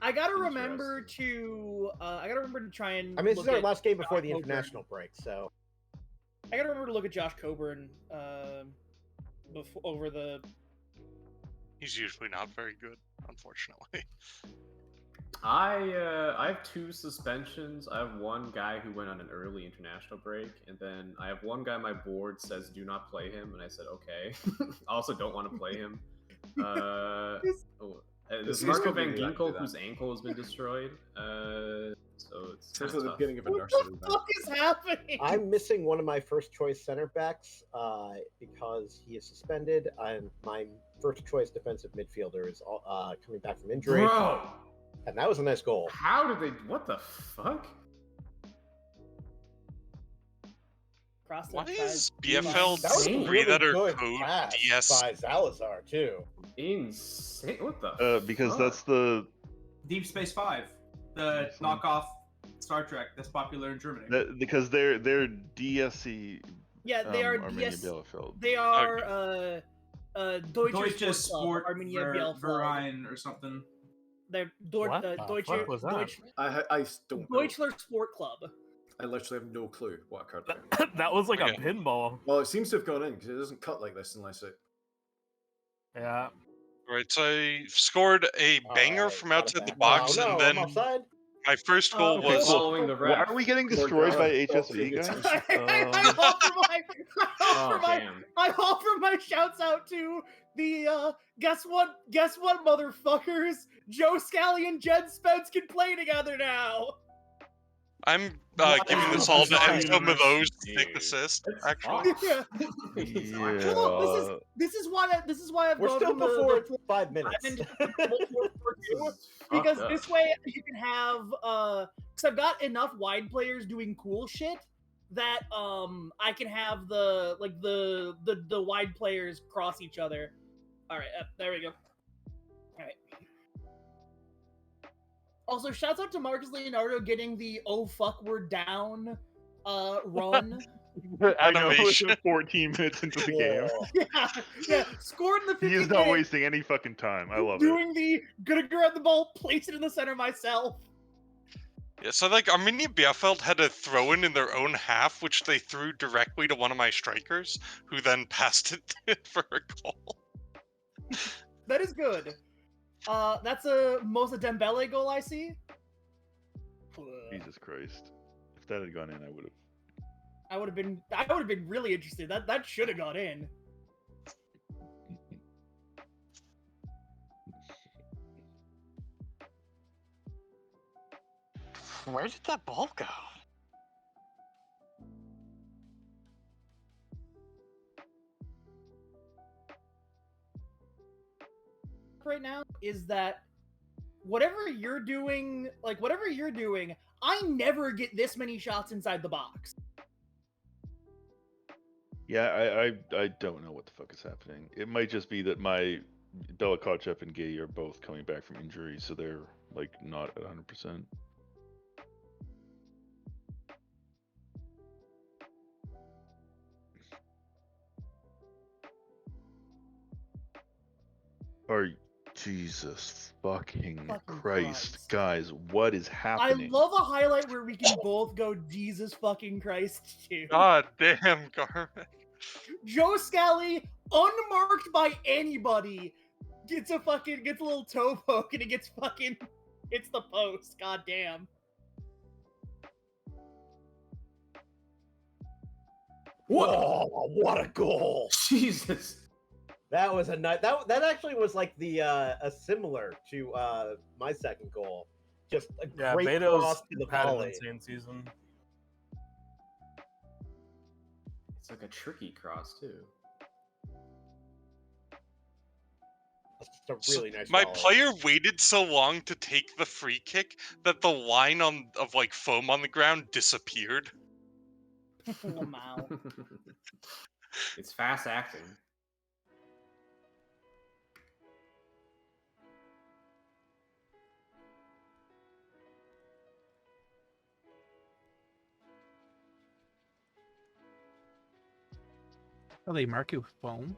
I gotta remember to. I gotta remember to try and. I mean, this is look our at last game before Josh the Coburn. international break, so. I gotta remember to look at Josh Coburn. Before over the. He's usually not very good, unfortunately. I have 2 suspensions. I have one guy who went on an early international break, and then I have one guy my board says do not play him, and I said okay. I also don't want to play him. There's Marco van Ginkel, whose ankle has been destroyed. So it's Sounds kinda like the tough. beginning of a What nursery the rhyme. fuck is happening? I'm missing one of my first choice center backs because he is suspended, and my first choice defensive midfielder is coming back from injury. Bro! And that was a nice goal. How did they? What the fuck? Why is That was BFL a three that are good code pass DS? by Salazar too. Insane! What the? Because fuck? that's the Deep Space 5, the knockoff Star Trek that's popular in Germany. because they're DSC. Yeah, they are Arminia DS. Bielefeld. They are Deutsche Deutsche Sport Sport Arminia Bielefeld. Verein or something. They're What the Deutsche fuck was that? Deutsche I don't know. Deutschler Sport Club. I literally have no clue what occurred there. That was like Okay. a pinball. Well, it seems to have gone in because it doesn't cut like this unless it. Yeah. Right, so I scored a banger Alright, from not a outside the bad- box, no, and I'm then offside. my first goal Okay, was. Following the Why ref. are we getting destroyed by HSV, guys? I Oh, offer damn. I offer my shouts out to the guess what motherfuckers, Joe Scally and Jed Spence can play together now. I'm giving this all to Enzo of those thick assist, actually. Yeah. Yeah. Well, no, this is why I've We're gone still from the before 5 minutes. because Fucked this up. way you can have because I've got enough wide players doing cool shit that I can have the wide players cross each other. All right, there we go. All right. Also, shouts out to Marcus Leonardo getting the "oh fuck we're down" run. I know, Animation. 14 minutes into the game. yeah, scored in the 50th He is not minute, wasting any fucking time. I love it. doing the gonna grab the ball, place it in the center myself. Yeah, so like Arminia Bielefeld had a throw in their own half, which they threw directly to one of my strikers, who then passed it for a goal. That is good. That's a Mosa Dembele goal I see. Jesus Christ. If that had gone in, I would have. I would have been really interested. That should have got in. Where did that ball go? Right now is that whatever you're doing, I never get this many shots inside the box. Yeah, I don't know what the fuck is happening. It might just be that my Belikochev and Gay are both coming back from injury, so they're like not at 100%. Or Jesus fucking Christ, guys, what is happening? I love a highlight where we can both go Jesus fucking Christ too. God damn, Garmin. Joe Scally, unmarked by anybody, gets a little toe poke and it hits the post. God damn. Whoa! What a goal! Jesus. That was a nice. That actually was like the a similar to my second goal. Just a great Beto's cross to the had an volley. insane season. It's like a tricky cross too. That's just a really nice. My volley. player waited so long to take the free kick that the line of like foam on the ground disappeared. Wow. It's fast acting. Oh, they mark you with foam?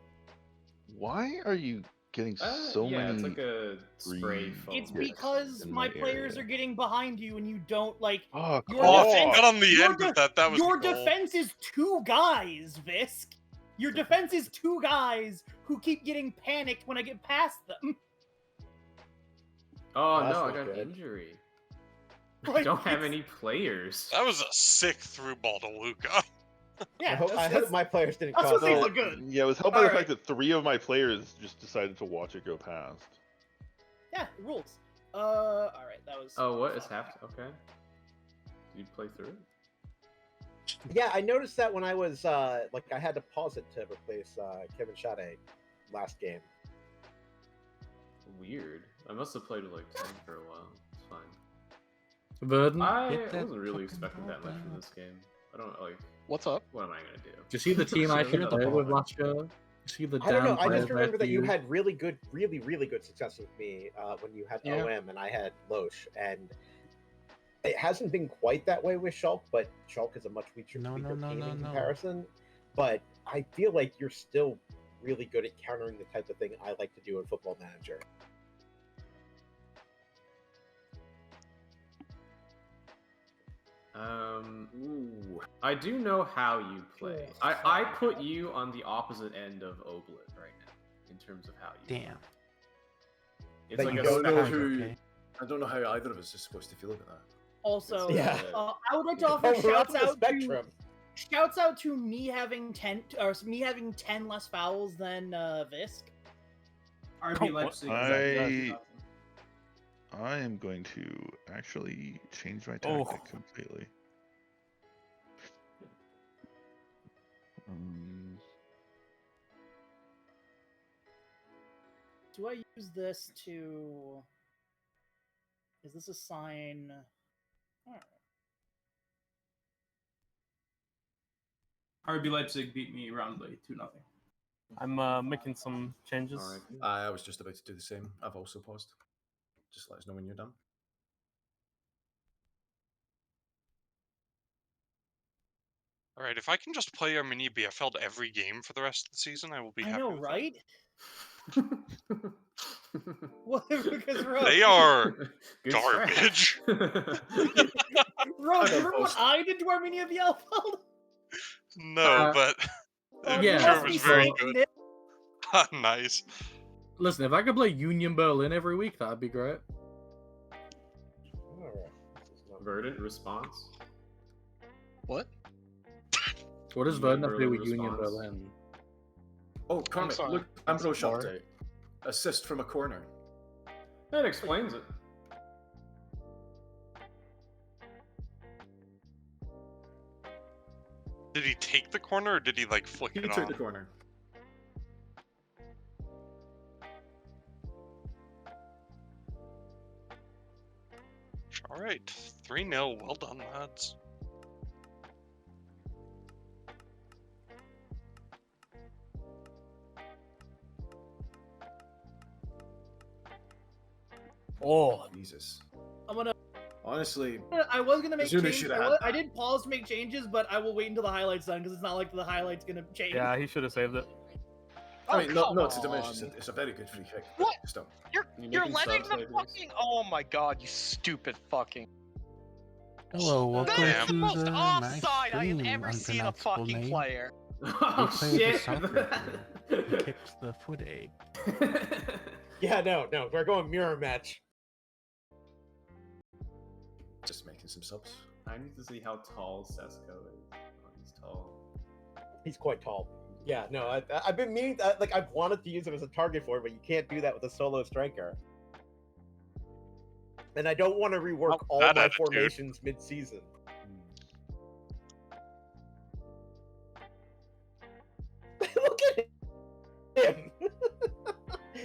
Why are you getting so yeah, many? it's like a spray foam. It's because my players are getting behind you and you don't like Oh, your Oh, defense. got on the your end with that. That was your the goal. defense is two guys, Visk. Your defense is two guys who keep getting panicked when I get past them. Oh That's no, I not got good. an injury. I Like, don't have it's- any players. That was a sick through ball to Luca. Yeah, I hope my players didn't that's cause what makes that. it good. Yeah, it was helped by the Alright. fact that 3 of my players just decided to watch it go past. Yeah, rules. All right, that was. Oh, what is happening? Okay. Did you play through it? Yeah, I noticed that when I was like I had to pause it to replace Kevin Shade last game. Weird. I must have played with like 10 for a while. It's fine. Verdant, I Get that wasn't really fucking expecting that ball much from back. this game. I don't like. What's up? What am I gonna do? do you see the team I Sure, can the play ball with back. last year? You see the I don't know. damn I players just remember left that you had really good success with me when you had Yeah. OM and I had Loesch, and it hasn't been quite that way with Shulk, but Shulk is a much weaker team in comparison. But I feel like you're still really good at countering the type of thing I like to do in Football Manager. Ooh. I do know how you play. I put you on the opposite end of Oblit right now in terms of how you. Damn. It's That like you a don't know spectrum. who- Okay. I don't know how either of us is supposed to feel about that. Also, Yeah. I would like to offer Oh, we're shouts on the out to spectrum. shouts out to me having 10 less fouls than Visk. RB Leipzig. I am going to actually change my Oh. tactic completely. Do I use this to? Is this a sign? Alright. RB Leipzig beat me roundly 2-0. I'm making some changes. Alright. I was just about to do the same. I've also paused. Just let us know when you're done. All right, if I can just play Arminia BFL every game for the rest of the season, I will be I happy know, with that. right? Well, because Ro, They are Good garbage. Ro, do you remember what I did to Armenia Bielefeld? No, but I'm yeah, sure it was very Snake good. Nip. Nice. Listen, if I could play Union Berlin every week, that'd be great. Verdant response. What? What does Union Verdant have to do Berlin with Union response. Berlin? Oh, Carmen, sorry. look, Ambro shot out. Assist from a corner. That explains it. Did he take the corner or did he like flick He it took off? the corner. Alright, 3-0. Well done, lads. Oh, Jesus. I'm gonna. Honestly, I was gonna make Azumi changes. should have had I did pause to make changes, but I will wait until the highlights done because it's not like the highlights gonna change. yeah, he should have saved it. I mean, not come to diminish, on. it's a very good free kick. What? Still. You're letting them fucking. Oh my god, you stupid fucking. Hello, welcome That is the to most the offside I have stream, ever seen a unpronounceable fucking name. player. We Oh play the shit! soccer player who kicks the foot egg. Yeah, no, we're going mirror match. Just making some subs. I need to see how tall Sesko is. Oh, he's tall. He's quite tall. Yeah, no, I've been meaning like I've wanted to use him as a target for, but you can't do that with a solo striker. And I don't want to rework all that my attitude. formations mid-season. Look at him.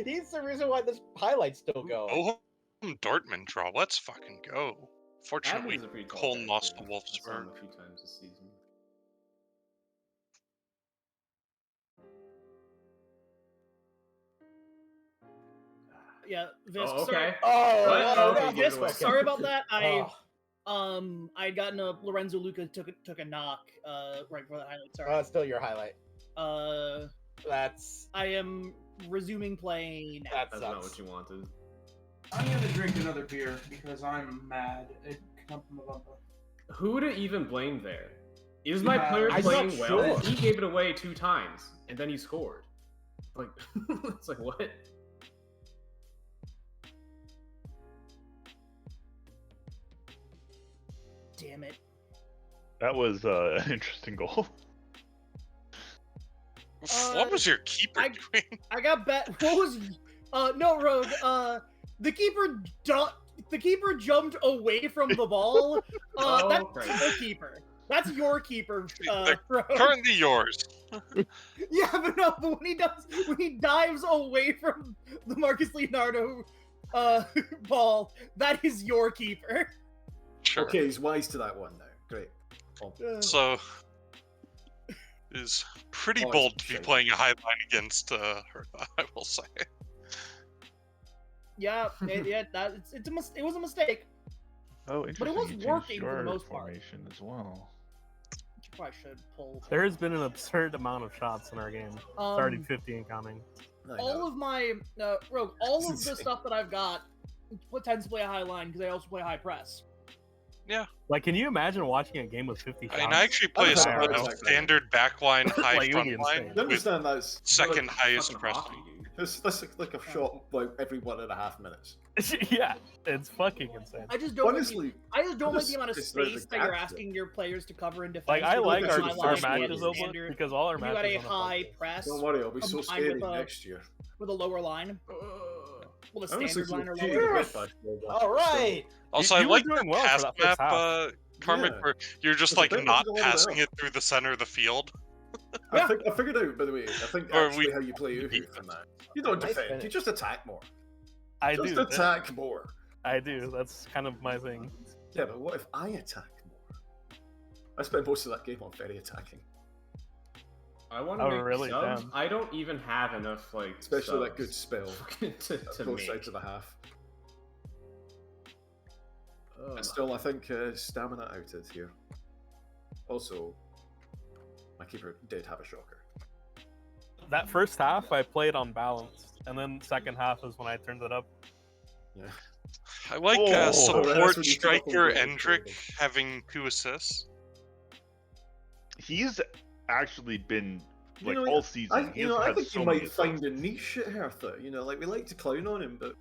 He's the reason why this highlights still go. Bochum Dortmund draw. Let's fucking go. Fortunately, Adam's a pretty tall Cologne guy, lost to too. I saw him Wolfsburg. a few times this season. Yeah, Visk. Oh, Sorry. okay. Oh, What? no, Okay, no, give it Visk, away. Sorry about that. I Oh. had gotten a Lorenzo Luca took a knock right before the highlight. Sorry. It's still your highlight. That's I am resuming playing now. that That's not sucks. what you wanted. I'm gonna drink another beer because I'm mad. It comes from the bumper. Who to even blame there? Is my Yeah, player I'm playing not well? sure. He gave it away 2 times, and then he scored. Like, it's like, what? Damn it. That was an interesting goal. What was your keeper I- doing? I got bet. What was? No, Rogue. The keeper jumped away from the ball. Oh, That's right. your keeper. That's your keeper. They're Rogue. Currently yours. Yeah, but no. But when he dives away from the Marcus Leonardo ball, that is your keeper. Sure. Okay, he's wise to that one now. Great. So, it's pretty Oh, it's bold to be shame. playing a highline against Hertha, I will say. Yeah, it was a mistake. Oh, But interesting. it was you changed working for the your most part. formation as well. Probably should pull. There has been an absurd amount of shots in our game. Starting 50 and counting. All of my Rogue, all of the stuff that I've got tends to play a high line because I also play high press. Yeah. Like, can you imagine watching a game with 50 shots? I mean, I actually play a Sorry, standard backline high Like, it would front be line insane. You understand that's second Like highest fucking press. hockey, dude. that's like a shot like every 1.5 minutes. Yeah, it's fucking insane. I just don't. Honestly, I just don't like just- the amount of just let the space that you're gaps asking your players to cover in defense. Like, I because like it's our, high our line, matches it's open standard. because all our If you got matches a on the high front. press Don't worry, I'll be so combined scary with a- next year. with a lower line. Well, a Honestly, standard line or cheating lower. a bit, but- All right. Also, You I were like doing the well for pass that first map, half. Karmic, Yeah. where you're just It's a like bit not like a passing level it through the center of the field. Yeah. I figured out, by the way, I think Or actually we- how you play Uhu from that. You don't Nice defend, finish. you just attack more. I Just do. attack more. I do. That's kind of my thing. Yeah, but what if I attack more? I spent most of that game on very attacking. I want to Oh, make really? subs. Damn. I don't even have enough, like, Especially that subs good spell. to Both make. sides of the half. Ugh. And still, I think stamina outed here. Also, my keeper did have a shocker. That first half, I played on balance, and then second half is when I turned it up. Yeah. I like Oh, that's support when you took striker over the Endrick field. having 2 assists. He's actually been like You know, all season. I had think so you many might assists. find a niche at Hertha. You know, like we like to clown on him, but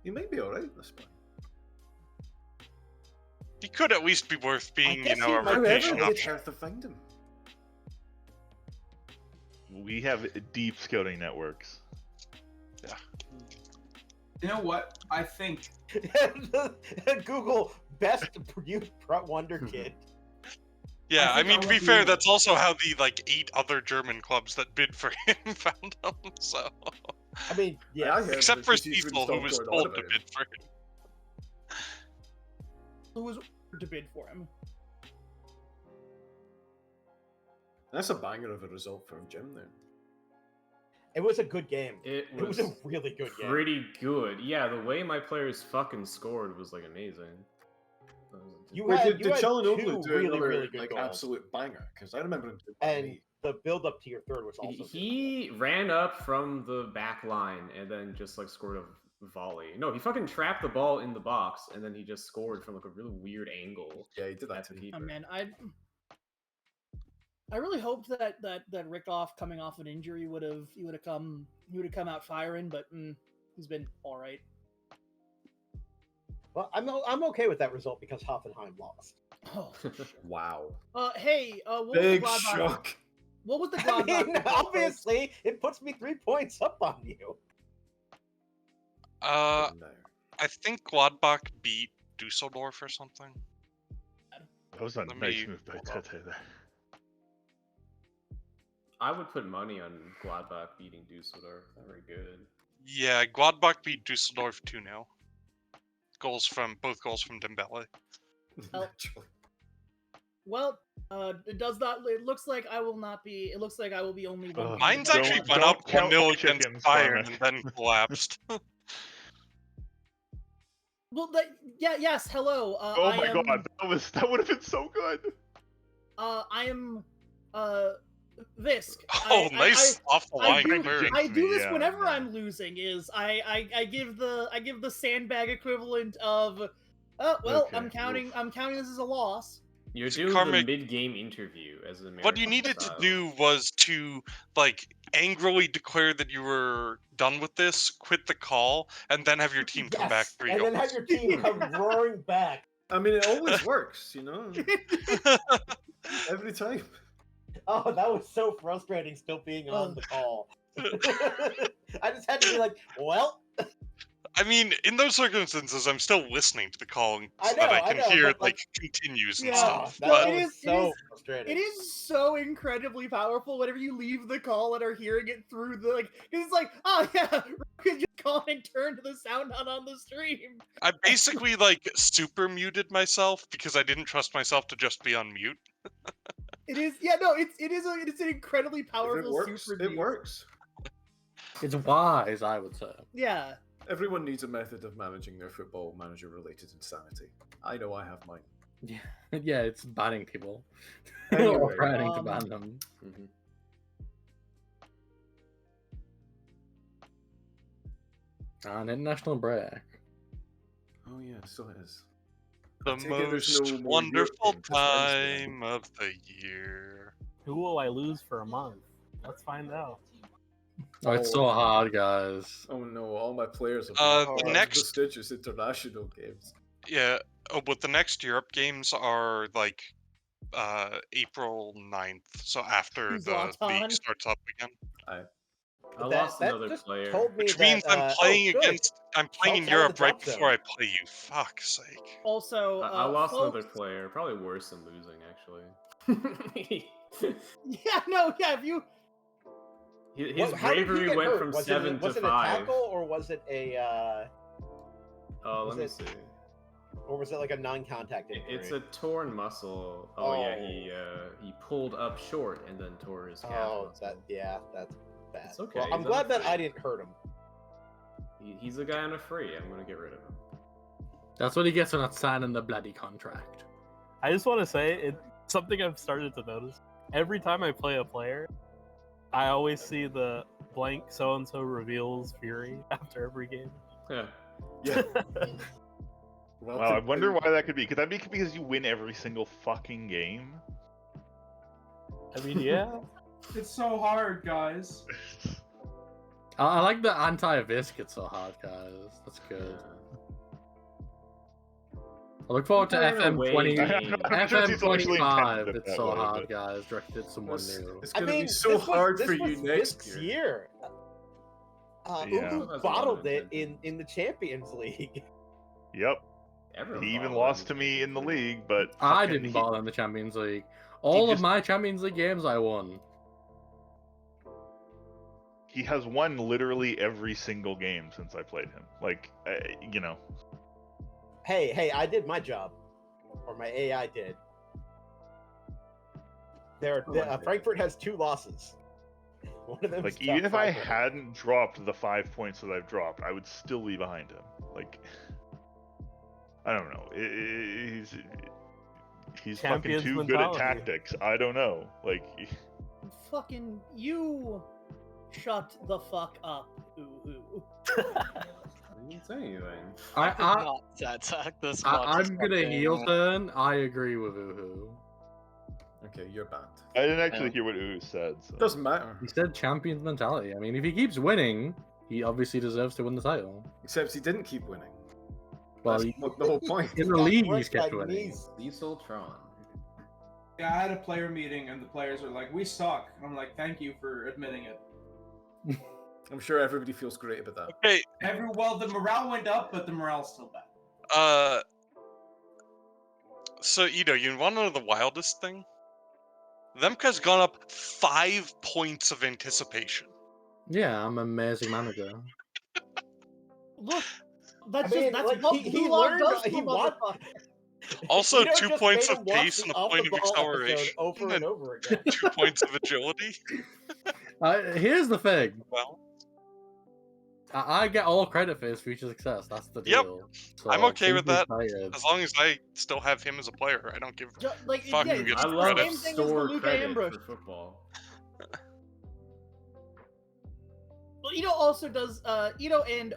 he might be alright this time. He could at least be worth being, guess a he might be rotation However, did option. Hertha find him? We have deep scouting networks. You know what? I think Google best youth wonder kid. Yeah, I think mean, I to be want fair, you- that's also how the 8 other German clubs that bid for him found him. So, I mean, yeah. I heard except that for the Chiefs wouldn't Cecil, who stop was going on told to about him. bid for him. who was to bid for him. That's a banger of a result for Jim there. It was a good game. It It was a really good game. pretty good. Yeah, the way my players fucking scored was like amazing. Wait, did you had Çalhanoğlu two do really, another really good like goals. absolute banger? Because I remember him doing And me. the build up to your third was also good. He ran up from the back line and then just like scored a volley. No, he fucking trapped the ball in the box and then he just scored from like a really weird angle. Yeah, he did that to too. keeper. Oh man, I really hoped that Rickoff coming off an injury would have come out firing, but he's been all right. Well, I'm okay with that result because Hoffenheim lost. Oh, wow. Hey, what Big was the Gladbach? shock. What was the I Gladbach? mean, obviously, it puts me 3 points up on you. I think Gladbach beat Dusseldorf or something. That was a Let nice me move by pull up. Tete there. I would put money on Gladbach beating Dusseldorf. They're very good. Yeah, Gladbach beat Dusseldorf 2-0. Both goals from Dembele. Well, it does not. It looks like I will not be. It looks like I will be only one. point Mine's above actually Gladbach. went up count 1-0 my against chickens, Bayern Karma. and then collapsed. Well, yes. Hello. Oh I my am, god, that would have been so good. I am. Visk. Oh, nice off the line do, clearance. I do this Yeah, whenever yeah. I'm losing. Is I give the sandbag equivalent of. Oh well, Okay, I'm counting this as a loss. You're doing Karmic- the mid-game interview as an American What you needed to do was to, like, angrily declare that you were done with this, quit the call, and then have your team come back Yes, 3 and goals. then have your team come roaring back. I mean, it always works, you know? Every time. Oh, that was so frustrating still being on the call. I just had to be like, well, I mean, in those circumstances, I'm still listening to the call I so that I know, I can know, hear but, like continues and Yeah. stuff. that But it was is- so frustrating. It is so incredibly powerful whenever you leave the call and are hearing it through the like. Cause it's like, oh yeah, you just call and turn to the sound on the stream. I basically like super muted myself because I didn't trust myself to just be on mute. It is, yeah, no, it's an incredibly If powerful it works, super it mute. works. It's wise, I would say. Yeah. Everyone needs a method of managing their football manager related insanity. I know I have mine. Yeah, yeah, it's banning people. Anyway, or threatening to um, ban them. An international break. Oh yeah, so it is. The take it there's most no more wonderful Europe game 'cause Wednesday. time of the year. Who will I lose for a month? Let's find out. Oh, it's so hard, guys. Oh no, all my players have The part of the next- prestigious international games. Yeah, but the next Europe games are like April 9th, so after Who's the Zlatan? league starts up again. I lost another just player. told me Which that, means I'm playing good. against. I'm playing in Helps out of Europe the right drop zone. before I play you. Fuck's sake. Also, I lost another folks- player. Probably worse than losing, actually. Yeah, no, yeah. If you His How did he bravery get went hurt? from was 7 it, was to it 5. a tackle or was it a Oh, was let me it- see. or was it like a non-contact injury? It's a torn muscle. Oh, yeah, he pulled up short and then tore his calf. Oh, muscle. that's bad. It's okay, Well, I'm he's glad that unafraid. I didn't hurt him. He's a guy on a free. I'm gonna get rid of him. That's what he gets for not signing the bloody contract. I just want to say it's something I've started to notice. Every time I play a player, I always see the blank so and so reveals Fury after every game. Yeah. Yeah. Well, I wonder why that could be. Could that be because you win every single fucking game? I mean, yeah. It's so hard, guys. I like the anti-Visk. It's so hard, guys. That's good. I look forward to They're in a FM way 20, game. I'm sure FM he's actually 25. intended it It's that so way, hard, but- guys. Directed at someone new. It's I gonna mean, be so this hard was, for this you was next Visk's year. year. Yeah. Ugu That's bottled what I it in the Champions League. Yep. Everyone He even bottled lost to him. me in the league, but I fucking didn't he- bother in the Champions League. All of just- my Champions League games I won. He has won literally every single game since I played him. Like, you know. Hey, I did my job. or my AI did. Frankfurt has 2 losses. One of them Like, even if I hadn't dropped the 5 points that I've dropped, I would still be behind him. Like, I don't know. He's fucking Champions too good at mentality. tactics. I don't know. Like, Fucking you! Shut the fuck up, ooh. I didn't say anything. I could not attack this much. I'm gonna heel turn. I agree with Uhu. Okay, you're banned. I didn't actually hear what Uhu said. So. Doesn't matter. He said champion's mentality. I mean, if he keeps winning, he obviously deserves to win the title. Except he didn't keep winning. Well, That's the whole point. in the league, he's kept winning. Diesel Tron. Yeah, I had a player meeting and the players are like, "We suck." And I'm like, "Thank you for admitting it." I'm sure everybody feels great about that. Okay. Well, the morale went up, but the morale's still bad. So Ito, you want to know the wildest thing? Themka's gone up 5 points of anticipation. Yeah, I'm an amazing manager. Look, I mean, that's like, what he Blue Log learned- does he for want- motherfuckers. Also, You know, 2 just points made of him watch pace and the a Off point the of Ball episode acceleration. over and over again. 2 points of agility. Here's the thing. Well, I get all credit for his future success. That's the deal. So, I'm okay with please be that. excited. As long as I still have him as a player, I don't give Like, fuck yeah, who it's gets the the love credit. same thing as store the Luca credit Ambush. for football. Well, Ito also does. Ito and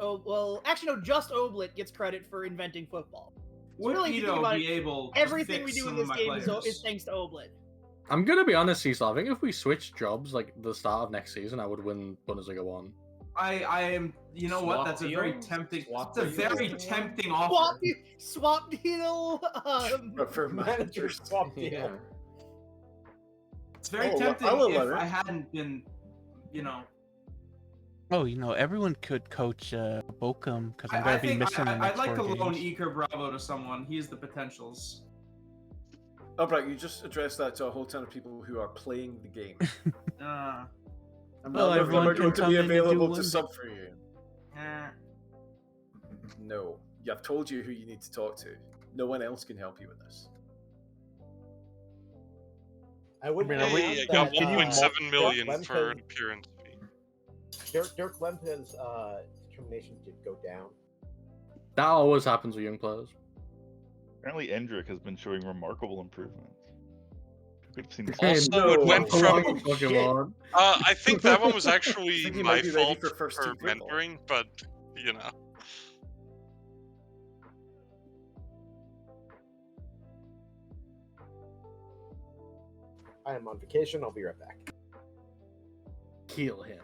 actually no, just Oblit gets credit for inventing football. So Would really, if you think Ito about be it, able to everything we fix do some in of this my game is players? thanks to Oblit. I'm gonna be honest, Seesaw. I think if we switch jobs like the start of next season, I would win Bundesliga 1. I am. You know what? Swap That's a very deals? tempting. Swap It's a deals? very tempting offer. Swap deal. But for Manager swap deal. Yeah. It's very Oh, tempting I will if allow it. I hadn't been, you know. Oh, everyone could coach Bochum because I'm I gonna be think missing the I'd next like to 4 loan games. Iker Bravo to someone. He has the potentials. Oh, right, you just addressed that to a whole ton of people who are playing the game. Uh, And Well, none of them everyone are going can to come be in and do available to one. sub for you. eh. No. I've told you who you need to talk to. No one else can help you with this. I wouldn't. Hey, I got 1.7 million for an appearance fee. Dirk Lemke's determination did go down. That always happens with young players. Apparently, Endrick has been showing remarkable improvements. Who could have seen this? Also, it went from. Pokemon. I think that one was I actually think he my might be ready fault for first team football. mentoring, but you know. I am on vacation. I'll be right back. Kill him.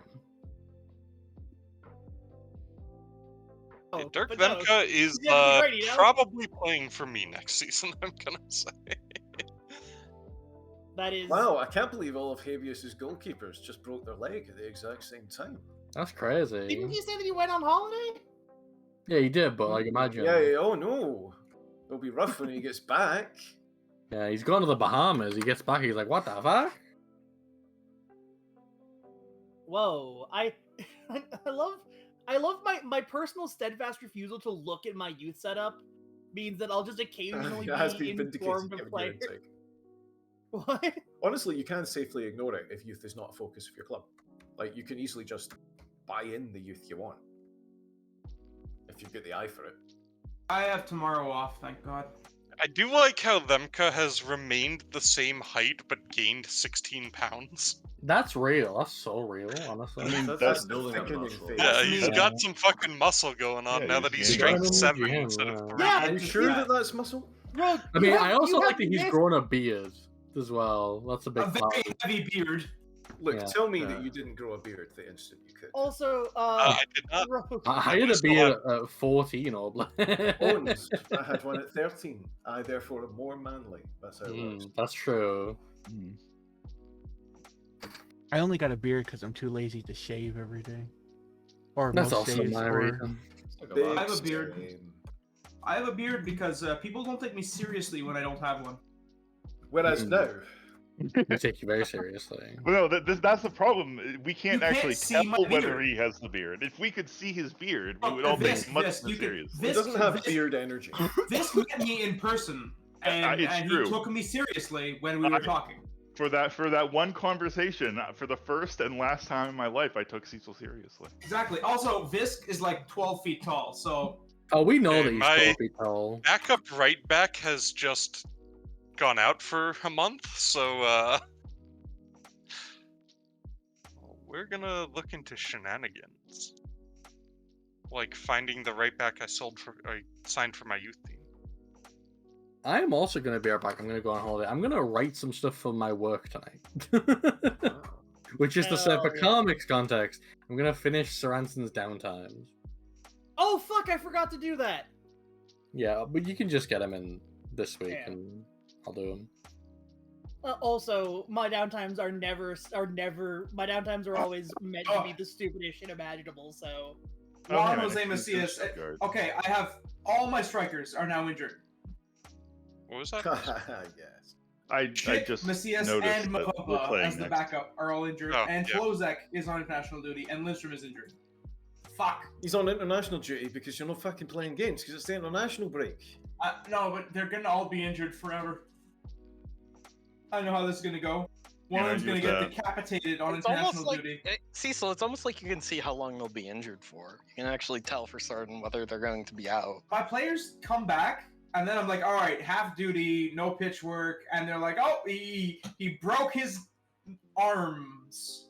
Yeah, Oh, Dirk but no, Lemke is he's gonna be great, you know? probably playing for me next season, I'm gonna say. That is. Wow, I can't believe all of Habeas's goalkeepers just broke their leg at the exact same time. That's crazy. Didn't you say that he went on holiday? Yeah, he did, but like imagine. Yeah, oh no. It'll be rough when he gets back. Yeah, he's gone to the Bahamas. He gets back. He's like, what the fuck? Whoa, I love my personal steadfast refusal to look at my youth setup means that I'll just occasionally It has be been vindicated informed of given your players. intake. What? Honestly, you can safely ignore it if youth is not a focus of your club. Like, you can easily just buy in the youth you want. If you've got the eye for it. I have tomorrow off, thank God. I do like how Lemke has remained the same height but gained 16 pounds. That's real. That's so real, honestly. I mean, That's building the up thickening muscle. phase. Yeah, he's Yeah. got some fucking muscle going on Yeah, now that he's he's strength got it in the 7 gym, instead of yeah. 3. Yeah, Are you sure that that's muscle? Bro, I mean, you I have- also you like have that he's missed- grown a beard as well. That's a big A part. very heavy beard. Look, Yeah. tell me Yeah. that you didn't grow a beard the instant you could. Also, I did not. Bro, I had a Still beard at 14, or Owens, I had one at 13. I therefore am more manly. That's how it works. That's true. I only got a beard because I'm too lazy to shave every day. Or That's most also days, my or- reason. I have a beard. I have a beard because people don't take me seriously when I don't have one. Whereas Mm. now, We take you very seriously. Well, no, that's the problem. We can't can't actually see tell my whether beard. he has the beard. If we could see his beard, we Oh, would all this- take much this, more you can- seriously. he this- doesn't have this- beard energy. This met me in person, and it's he true. took me seriously when we were talking. For that one conversation, for the first and last time in my life, I took Cecil seriously. Exactly. Also, Visk is like 12 feet tall, so. Oh, we know Okay, that he's my 12 feet tall. backup right back has just gone out for a month, so we're gonna look into shenanigans, like finding the right back I signed for my youth team. I am also going to be right back. I'm going to go on holiday. I'm going to write some stuff for my work tonight. Which is to say, for comics context, I'm going to finish Sir Anson's Downtimes. Oh, fuck, I forgot to do that. Yeah, but you can just get them in this week, and I'll do them. Also, my downtimes are my downtimes are always meant to be the stupidest shit imaginable, so. Juan Jose Macias. Okay, I have all my strikers are now injured. What was that? Yes. I Chick, just Macias noticed and that we're Makopa playing as the next. backup are all injured, Oh, and yeah. Flozek is on international duty, and Lindstrom is injured. Fuck. He's on international duty because you're not fucking playing games because it's the international break. No, but they're gonna all be injured forever. I know how this is gonna go. One of them's gonna get decapitated on international duty. Cecil, it's almost like you can see how long they'll be injured for. You can actually tell for certain whether they're going to be out. My players come back, and then I'm like, all right, half duty, no pitch work, and they're like, oh, he broke his arms.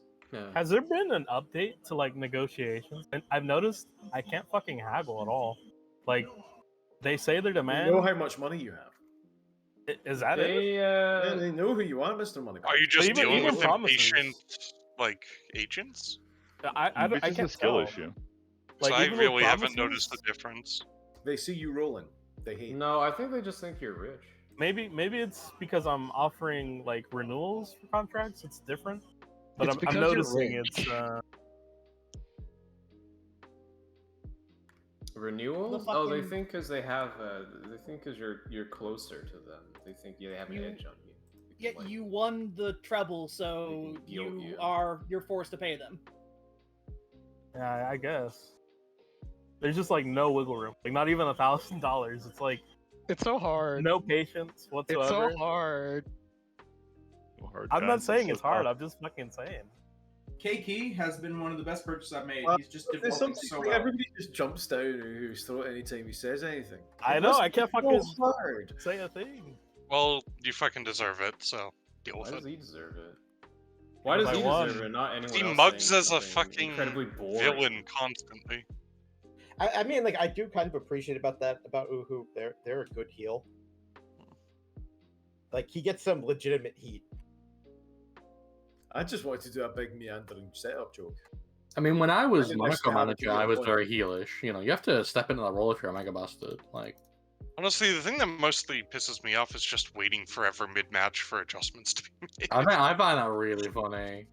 Has there been an update to like negotiations? And I've noticed I can't fucking haggle at all. Like, they say their demand. They know how much money you have. Is that Yeah, it? they know who you are, Mr. Money. Are you just Even- dealing even with promises. impatient, like, agents? I It's just can't a skill tell. issue. Like, So I even with really haven't promises- noticed the difference. They see you rolling. They hate. No, I think they just think you're rich. Maybe it's because I'm offering like renewals for contracts. It's different, but It's I'm because you're noticing rich. it's. Renewals? The Oh, they fucking- think because they have. They think because you're closer to them. They think they have an edge on you. Yeah, you won the treble, so you're forced to pay them. Yeah, I guess. There's just like no wiggle room. Like not even $1,000. It's like it's so hard. No patience whatsoever. It's so hard. I'm not saying it's hard. I'm just fucking saying. K-Key has been one of the best purchases I've made. Well, He's just there's developing something so like well. everybody just jumps down who's throat anytime he says anything. I know. I can't fucking hard. say a thing. Well, you fucking deserve it, so deal with Why it. does he deserve it? Why does he deserve it? Not anyone He else mugs saying as a something fucking incredibly boring. villain constantly. I mean, like, I do kind of appreciate about Uhu. They're a good heel. Like, he gets some legitimate heat. I just wanted to do a big meandering setup joke. I mean, when I was didn't Monaco actually have a manager, good I was point. very heelish. You know, you have to step into the role if you're a mega bastard. Like, Honestly, the thing that mostly pisses me off is just waiting forever mid-match for adjustments to be made. I find that really funny.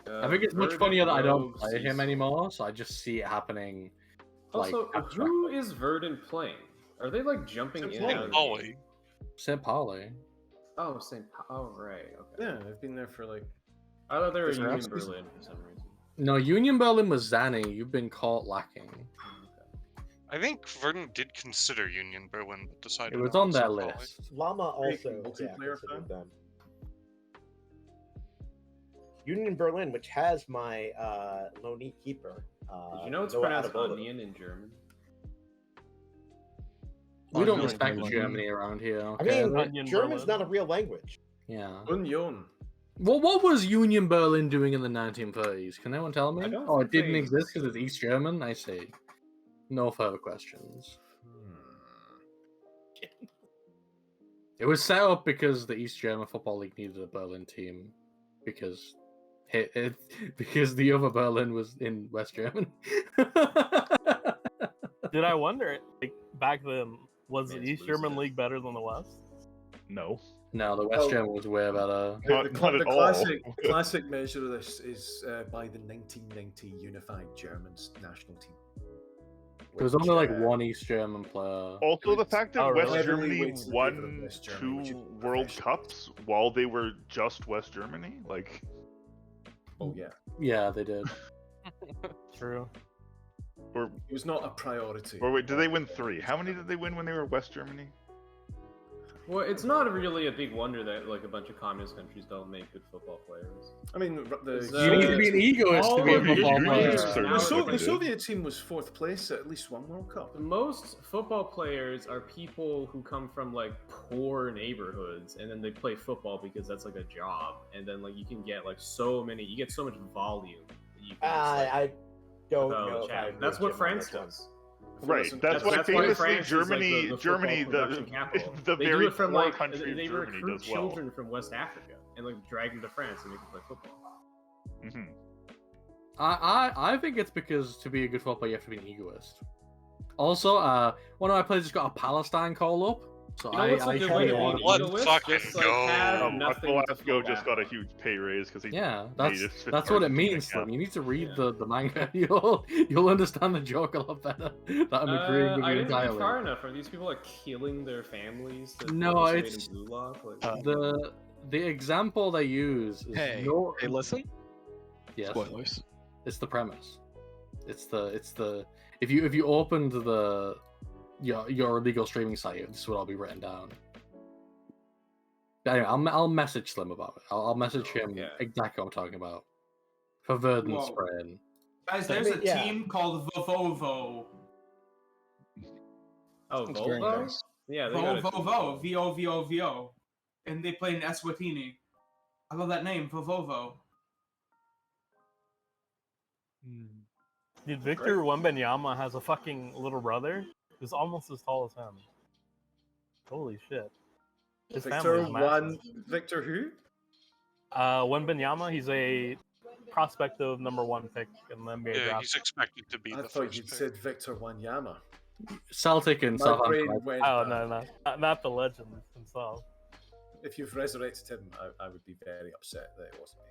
I think it's much Verdant, funnier that I don't Rogue, play him Cecil. anymore, so I just see it happening. Also, like, who is Verdant playing? Are they like jumping in? and out of the Ollie. game? St. Pauli. Oh, St. Oh, right. Okay. Yeah, I've been there for like. I thought they were Is there Union else- Berlin for some reason. No, Union Berlin was Zanny. You've been caught lacking. I think Verdant did consider Union Berlin, but decided It was not on to, their so Ollie. list. Llama also multiplayer considered them. Union Berlin, which has my Loni keeper. Did you know it's Noah pronounced Adebayo. onion in German? We don't Onion respect Berlin. Germany around here. I Okay? mean, Onion German's Berlin. not a real language. Yeah. Union. Well, what was Union Berlin doing in the 1930s? Can anyone tell me? I don't Oh, it think didn't they exist because it's East German? I see. No further questions. It was set up because the East German Football League needed a Berlin team because because the other Berlin was in West Germany. Did I wonder, like, back then, was the East German league better than the West? No. No, the West German was way better. The classic measure of this is by the 1990 unified Germans national team. There was only like one East German player. Also, the fact that Oh, West really? Germany Heavily weighted in favor of won West Germany, which is two World Cups while they were just West Germany, like. Oh yeah. Yeah, they did. True. Or it was not a priority. Or wait, did they win 3? How many did they win when they were West Germany? Well, it's not really a big wonder that like a bunch of communist countries don't make good football players. I mean, You need to be an egoist to be a football player. The Soviet team was 4th place at least one World Cup. Most football players are people who come from like poor neighborhoods, and then they play football because that's like a job, and then like you can get like you get so much volume. That you can just, like, I don't without know. chat. That's what France does. Right. That's why famously France Germany, is, like, Germany, production capital. the They do very it from, poor like, country they of Germany recruit does well. children from West Africa and like drag them to France and make them play football. Mm-hmm. I think it's because to be a good football player, you have to be an egoist. Also, one of my players just got a Palestine call up, so You know what's a good way to want make a list? Just, like, have nothing to Velasco fall just back got a huge pay raise because he Yeah, made that's his that's what it Argentina means. cap. Slim. You need to read the manga. You'll understand the joke a lot better. That I'm agreeing with I you didn't read entirely. far enough. Are these people like killing their families to No, participate it's in gulag? Like, the example they use is Hey, listen. Yes. Spoilers. It's the premise. It's the if you opened your illegal streaming site, this would all be written down. But anyway, I'll message Slim about it. I'll message him exactly what I'm talking about. For Verdant Whoa. spraying. Guys, there's a team called Vovovo. Oh, That's very Volvo? nice. Yeah, they got a team. Vovovo. V-O-V-O-V-O. And they play in Eswatini. I love that name, Vovovo. Dude, Victor Wembanyama has a fucking little brother who's almost as tall as him. Holy shit. His family is massive. Victor who? Wembanyama, he's a prospective #1 pick in the NBA Yeah, draft. he's expected to be I the thought first you'd pick. said Victor Wanyama. Celtic and My Southampton. brain went Oh, blank. no. Not the legend himself. If you've resurrected him, I would be very upset that it wasn't me.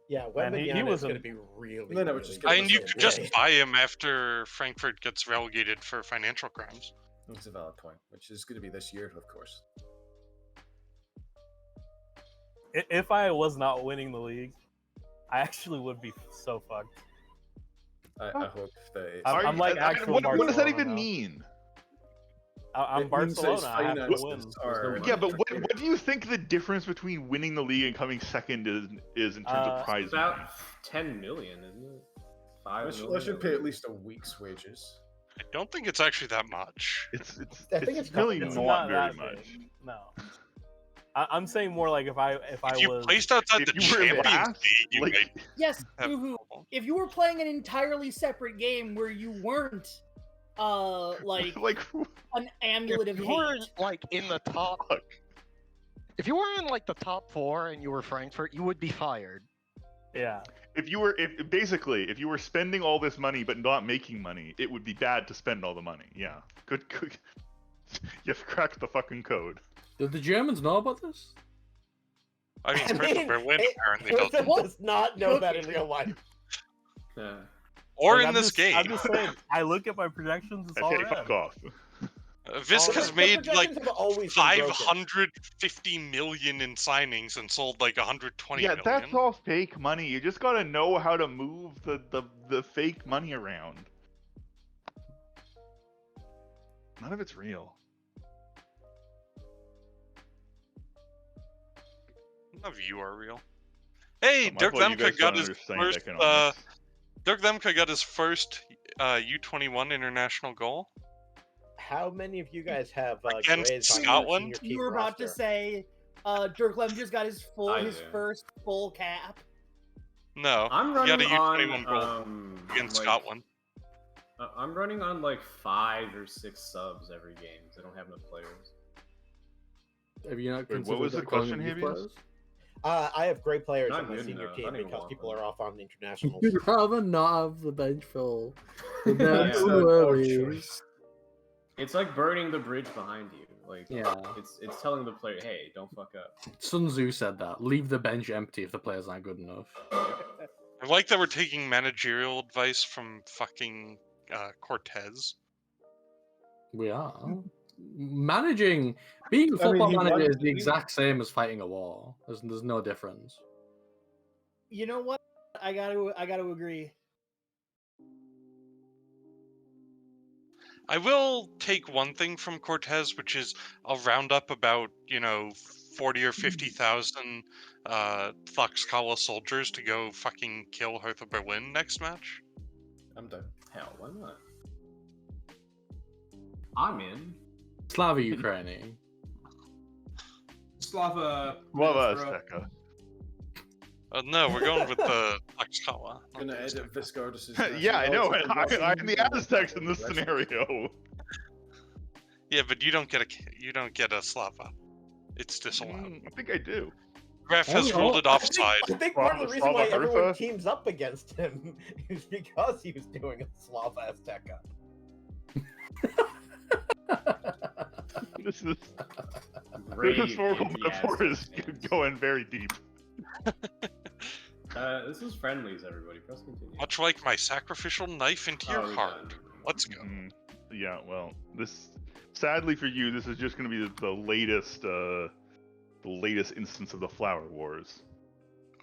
Yeah, Man, he Wembanyama was is going to a- be really. No, really just good. And you could just Right. buy him after Frankfurt gets relegated for financial crimes. That's a valid point, which is going to be this year, of course. If I was not winning the league, I actually would be so fucked. I hope that it's... I'm like actual what does that Barcelona even now. mean? I'm It means that his Barcelona. I have to win. finances are- Yeah, but what do you think the difference between winning the league and coming second is in terms of prize It's about money? 10 million, isn't it? 5 million. I should pay at least a week's wages. I don't think it's actually that much. It's I think it's really It's not very that much. big. No. I'm saying more like if I If you was placed outside If the you were Champions last, League, you like- might Yes, have Uhu, trouble. if you were playing an entirely separate game where you weren't, like like an amulet of If you were hate, like in the top, if you were in like the top 4 and you were Frankfurt, you would be fired. yeah. if you were spending all this money but not making money, it would be bad to spend all the money. Yeah, good. You've cracked the fucking code. Did the Germans know about this? I mean, I Christopher mean, Berlin apparently Person doesn't. does not know that in real life. Yeah. Or Like, in I'm this just, game. I'm just saying, I look at my projections, it's all Hey, red. fuck off. Visca's The made like projections have always been broken. 550 million in signings and sold like 120 Yeah, million. that's all fake money. You just gotta know how to move the fake money around. None of it's real. None of you are real. Hey, I Dirk thought you guys Lemke got don't his understand first. economics. Dirk Lemke got his first U21 international goal. How many of you guys have Against Grays on your Scotland? senior team you were about to roster? say, Dirk Lemke's got his I his do. first full cap. No, I'm he got running a U21 goal on against like, Scotland. I'm running on like 5 or 6 subs every game. 'Cause I don't have enough players. Have you not Wait, considered what was the calling question, them youth Habeas? players? I have great players Not on my good senior enough. I team don't even because want people them. are off on the internationals. You'd rather not have the bench full. The Yeah. bench It's too an early. odd choice. It's like burning the bridge behind you. Like Yeah. it's telling the player, hey, don't fuck up. Sun Tzu said that. Leave the bench empty if the players aren't good enough. I like that we're taking managerial advice from fucking Cortez. We are. Being a football he manager won- is the exact same as fighting a war. There's no difference. You know what? I gotta agree. I will take one thing from Cortez, which is I'll round up about 40 or 50,000 Tlaxcala soldiers to go fucking kill Hertha Berlin next match. I'm down. Hell, why not? I'm in. Slava Ukraini. Slava. Slava Middlesbrough. Azteca. No, we're going with the Tlaxcala. Gonna edit Viscardus's. Yeah, I know. nationality to I'm Russian the and Aztecs in this Russian. scenario. Yeah, but you don't get a Slava. It's disallowed. I think I do. Ref has ruled it offside. I think part of the reason why Slava everyone Hertha? teams up against him is because he was doing a Slava Azteca. This is Grave the historical metaphor is enthusiastic. going very deep. This is friendlies, everybody. Press continue. Much like my sacrificial knife into your Oh, heart. done. Let's go. Yeah, well, this sadly for you, this is just going to be the latest instance of the Flower Wars.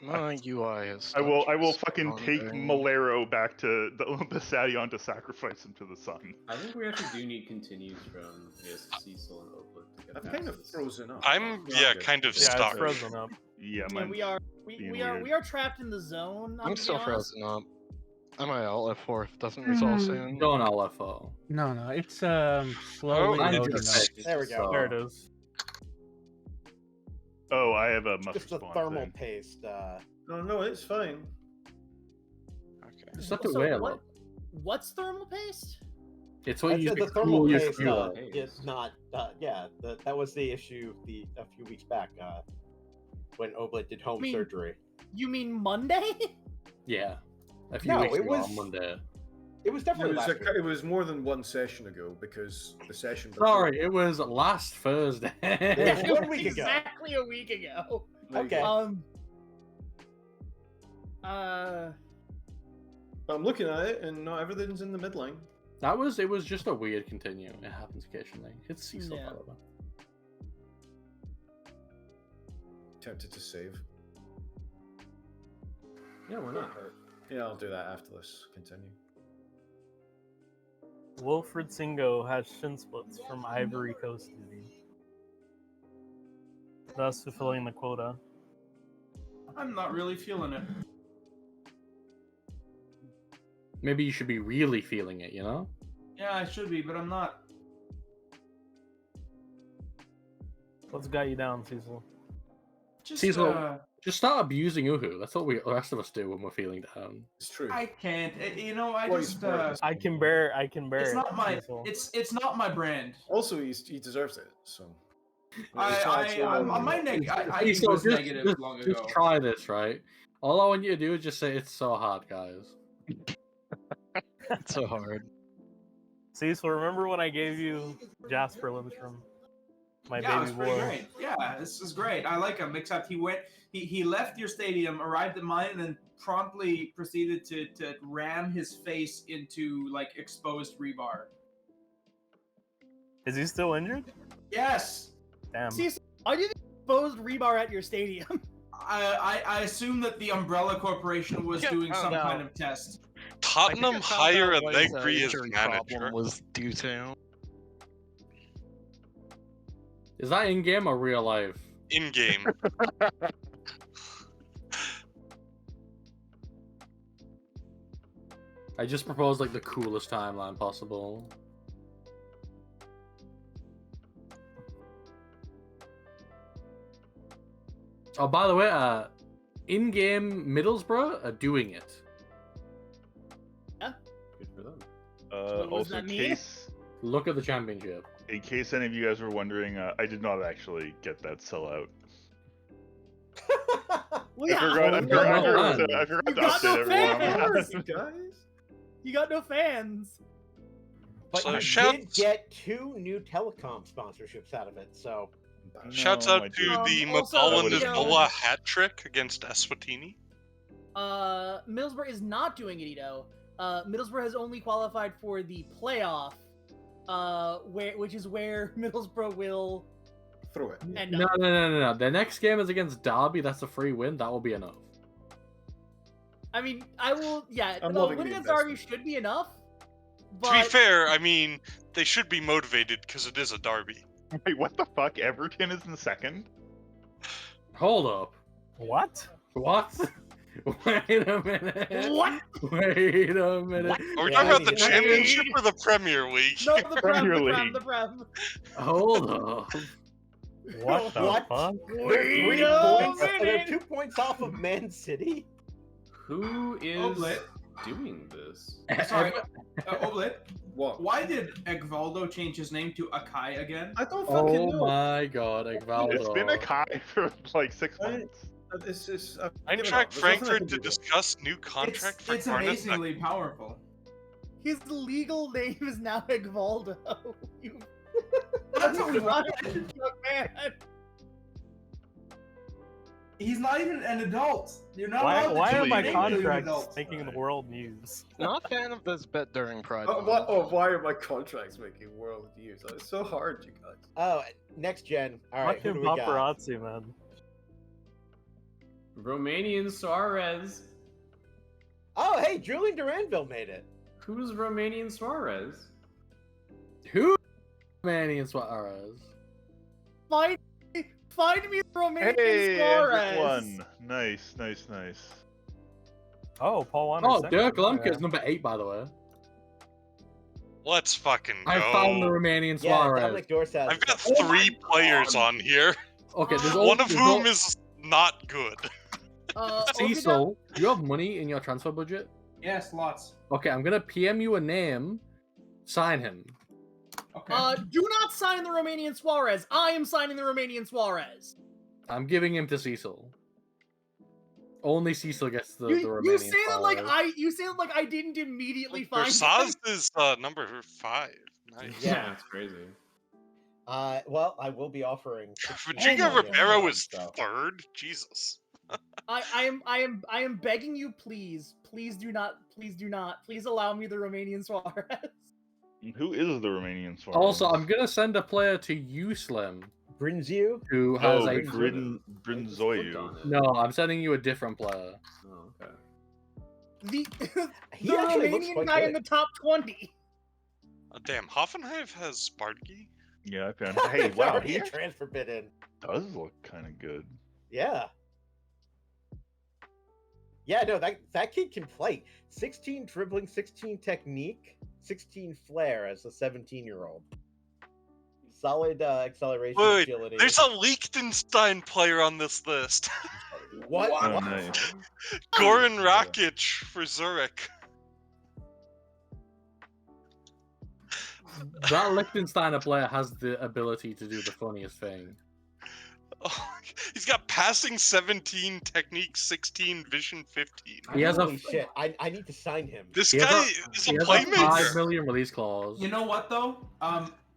My UI is. I will such fucking a take thing. Malero back to the Sadion to sacrifice him to the sun. I think we actually do need continues from Cecil and Oakland to get I'm past kind of this. frozen up. I'm kind of Yeah, stuck. it's frozen up. Yeah, Yeah, we are. We are trapped in the zone. I'm to still be honest. frozen up. I'm at Alt F4. Doesn't resolve soon. Go on LFO. No, it's slowly I loading just up. fixed There we go. There it is. Oh, I have a must Just a respond thermal thing. paste. No, it's fine. Just have to So wait a what- little. What's thermal paste? It's what you use the to thermal cool your paste fuel. is not. Yeah, that was the issue a few weeks back when Oblit did home surgery. You mean Monday? Yeah. A few No, weeks it ago was on Monday. It was definitely last week. It was more than one session ago because the session. before- Sorry, it was last Thursday. It was 1 week ago. Exactly a week ago. There you Okay. go. I'm looking at it, and not everything's in the midline. It was just a weird continue. It happens occasionally. It's Cecil, Yeah. by the way. Tempted to save. Yeah, why not? Yeah, I'll do that after this. Continue. Wilfred Singo has shin splits from Ivory Coast duty, thus fulfilling the quota. I'm not really feeling it. Maybe you should be really feeling it, you know? Yeah, I should be, but I'm not. What's got you down, Cecil? Just, Cecil, just start abusing Uhu. That's what the rest of us do when we're feeling down. It's true. I can't. You know, I Well, just. he's I can bear It's it, not my. Cecil. It's not my brand. Also, he deserves it. So. My neg. I Cecil, was just, negative just, long just ago. try this, right? All I want you to do is just say it's so hard, guys. It's so hard. Cecil, remember when I gave you Jasper Lindstrom? My Yeah, baby it's pretty boy. great. Yeah, this is great. I like him. Except he left your stadium, arrived at mine, and then promptly proceeded to ram his face into like exposed rebar. Is he still injured? Yes. Damn. Cecil, why did you exposed rebar at your stadium? I assume that the Umbrella Corporation was Yeah, doing found some out. kind of test. Tottenham hire a Allegri as injury manager. problem was due to. Is that in game or real life? In game. I just proposed like the coolest timeline possible. Oh, by the way, in-game Middlesbrough are doing it. Good for them. What does Also, that mean? Look at the championship. in case any of you guys were wondering, I did not actually get that sellout. Well, yeah, I forgot no. to You got update no everyone. fans. Guys? You got no fans. But So you shout- did get 2 new telecom sponsorships out of it, so Shouts No, out I to didn't. the Also, McCollum you know- Ebola hat trick against Eswatini. Middlesbrough is not doing it, Ito. Middlesbrough has only qualified for the playoff, which is where Middlesbrough will Throw it. end No, up. no. The next game is against Derby. That's a free win. That will be enough. I mean, I will. Yeah, I'm loving winning the against Derby investment. should be enough, But To be fair, I mean, they should be motivated because it is a derby. Wait, what the fuck? Everton is in second? Hold up. What? What? Wait a minute. What? Wait a minute. Are we Yeah, talking I about the need to- championship or the Premier League? No, the Prem, Premier the Prem, League. the Prem. Hold up. What the What? fuck? They're 3 Wait a points. They're minute. 2 points off of Man City. Who is Oblit. doing this? Sorry, Oblit. What? Why did Ekvaldo change his name to Akai again? I don't fucking Oh know. my god, Ekvaldo. It's been a Kai for like 6 I- months. This is. I've given up. Eintracht There's nothing I Frankfurt can to do about it. discuss new contract for It's Garnet. amazingly powerful. His legal name is now Ekvaldo. You That's what we want. young man. He's not even an adult. You're not Why, allowed to why are change my your name to an contracts adult. making the world news? Not a fan of this bit during Pride. Oh, Month. what? Oh, why are my contracts making world news? It's so hard, you guys. Oh, next gen. All right, who Fucking do we got? paparazzi, man. Romanian Suarez. Oh, hey, Julian Duranville made it. Who's Romanian Suarez? Who? Manny and Suarez. Find me the Romanian Hey, Suarez. everyone! Nice, nice, nice. Oh, Paul Warner. Oh, second. Dirk Lemke Yeah. is number 8, by the way. Let's fucking go. I found the Romanian Yeah, Suarez. Dominic Dorsaz. I've got Oh my 3 players on here, Okay, there's one of there's whom is not good. Cecil. Do you have money in your transfer budget? Yes, lots. Okay, I'm gonna PM you a name. Sign him. Okay. Do not sign the Romanian Suarez. I am signing the Romanian Suarez. I'm giving him to Cecil. Only Cecil gets the You Romanian say that like Suarez. I didn't immediately find Versaz him. is number 5. Nice. Yeah. That's crazy. Well, I will be offering. 16 Virginia million Ribeiro pounds, is so. 3rd. Jesus. I am begging you, please do not, please allow me the Romanian Suarez. Who is the Romanian Suarez? Also, I'm gonna send a player to you, Slim, Brinziu? who has Oh, a. Brinzoyu. No, I'm sending you a different player. Oh, okay. The He the actually looks Romanian quite guy good. in the top 20. Damn, Hoffenheim has Sparky. Yeah, I found. Hey, wow, Already he a transfer bid in. does look kind of good. Yeah. Yeah, no, that kid can play. 16 dribbling, 16 technique, 16 flair as a 17-year-old. Solid acceleration, Wait, agility. there's a Liechtenstein player on this list. What? Oh, What? nice. Goran Rakic for Zurich. That Liechtensteiner player has the ability to do the funniest thing. Oh, he's got passing 17, technique 16, vision 15. He has Holy a shit! I need to sign him. This he has guy a- is he a has playmaker. 5 million release clause. You know what though?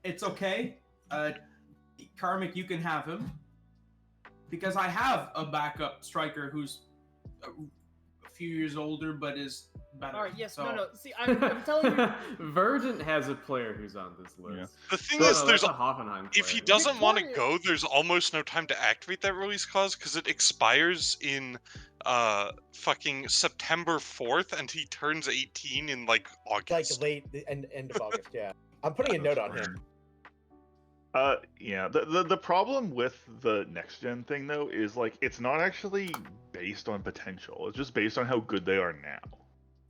It's okay. Karmic, you can have him because I have a backup striker who's a few years older but is better. All right, yes, so... no. See, I'm telling you, Verdant has a player who's on this list. The thing No, is, no, there's that's a Hoffenheim if he player. doesn't want to Victoria- go, there's almost no time to activate that release clause because it expires in fucking September 4th, and he turns 18 in like Like August. late end of August. Yeah, I'm putting a note on him. Yeah. The problem with the next gen thing though is like it's not actually based on potential. It's just based on how good they are now.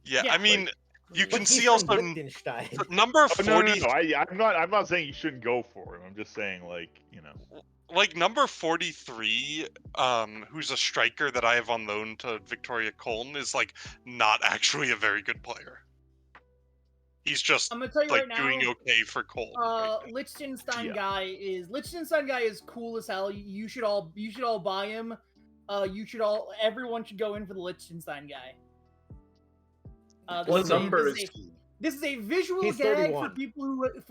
Yeah, Yeah. I mean, you But can he's see from also Liechtenstein. number Oh, 40. no. I'm not saying you shouldn't go for him. I'm just saying like Like number 43, who's a striker that I have on loan to Victoria Köln, is like not actually a very good player. He's just I'm gonna tell you like right now. doing okay for Köln. right now. Liechtenstein Yeah. guy is cool as hell. You should all buy him. Everyone should go in for the Liechtenstein guy. What number is he? This is a visual He's gag 31. for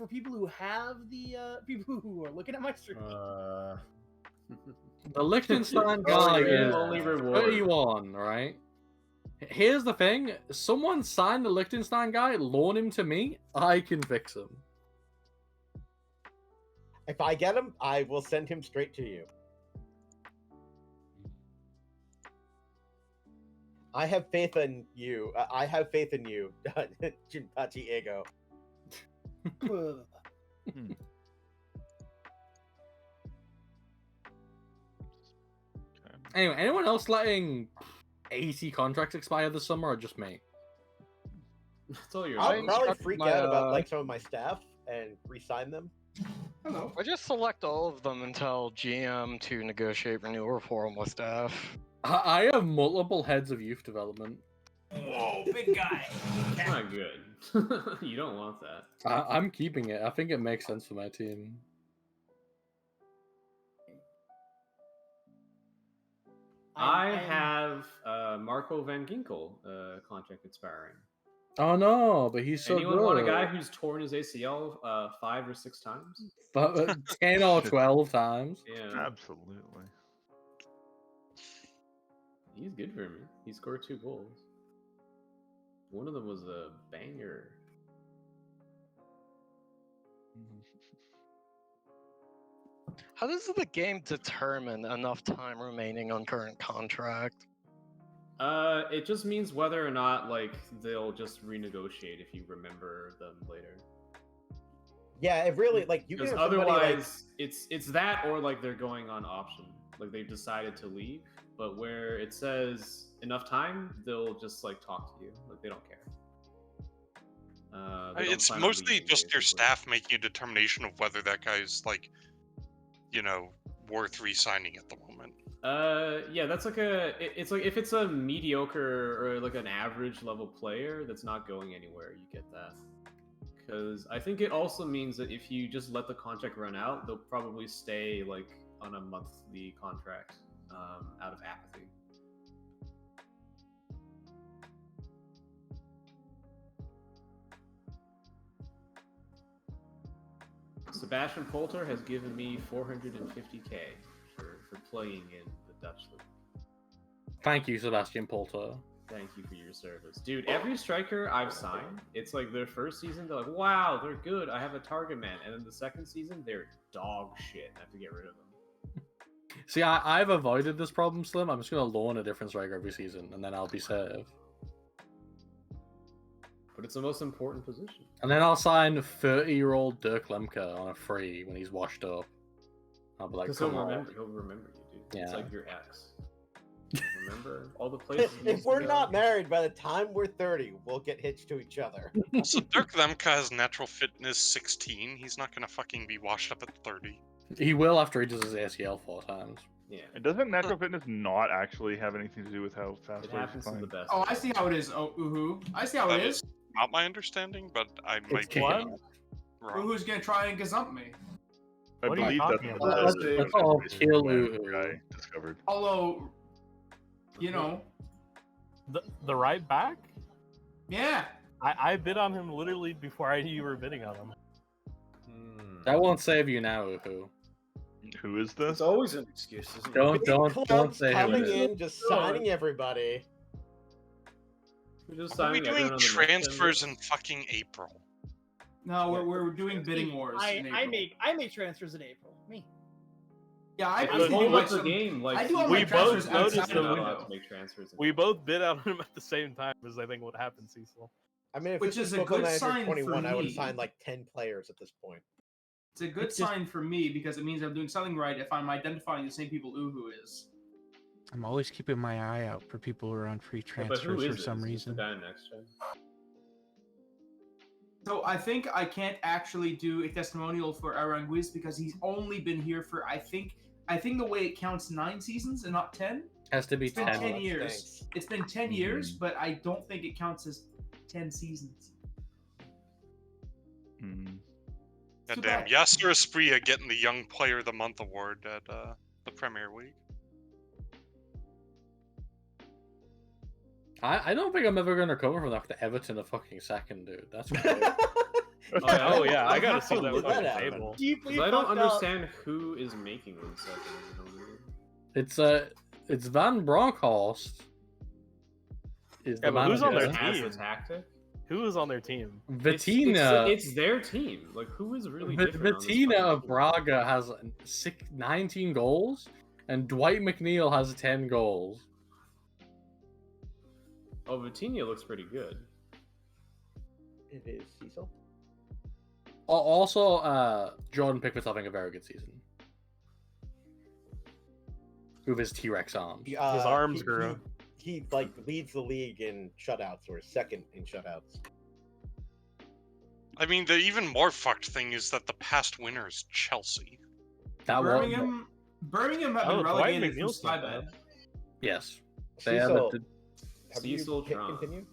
people who have the people who are looking at my stream. The Liechtenstein Oh, guy yeah. is Only reward. 31, right? Here's the thing: someone sign the Liechtenstein guy, loan him to me. I can fix him. If I get him, I will send him straight to you. I have faith in you. I have faith in you, Jinpachi Ego. Hmm. Anyway, anyone else letting 80 contracts expire this summer, or just me? That's all your I'll probably instruct freak my, out about like some of my staff and re-sign them. Hello. I just select all of them and tell GM to negotiate renewal for them with staff. I have multiple heads of youth development. Whoa, big guy. That's not good. You don't want that. I'm keeping it. I think it makes sense for my team. I have Marco Van Ginkel contract expiring. Oh no, but he's so Anyone good. want a guy who's torn his ACL 5 or 6 times? 10 or 12 times. Yeah. Absolutely. He's good for me. He scored 2 goals. One of them was a banger. How does the game determine enough time remaining on current contract? It just means whether or not like they'll just renegotiate if you remember them later. Yeah, it really like you can Because have somebody, otherwise, it's that or like they're going on option, like they've decided to leave. But where it says enough time, they'll just like talk to you, like they don't care. They don't It's plan on mostly leaving, just your basically. staff making a determination of whether that guy's like, you know, worth re-signing at the moment. Yeah, that's like it's like if it's a mediocre or like an average level player that's not going anywhere, you get that. Because I think it also means that if you just let the contract run out, they'll probably stay like on a monthly contract out of apathy. Sebastian Polter has given me 450k for playing in the Dutch league. Thank you, Sebastian Polter. Thank you for your service. Dude, every striker I've signed, it's like their first season, they're like, wow, they're good. I have a target man. And then the second season, they're dog shit. I have to get rid of them. See, I've avoided this problem, Slim. I'm just going to loan a different striker every season, and then I'll be safe. But it's the most important position. And then I'll sign 30-year-old Dirk Lemke on a free when he's washed up. I'll be like, Because come he'll on. remember you, dude. Yeah. It's like your ex. Remember all the places you If used to we're go? not married by the time we're 30, we'll get hitched to each other. Also, Dirk Lemke has natural fitness 16. He's not gonna fucking be washed up at 30. He will after he does his ACL 4 times. Yeah. And doesn't natural fitness not actually have anything to do with how fast It players happens are to the playing? best. Oh, I see how it is. Oh, Uhu. I see how it is. Not my understanding, but I might be What? wrong. Uhu's gonna try and gazump me. I What are you believe that's talking what about? Let's all kill when Uhu. guy discovered. Although, you know, The right back? yeah. I bid on him literally before you were bidding on him. That won't save you now, Uhu. Who is this? It's always an excuse, isn't it? Don't Clubs say who coming it is. in, just signing everybody. We're just Are we signing doing everyone on the next gen transfers list. in fucking April? No, we're doing bidding wars. in I April. make transfers in April. Me. Yeah, I It's actually the whole do like of the some. game. Like, I do all We my both transfers noticed outside the of the not allowed window. to make transfers. We both bid on him at the same time, is I think what happened, Cecil. I mean, if Which this is was a Football good Manager sign for 21, I would have me. signed like 10 players at this point. It's a good It's just- sign for me because it means I'm doing something right if I'm identifying the same people Uhu is. I'm always keeping my eye out for people who are on free Yeah, but who transfers is for it? some Is this the reason. guy in next gen? So I think I can't actually do a testimonial for Aranguiz because he's only been here for I think the way it counts 9 seasons and not 10. Has to be It's been 10. 10 years. Thanks. It's been 10 years, but I don't think it counts as 10 seasons. Hmm. Too God damn, bad. Yasser Espria getting the Young Player of the Month award at the Premier League. I don't think I'm ever going to recover from that after Everton a fucking second, dude. That's great. Oh yeah, I gotta How see did that that fucking happen? table. Deeply 'Cause I don't fucked up. understand who is making them second. It's Van Bronckhorst. Is Yeah, the but who's on their manager. Has team? the tactic. Who is on their team? Vitina. It's their team. Like, who is really different on this Vitina fucking of team? Braga has 19 goals, and Dwight McNeil has 10 goals. Oh, Vitinha looks pretty good. It is Cecil. Also, Jordan Pickford's having a very good season with his T-Rex arms. His arms he, grew. He like leads the league in shutouts, or second in shutouts. I mean, the even more fucked thing is that the past winner is Chelsea. That Birmingham have been Oh, Dwight relegated from McNeil's not Skybet. Yes. Cecil, They have you Cecil hit Tron. continue?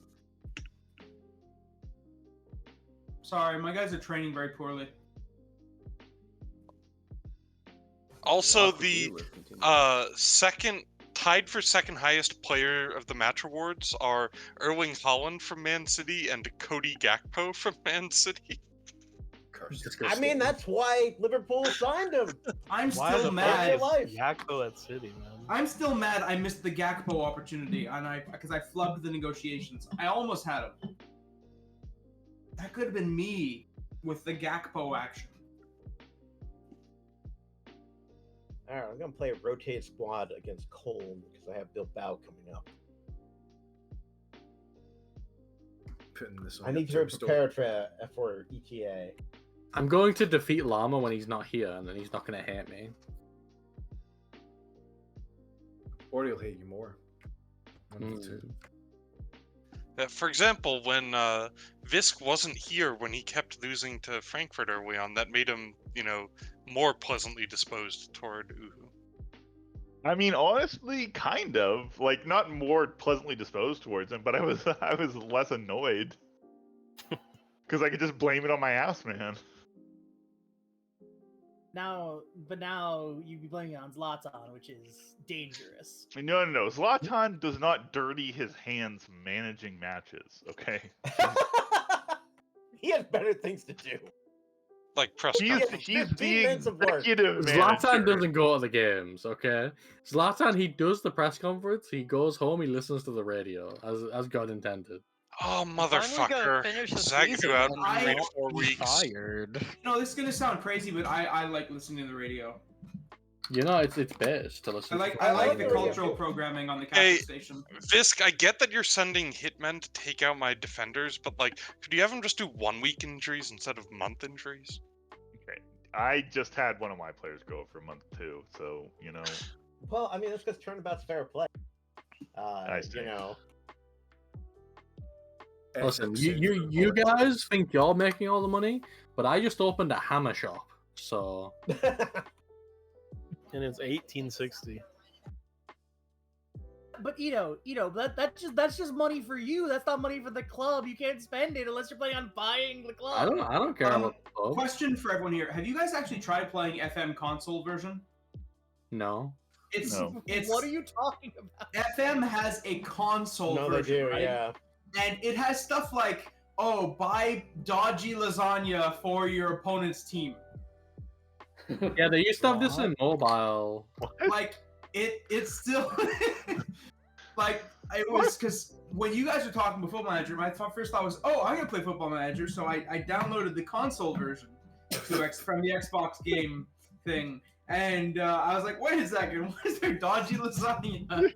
Sorry, my guys are training very poorly. Also, the tied for second highest player of the match awards are Erling Haaland from Man City and Cody Gakpo from Man City. I mean, that's why Liverpool signed him. I'm Why still the mad. fuck is Yakko at City, man? I'm still mad I missed the Gakpo opportunity, and because I flubbed the negotiations. I almost had him. That could have been me with the Gakpo action. All right, I'm gonna play a rotated squad against Cole because I have Bilbao coming up. Putting this on I need to your be tombstone. prepared for ETA. I'm going to defeat Llama when he's not here, and then he's not going to hate me. Or he'll hate you more. One of the two. For example, when Visk wasn't here when he kept losing to Frankfurt early on, that made him, more pleasantly disposed toward Uhu. I mean, honestly, kind of. Like, not more pleasantly disposed towards him, but I was less annoyed. Because I could just blame it on my ass, man. Now you'd be blaming it on Zlatan, which is dangerous. No. Zlatan does not dirty his hands managing matches, okay? He has better things to do. Like press He's the 15 minutes of work. executive Zlatan manager. doesn't go to the games, okay? Zlatan, he does the press conference, he goes home, he listens to the radio, as God intended. Oh, Finally gotta motherfucker. finish the Zagu season out and for not 4 be weeks. Fired. This is gonna sound crazy, but I like listening to the radio. It's best to listen I to. like the cultural programming on the Catholic station. Visk, I get that you're sending hitmen to take out my defenders, but could you have them just do 1 week injuries instead of month injuries? Okay. I just had one of my players go for a month too, so, Well, I mean, that's because turnabout's fair play. I see. Listen, you guys think you're making all the money, but I just opened a hammer shop, so... And it's 1860. But that's just money for you. That's not money for the club. You can't spend it unless you're planning on buying the club. I don't care about the club. Question for everyone here: have you guys actually tried playing FM console version? No. It's What are you talking about? FM has a console No, version, they do, right? yeah. And it has stuff like, buy dodgy lasagna for your opponent's team. Yeah, they used to have this in mobile. Like it's still like it was because when you guys were talking about Football Manager, my first thought was, I'm gonna play Football Manager, so I downloaded the console version from the Xbox game thing, and I was like, wait a second, what is there dodgy lasagna?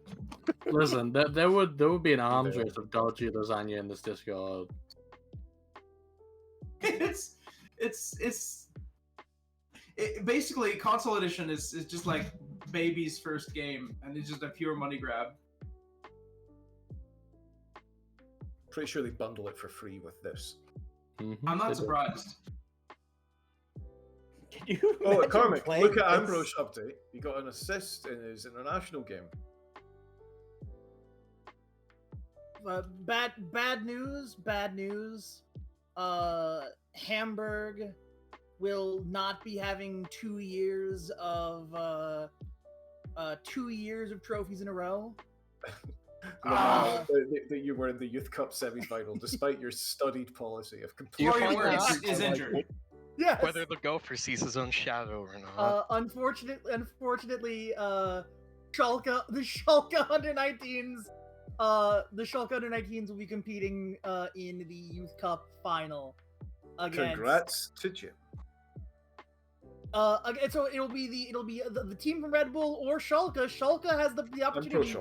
Listen, there would be an arms race of dodgy lasagna in this Discord. Basically console edition is just like baby's first game, and it's just a pure money grab. Pretty sure they bundle it for free with this. Mm-hmm. I'm not surprised. Can you Oh, imagine Karmic, playing look at this? Ambrose update. He got an assist in his international game. Bad news. Hamburg will not be having 2 years of 2 years of trophies in a row. That you were in the Youth Cup semi-final, despite your studied policy of complete. Is injured. Yes. Whether they'll go for Cease's own shadow or not. Unfortunately, the Schalke under-19s, will be competing in the Youth Cup final against. Congrats to Jim. So it'll be the team from Red Bull or Schalke. Schalke has the opportunity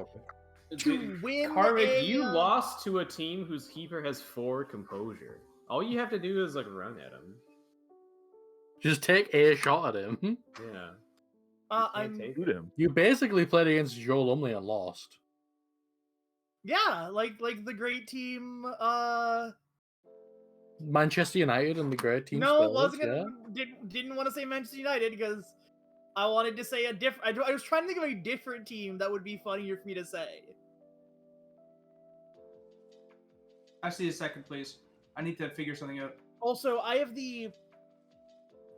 to win. Karmic, you lost to a team whose keeper has 4 composure. All you have to do is run at him. Just take a shot at him. Yeah. Shoot him. You basically played against Joe Lumley and lost. Yeah, like the great team. Manchester United and the great team. No, Spurs, wasn't yeah. gonna. Didn't want to say Manchester United because I wanted to say a different. I was trying to think of a different team that would be funnier for me to say. I see a second, please. I need to figure something out. Also, I have the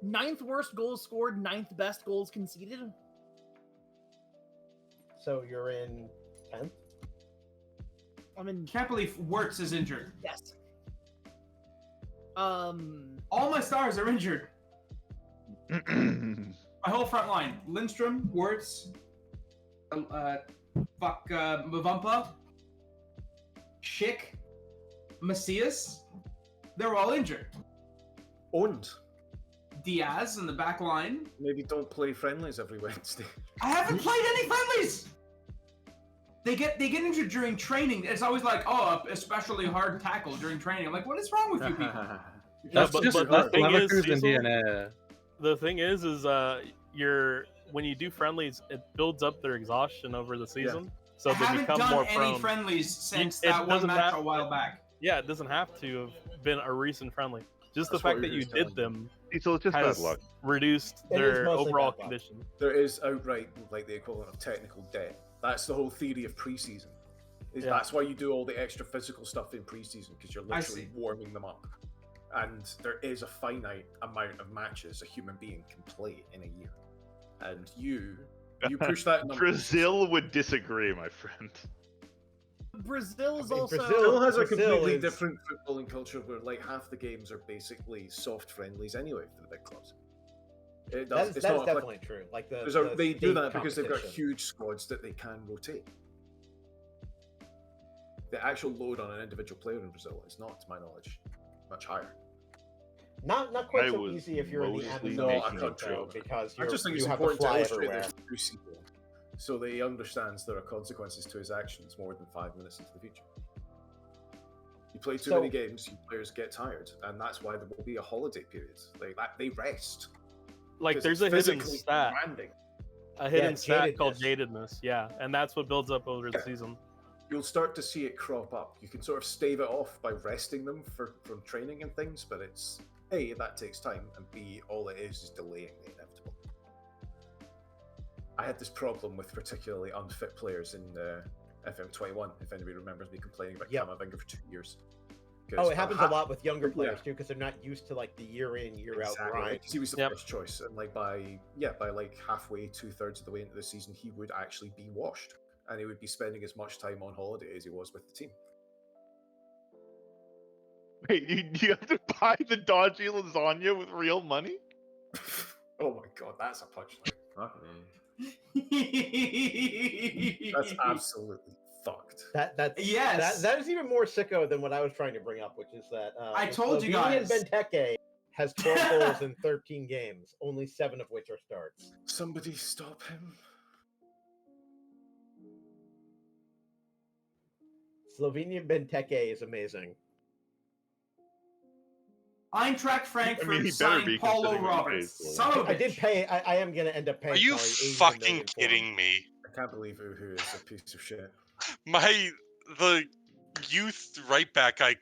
9th worst goals scored, 9th best goals conceded. So you're in 10th? I'm in. Can't believe Wirtz is injured. Yes. All my stars are injured. My whole front line: Lindstrom, Wirtz, Mavampa, Schick, Macias. They're all injured. Owned. Diaz in the back line. Maybe don't play friendlies every Wednesday. I haven't played any friendlies. They get injured during training. It's always like, oh, especially hard tackle during training. I'm like, what is wrong with you people? That's but just the thing is, Leverkusen Cecil, DNA. the thing is when you do friendlies, it builds up their exhaustion over the season, so I they haven't become done more any prone. friendlies since It that one doesn't match have- a while back. Yeah, it doesn't have to have been a recent friendly. Just That's the fact what that you Uru's did telling them So it's just bad has luck. reduced It is their mostly overall bad luck. condition. There is outright like the equivalent of technical debt. That's the whole theory of preseason. Yeah. That's why you do all the extra physical stuff in preseason, because you're I literally see. warming them up. And there is a finite amount of matches a human being can play in a year. And you push that number. Brazil would disagree, my friend. Brazil is I mean, also. Brazil has a Brazil completely is- different footballing culture where like half the games are basically soft friendlies anyway for the big clubs. It does. That is it's not definitely true. Like they they do that because they've got huge squads that they can rotate. The actual load on an individual player in Brazil is not, to my knowledge, much higher. Not quite I so was easy if you're in the mostly Amazon making country, a joke. because I just think you it's have to important to fly illustrate everywhere. there's two sequel, so that he understands there are consequences to his actions more than 5 minutes into the future. You play too many games, you players get tired, and that's why there will be a holiday period. Like that, they rest. Like 'Cause there's it's a hidden physically stat, demanding. called jadedness. Yeah, and that's what builds up over the season. You'll start to see it crop up. You can sort of stave it off by resting them from training and things, but it's A, that takes time, and B, all it is delaying the inevitable. I had this problem with particularly unfit players in FM21, if anybody remembers me complaining about Camavinga for 2 years. Oh, it happens a lot with younger players too, because they're not used to like the year in, year out Exactly, grind. because he was the first choice, and like by like halfway, 2/3 of the way into the season, he would actually be washed, and he would be spending as much time on holiday as he was with the team. Wait, you have to buy the dodgy lasagna with real money? Oh my god, that's a punchline. Fuck me. That's absolutely fucked. Yes. That is even more sicko than what I was trying to bring up, which is that I told you Slovenian guys. Benteke has 12 goals in 13 games, only 7 of which are starts. Somebody stop him. Slovenian Benteke is amazing. Eintracht Frankfurt I mean, he better signed be Paulo considering what he Roberts. pays for. Son of a I did bitch. pay. I am going to end up paying. Are you probably 80 fucking million for him. kidding me? I can't believe Uhu is a piece of shit. The youth right back I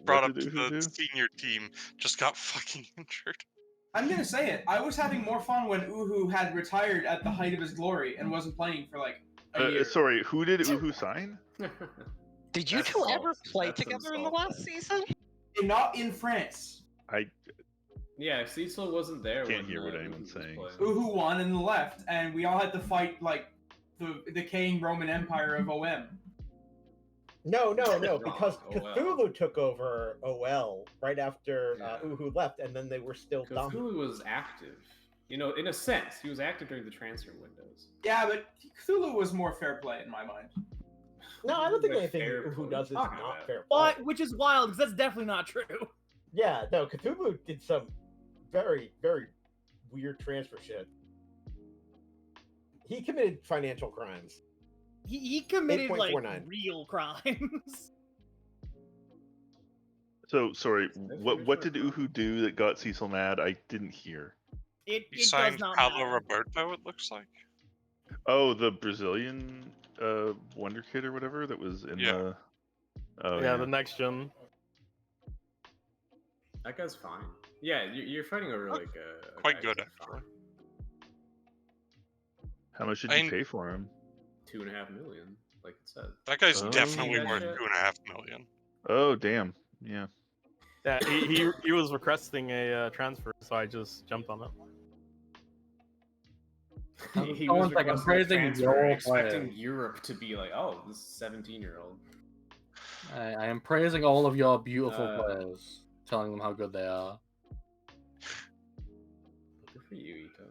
brought up did to Uhu the do? senior team just got fucking injured. I'm gonna say it. I was having more fun when Uhu had retired at the height of his glory and wasn't playing for like a year. Sorry, who did Uhu sign? Did you That's two false. ever play That's together in the false. last season? Not in France. Yeah, Cecil wasn't there. Can't when, hear what Uhu anyone's was saying. playing. Uhu won and left, and we all had to fight like the decaying Roman Empire of OM. No, because OL. Cthulhu took over OL right after Uhu left, and then they were still dominant. Cthulhu was active. You know, in a sense, he was active during the transfer windows. Yeah, but Cthulhu was more fair play in my mind. No, I don't think Like anything fair Uhu play. does is Talking not about. fair play. But which is wild because that's definitely not true. Yeah, no, Cthulhu did some very, very weird transfer shit. He committed financial crimes. He committed like 8.49. real crimes. So sorry, what did Uhu do that got Cecil mad? I didn't hear. It He does signed not Paulo matter. Roberto, it looks like. Oh, the Brazilian Wonder Kid or whatever that was in Yeah. the. Oh yeah, the next gen. That guy's fine. Yeah, you're fighting over like a Quite guy good, who's actually. fine. How much did I you mean- pay for him? 2.5 million, like it said. That guy's Oh. definitely That worth shit? 2.5 million. Oh damn, yeah. Yeah, he was requesting a transfer, so I just jumped on it. He Someone was like, I'm requesting a praising transfer, your expecting players. Europe to be like, oh, this 17-year-old. I am praising all of your beautiful Uh, players, telling them how good they are. Good for you, Ito.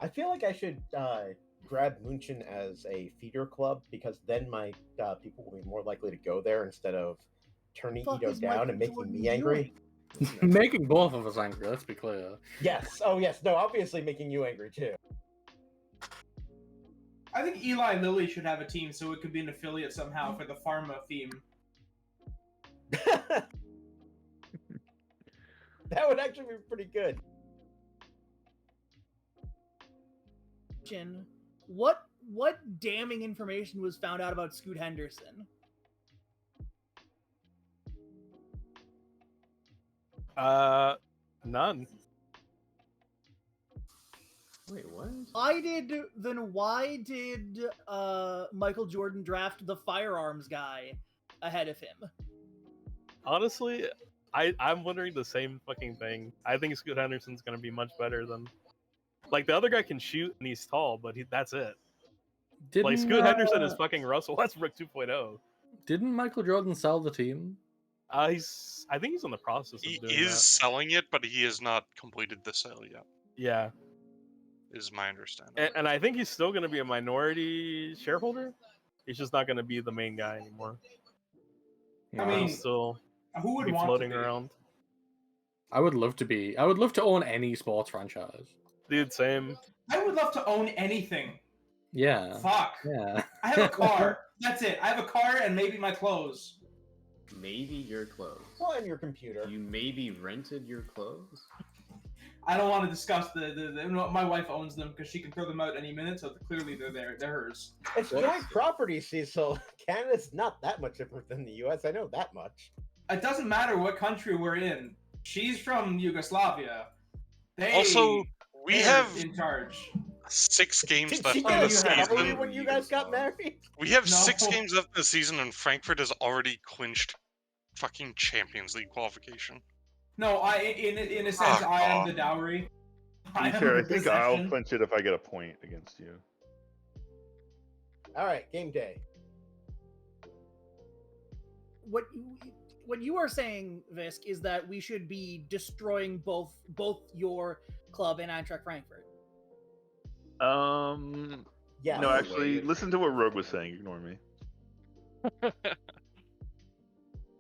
I feel like I should grab Munchen as a feeder club because then my people will be more likely to go there instead of turning Fuck Ito is down Michael and making Jordan me angry. Making both of us angry, let's be clear. Yes. Oh, yes. No, obviously making you angry too. I think Eli Lilly should have a team so it could be an affiliate somehow for the pharma theme. That would actually be pretty good. What damning information was found out about Scoot Henderson? None. Wait, what? Why did Michael Jordan draft the firearms guy ahead of him? Honestly, I'm wondering the same fucking thing. I think Scoot Henderson's gonna be much better than. Like, the other guy can shoot and he's tall, but that's it. Like, Scoot Henderson is fucking Russell Westbrook 2.0. Didn't Michael Jordan sell the team? I think he's in the process of He doing is that. selling it, but he has not completed the sale yet, Yeah, is my understanding. and I think he's still gonna be a minority shareholder. He's just not gonna be the main guy anymore. I mean, He'll still who would be want floating to be? around. I would love to own any sports franchise. Dude, same. I would love to own anything. Yeah. Fuck. Yeah. I have a car. That's it. I have a car and maybe my clothes. Maybe your clothes. Well, and your computer. You maybe rented your clothes? I don't want to discuss my wife owns them because she can throw them out any minute, so clearly they're hers. It's joint property, Cecil. Canada's not that much different than the U.S. I know that much. It doesn't matter what country we're in. She's from Yugoslavia. We they're have in charge. 6 games Did left she in get the a salary season. when you guys got married? We have No. 6 games left in the season, and Frankfurt has already clinched fucking Champions League qualification. No, in a sense, I am the dowry. To be fair, I think I'll clinch it if I get a point against you. All right, game day. What you are saying, Visk, is that we should be destroying both your club and Eintracht Frankfurt. Yeah. No, actually, listen to what Rogue was saying. Ignore me.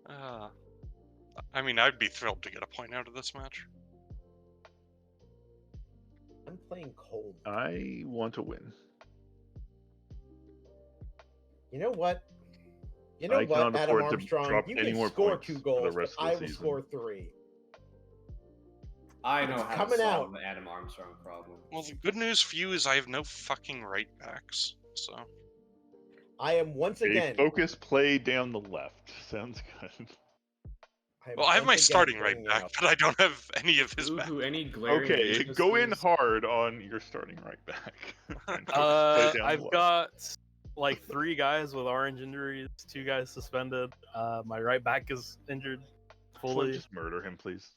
I mean, I'd be thrilled to get a point out of this match. I'm playing cold. I want to win. You know what? You I know what, cannot Adam afford to Armstrong? drop You any can more score points 2 for the goals, but rest of the I will season. score 3. I know It's how to coming solve out. the Adam Armstrong problem. Well, the good news for you is I have no fucking right backs, so. I am once A again. focus play down the left. Sounds good. Well, I have my once again starting right bringing back, up- but I don't have any of his backs. Any glaring Okay, weaknesses? go in hard on your starting right back. And focus play down the I've left. got like 3 guys with orange injuries, 2 guys suspended. My right back is injured Someone fully. just murder him, please.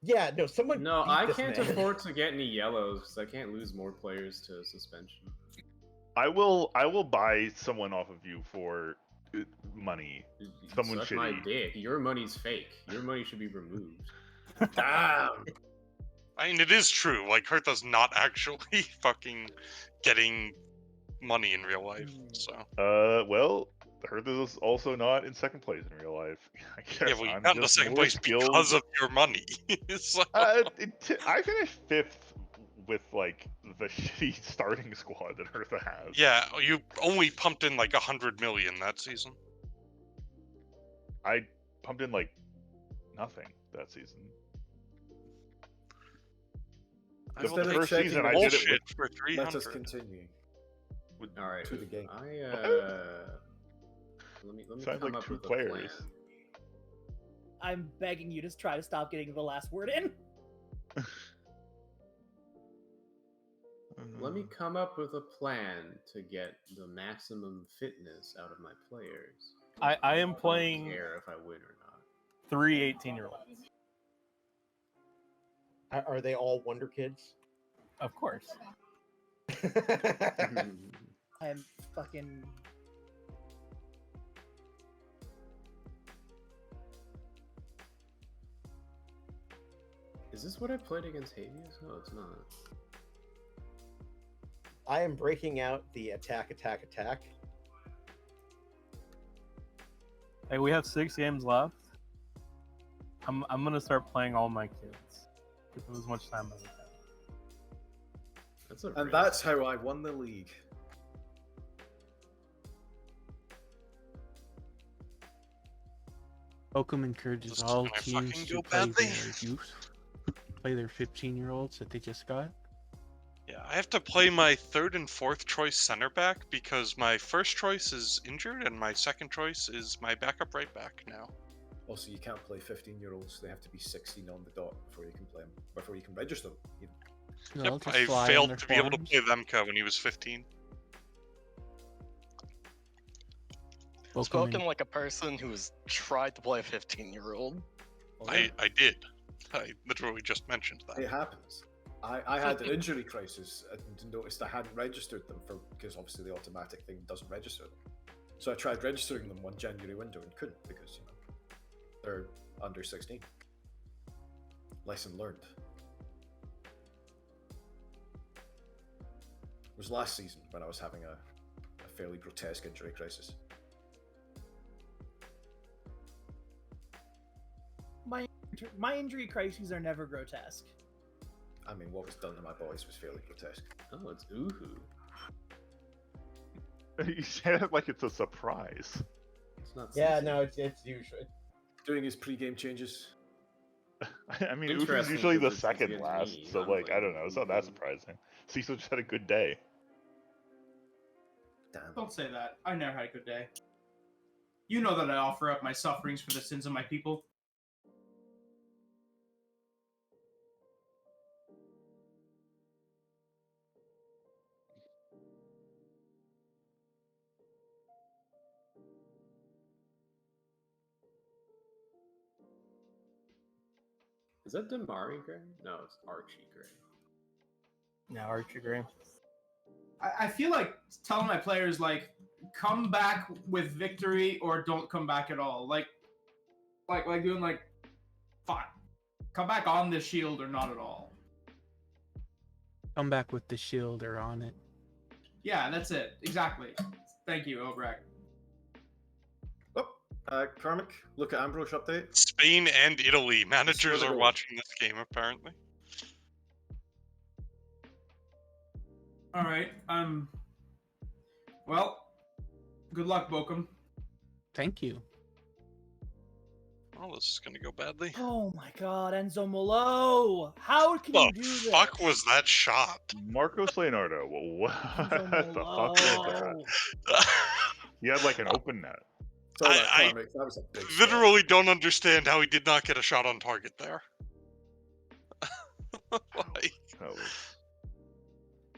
Yeah, no, someone. No, beat I this can't man. afford to get any yellows because I can't lose more players to suspension. I will buy someone off of you for money. Someone Suck my shitty. dick. Your money's fake. Your money should be removed. Damn. I mean, it is true. Like, Hertha's not actually fucking getting money in real life, so. Well, Hertha's also not in second place in real life. I guess Yeah, well, you I'm got into just second more place skilled. because of your money. So. I finished 5th with like the shitty starting squad that Hertha has. Yeah, you only pumped in like 100 million that season. I pumped in like nothing that season. I The will Instead of first checking season the I did it bullshit with. for Let us 300. continue with All right. to the game. Let me Sounds come like up 2 with a players. plan. I'm begging you to try to stop getting the last word in. Let me come up with a plan to get the maximum fitness out of my players. I am don't playing care if I win or not. 3 18-year-olds. Are they all Wonder Kids? Of course. I'm fucking. Is this what I played against Hades? No, it's not. I am breaking out the attack. Hey, we have 6 games left. I'm gonna start playing all my kids. Give them as much time as I can. That's a And risk. that's how I won the league. Bochum encourages This is all gonna teams fucking to go play badly. their youth, play their 15-year-olds that they just got. Yeah, I have to play my 3rd and 4th choice center back because my first choice is injured and my second choice is my backup right back now. Also, you can't play 15-year-olds. They have to be 16 on the dot before you can play them, before you can register them. Even. They'll Yep, just I fly on failed their to be able to forums. play Lemka when he was 15. Bochum Spoken en- like a person who's tried to play a 15-year-old. I did. I literally just mentioned that. It happens. I had an injury crisis and noticed I hadn't registered them because obviously the automatic thing doesn't register them. So I tried registering them one January window and couldn't because they're under 16. Lesson learned. It was last season when I was having a fairly grotesque injury crisis. My injury crises are never grotesque. I mean, what was done to my boys was fairly grotesque. Oh, it's Uhu. You said it like it's a surprise. It's not. Yeah, CC. no, it's usually. Doing his pre-game changes. I mean, Ufu's Interesting, usually the 'cause it's second against last, me, so I'm like I playing don't know. It's not that Ufu. surprising. Cecil just had a good day. Damn. Don't say that. I never had a good day. You know that I offer up my sufferings for the sins of my people. Is that Damari Gray? No, it's Archie Gray. Yeah, Archie Gray. I feel like telling my players like, come back with victory or don't come back at all. Like doing like, fine, come back on the shield or not at all. Come back with the shield or on it. Yeah, that's it. Exactly. Thank you, Obrak. Karmic, look at Ambrose update. Spain and Italy managers Swear to are God. watching this game apparently. All right. Well, good luck, Bochum. Thank you. Oh, this is gonna go badly. Oh my god, Enzo Malo! How can The you do this? fuck was that shot? Marcos Leonardo. What Enzo the fuck was Malo. that? He had like an open net. Saw that, I Karmic. That was a big shot. literally don't understand how he did not get a shot on target there. Like, That was...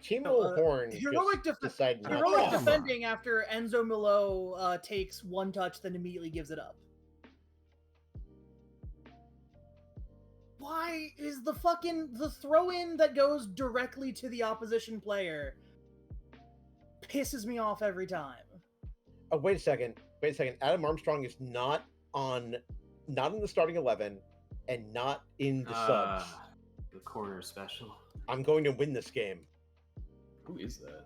Timo Horn Heroic, just decided not heroic to. defending after Enzo Malo takes one touch, then immediately gives it up. Why is the throw-in that goes directly to the opposition player pisses me off every time? Oh, wait a second. Adam Armstrong is not in the starting 11 and not in the subs. The corner special. I'm going to win this game. Who is that?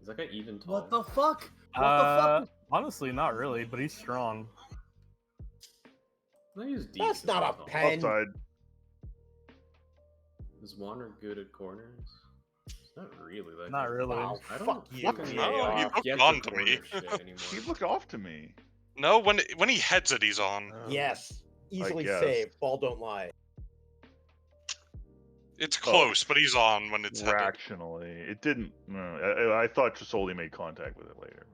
Is that guy even tall? What the fuck? What the fuck? Honestly, not really, but he's strong. No, he's That's decent not a tall. pen. Offside. Is Warner good at corners? It's not really that Not good. really. Wow, I don't fuck you. fucking no, he get looked the on to corner me. shit anymore. He looked off to me. No, when he heads it, he's on. Yes, easily guess. saved. Ball don't lie. It's close, but he's on when it's headed. Rationally, it didn't. No, I thought Trisoli made contact with it later.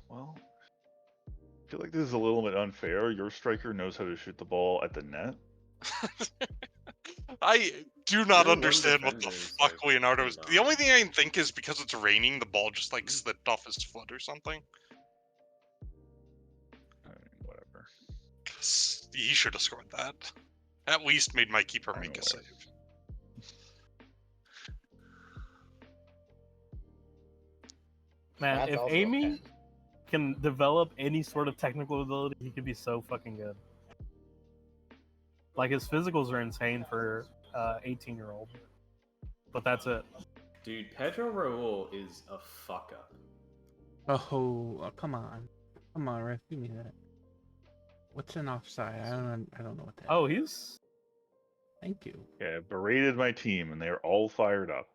Well, I feel like this is a little bit unfair. Your striker knows how to shoot the ball at the net. I do not Your one understand what the defender is, fuck like, Leonardo's. dumb. The only thing I can think is because it's raining, the ball just like slipped off his foot or something. I mean, whatever. 'Cause he should have scored that. At least made my keeper I'm make a aware. save. Man, That's if also Amy 10. can develop any sort of technical ability, he could be so fucking good. Like his physicals are insane for 18-year-old, but that's it. Dude, Pedro Raul is a fuck up. Oh, come on, ref, give me that. What's an offside? I don't know what that. Oh, is. he's. Thank you. Yeah, berated my team, and they're all fired up.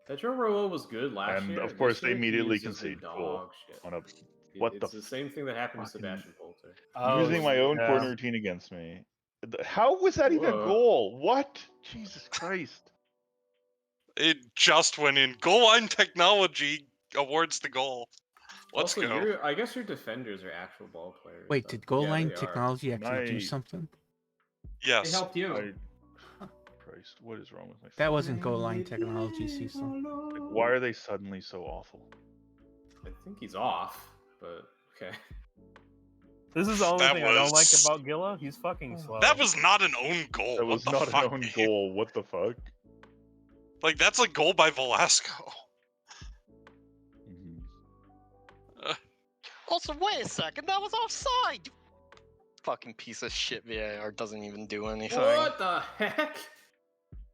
Pedro Raul was good last And year. of course, This they year, immediately he's just been concede. Cool. dog shit. On a what It's the same thing that happened to fucking- Sebastian Polter. Oh, using my own yeah. corner routine against me. How was that even a Whoa. goal? What? Jesus Christ! It just went in. Goal line technology awards the goal. Let's Also, go. I guess your defenders are actual ball players. Wait, though. did goal Yeah, line they are. technology actually do My- something? They Yes. helped you. Christ, what is wrong with my? That wasn't goal line technology, Cecil. Like, why are they suddenly so awful? I think he's off, but okay. This is the only That thing I don't like was- about Gilla. He's fucking slow. That was not an own goal. That What was the not fuck? an own goal. What the fuck? Like that's a goal by Velasco. Also, wait a second, that was offside! Fucking piece of shit VAR doesn't even do anything. What the heck?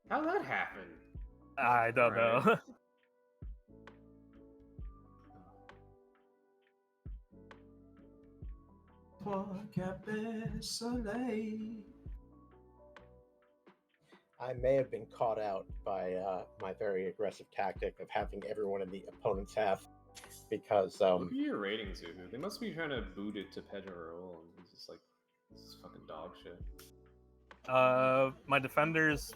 How'd that happen? I don't Right. know. I may have been caught out by my very aggressive tactic of having everyone in the opponent's half because Look at your ratings, Zuhu. They must be trying to boot it to Pedro Raul, and he's just like, this is fucking dog shit. My defenders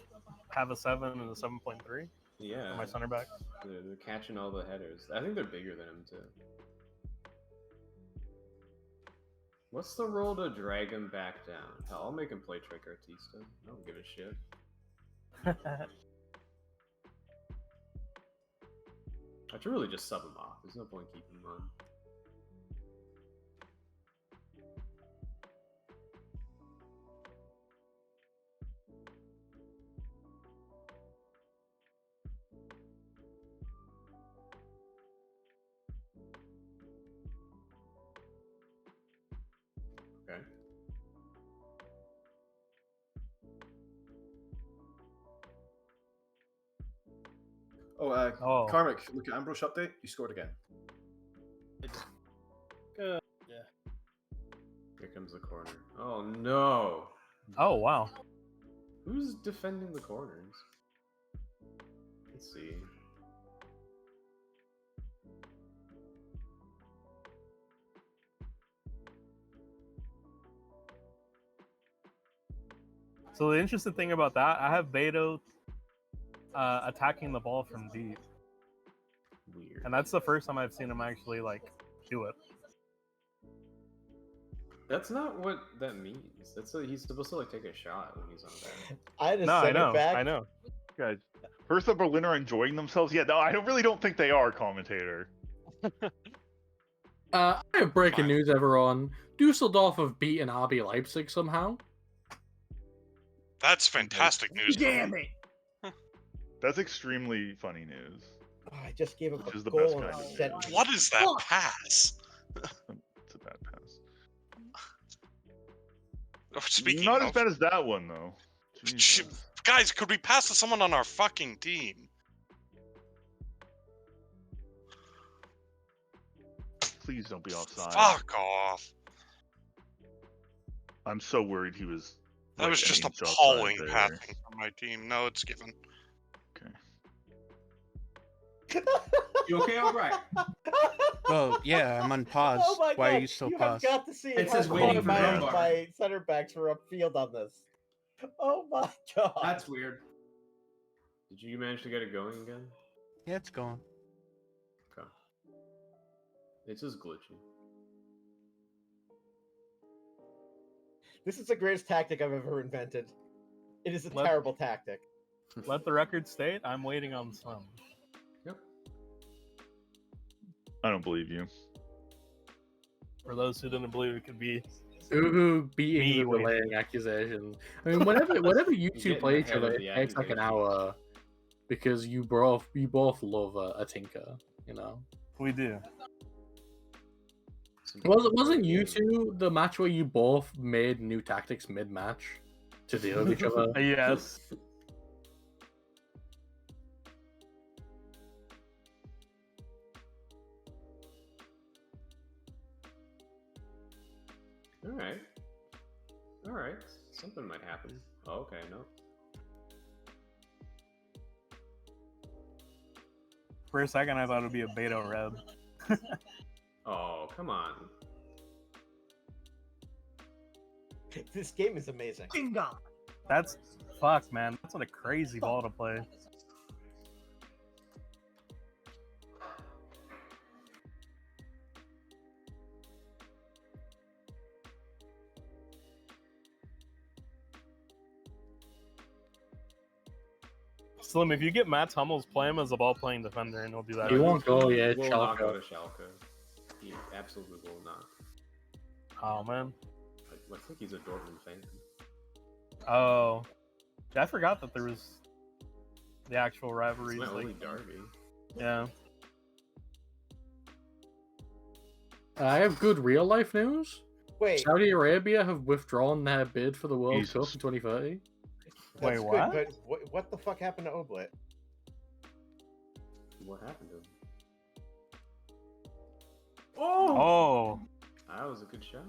have a 7 and a 7.3. Yeah. For my center back. They're catching all the headers. I think they're bigger than him too. What's the role to drag him back down? Hell, I'll make him play Trick Artista. I don't give a shit. I should really just sub him off. There's no point keeping him on. Okay. Oh, Karmic, look at Ambrose update. You scored again. Yeah. Here comes the corner. Oh no! Oh, wow. Who's defending the corners? Let's see. So the interesting thing about that, I have Beto attacking the ball from deep. Weird. And that's the first time I've seen him actually like do it. That's not what that means. He's supposed to like take a shot when he's on that. I had a No, I center know, back. I know. Guys, Hertha Berlin are enjoying themselves. Yeah, no, I really don't think they are, commentator. I have breaking news, everyone. Dusseldorf have beaten RB Leipzig somehow. That's fantastic news. Damn it! That's extremely funny news. Oh, I just gave him Which a is the goal best and kind a of set. news. What is that pass? It's a bad pass. Oh, speaking Not of, as bad as that one, though. Jesus. guys, could we pass to someone on our fucking team? Please don't be offside. Fuck off. I'm so worried he was That was just James appalling offside there. passing from my team. No, it's given. You okay, Albright? Oh yeah, I'm on pause. Oh my Why god! are you still have paused? got to see It how says waiting far for my, Rumbar. my center backs were upfield on this. Oh my god! That's weird. Did you manage to get it going again? Yeah, it's going. Okay. It's just glitchy. This is the greatest tactic I've ever invented. It is a Let- terrible tactic. Let the record state, I'm waiting on some. Yep. I don't believe you. For those who didn't believe it could be. Ooh, beating Me the waiting. relaying accusation. I mean, whenever you two Getting play each ahead other, of it the takes like an accusation. hour because you both love a tinker. You know. We do. Wasn't you two the match where you both made new tactics mid-match to deal with each other? Yes. Alright. Alright. Something might happen. Oh, okay, no. For a second, I thought it would be a beta red. Oh, come on. This game is amazing. Jinga. That's fuck, man. That's what a crazy ball to play. Slim, if you get Matt Hummels, play him as a ball-playing defender, and he'll do that. He won't go He yet. will not go Schalke. to Schalke. He absolutely will not. Oh man. I think he's a Dortmund fan. Oh, I forgot that there was the actual It's rivalries. my Like, only derby. yeah. I have good real life news. Wait, Saudi Arabia have withdrawn their bid for the World Jesus. Cup in 2030. Wait, that's what? good, but what the fuck happened to Oblit? What happened to him? Oh, That was a good shot.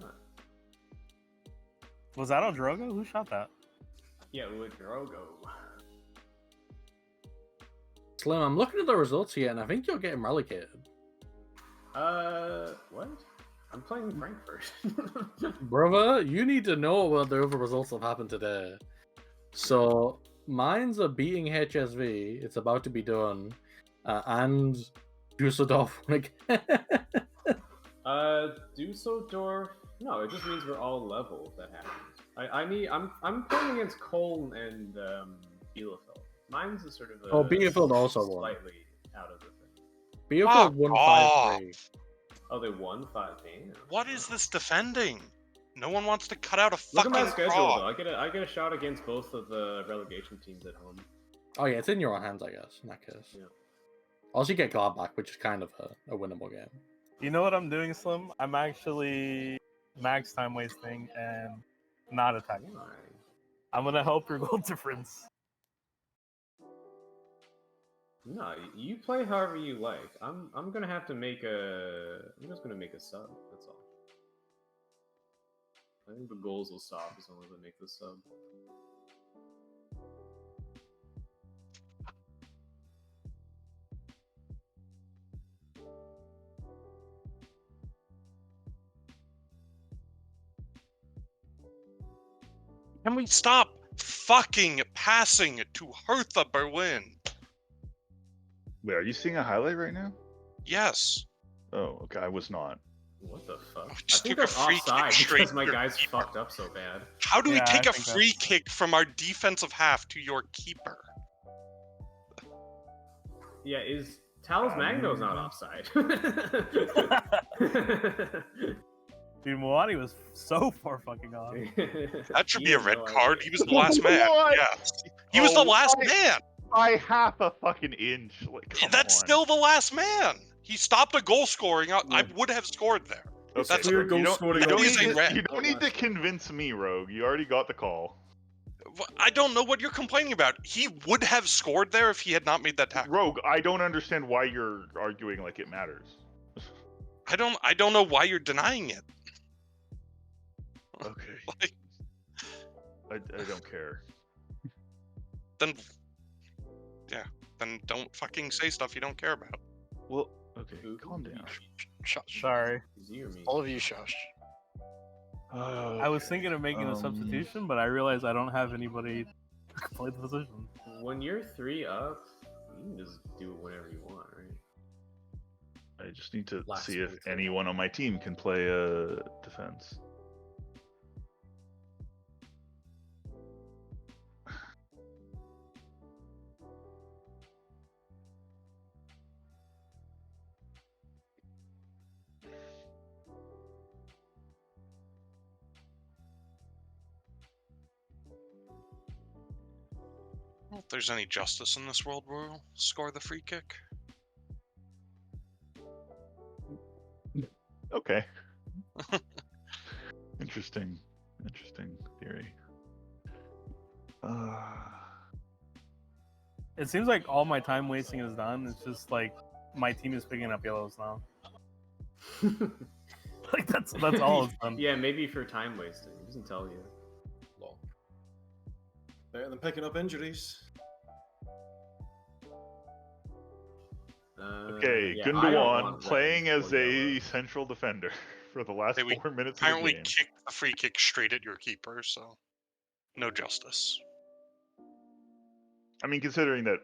was that Drogo? Who shot that? Yeah, with Drogo. Slim, I'm looking at the results here, and I think you're getting relegated. What? I'm playing Frankfurt. Brother, you need to know what the other results have happened today. So, Mainz are beating HSV. It's about to be done. And Dusseldorf won again. Dusseldorf. No, it just means we're all level if that happens. I'm playing against Köln and Bielefeld. Mine's is sort of a Bielefeld also won. slightly out of the thing. Bielefeld won 5-3. Oh, they won 5. Damn. What is this defending? No one wants to cut out a Look at fucking my schedule frog. though. I get a shot against both of the relegation teams at home. Oh yeah, it's in your own hands, I guess, in that case. Yeah. Also, you get Gladbach, which is kind of a winnable game. You know what I'm doing, Slim? I'm actually max time wasting and not attacking. I'm gonna help your goal difference. No, you play however you like. I'm gonna have to make a. I'm just gonna make a sub. That's all. I think the goals will stop as long as I make the sub. Can we stop fucking passing to Hertha Berlin? Wait, are you seeing a highlight right now? Yes. Oh, okay. I was not. What the fuck? Just I think took a that's free offside kick straight because my to your guy's keeper. fucked up so bad. How do we Yeah, take I a think free that's- kick from our defensive half to your keeper? Yeah, is Talos Magno's not offside? Dude, Moani was so far fucking off. That should He be a has red no card. idea. He was the last man. What? Yes. He was the Oh, last man. By half a fucking inch. Like, come That's on. still the last man. He stopped a goal scoring. I Yeah. would have scored there. Okay, That's clear a, goal you don't, scoring you don't is need a to, red. you don't need to convince me, Rogue. You already got the call. I don't know what you're complaining about. He would have scored there if he had not made that tackle. Rogue, I don't understand why you're arguing like it matters. I don't know why you're denying it. Okay. Like, I don't care. Then, yeah, then don't fucking say stuff you don't care about. Well, okay, calm down. Shush. Sorry. All of you shush. I was thinking of making a substitution, but I realized I don't have anybody who can play the position. When you're 3 up, you can just do whatever you want, right? I just need to Last see if minute. anyone on my team can play defense. Well, if there's any justice in this world, we'll score the free kick. Okay. Interesting theory. It seems like all my time wasting is done. It's just like my team is picking up yellows now. Like that's all it's done. Yeah, maybe for time wasting. It doesn't tell you. Lol. Better than picking up injuries. Okay, yeah, I don't Gundogan want red playing as or a yellow. central defender for the last Hey, we 4 minutes of the apparently game. kicked the free kick straight at your keeper, so no justice. I mean, considering that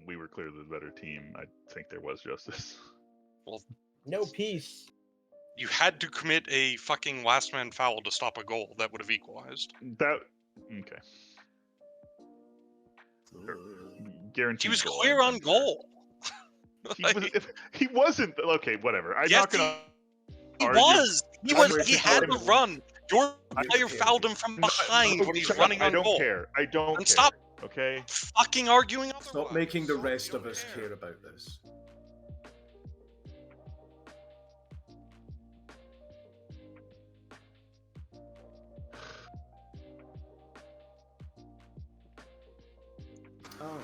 we were clearly the better team, I think there was justice. Well, No peace. you had to commit a fucking last man foul to stop a goal that would have equalized. That okay. Guaranteed. He was goal, clear I'm on sure. goal. He wasn't okay. Whatever. I'm Yes, not gonna. He argue. was. He had to I'm- run. Your I- player fouled him from behind when he's Shut up. running on I don't goal. care. I don't And care. stop Okay. fucking arguing otherwise. Stop making the rest of us care about this. Oh,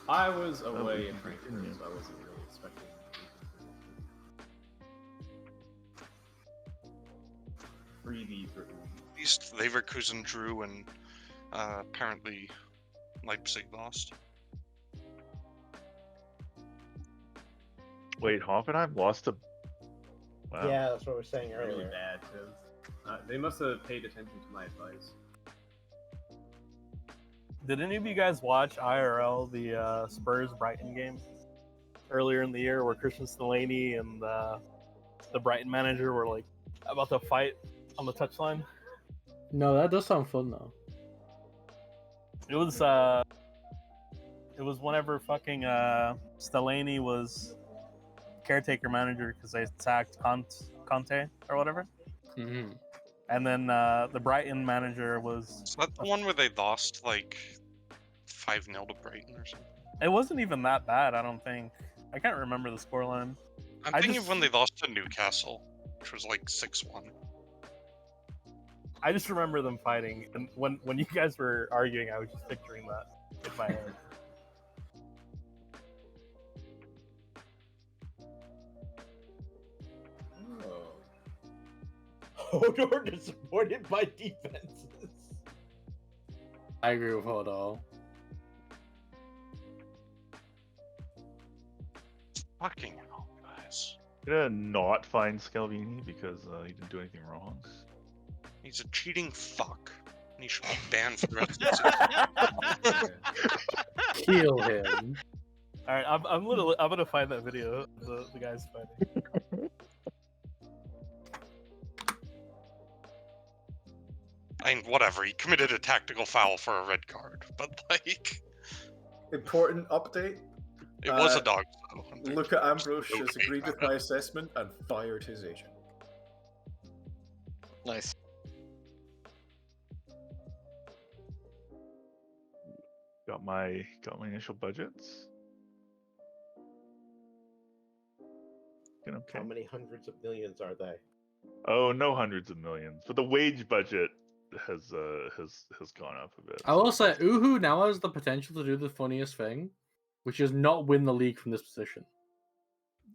I was away in Frankfurt, so I wasn't really expecting. Freebie for At least Leverkusen drew and apparently Leipzig lost. Wait, Hoffenheim lost to. Wow. Yeah, that's what we were saying really earlier. bad too. They must have paid attention to my advice. Did any of you guys watch IRL the Spurs Brighton game earlier in the year, where Christian Delaney and the Brighton manager were like about to fight on the touchline? No, that does sound fun though. It was whenever fucking Delaney was caretaker manager because they sacked Conte or whatever, Mm-hmm. and then the Brighton manager was. Is that the one where they lost like 5-0 to Brighton or something? It wasn't even that bad, I don't think. I can't remember the scoreline. I'm I thinking just- of when they lost to Newcastle, which was like 6-1. I just remember them fighting, and when you guys were arguing, I was just picturing that in my head. Hodor disappointed by defenses. I agree with Hodor. Fucking hell, guys. Gonna not find Scalvini because he didn't do anything wrong. He's a cheating fuck. And he should be banned for the rest of the season. Kill him. All right, I'm gonna find that video of the guys fighting. I mean, whatever. He committed a tactical foul for a red card, but like, Important update. it was a dog. Luca Ambrose has agreed with my assessment and fired his agent. Nice. Got my initial budgets. Okay. How many hundreds of millions are they? Oh, no hundreds of millions, but the wage budget has gone up a bit. I will say, Uhu now has the potential to do the funniest thing, which is not win the league from this position.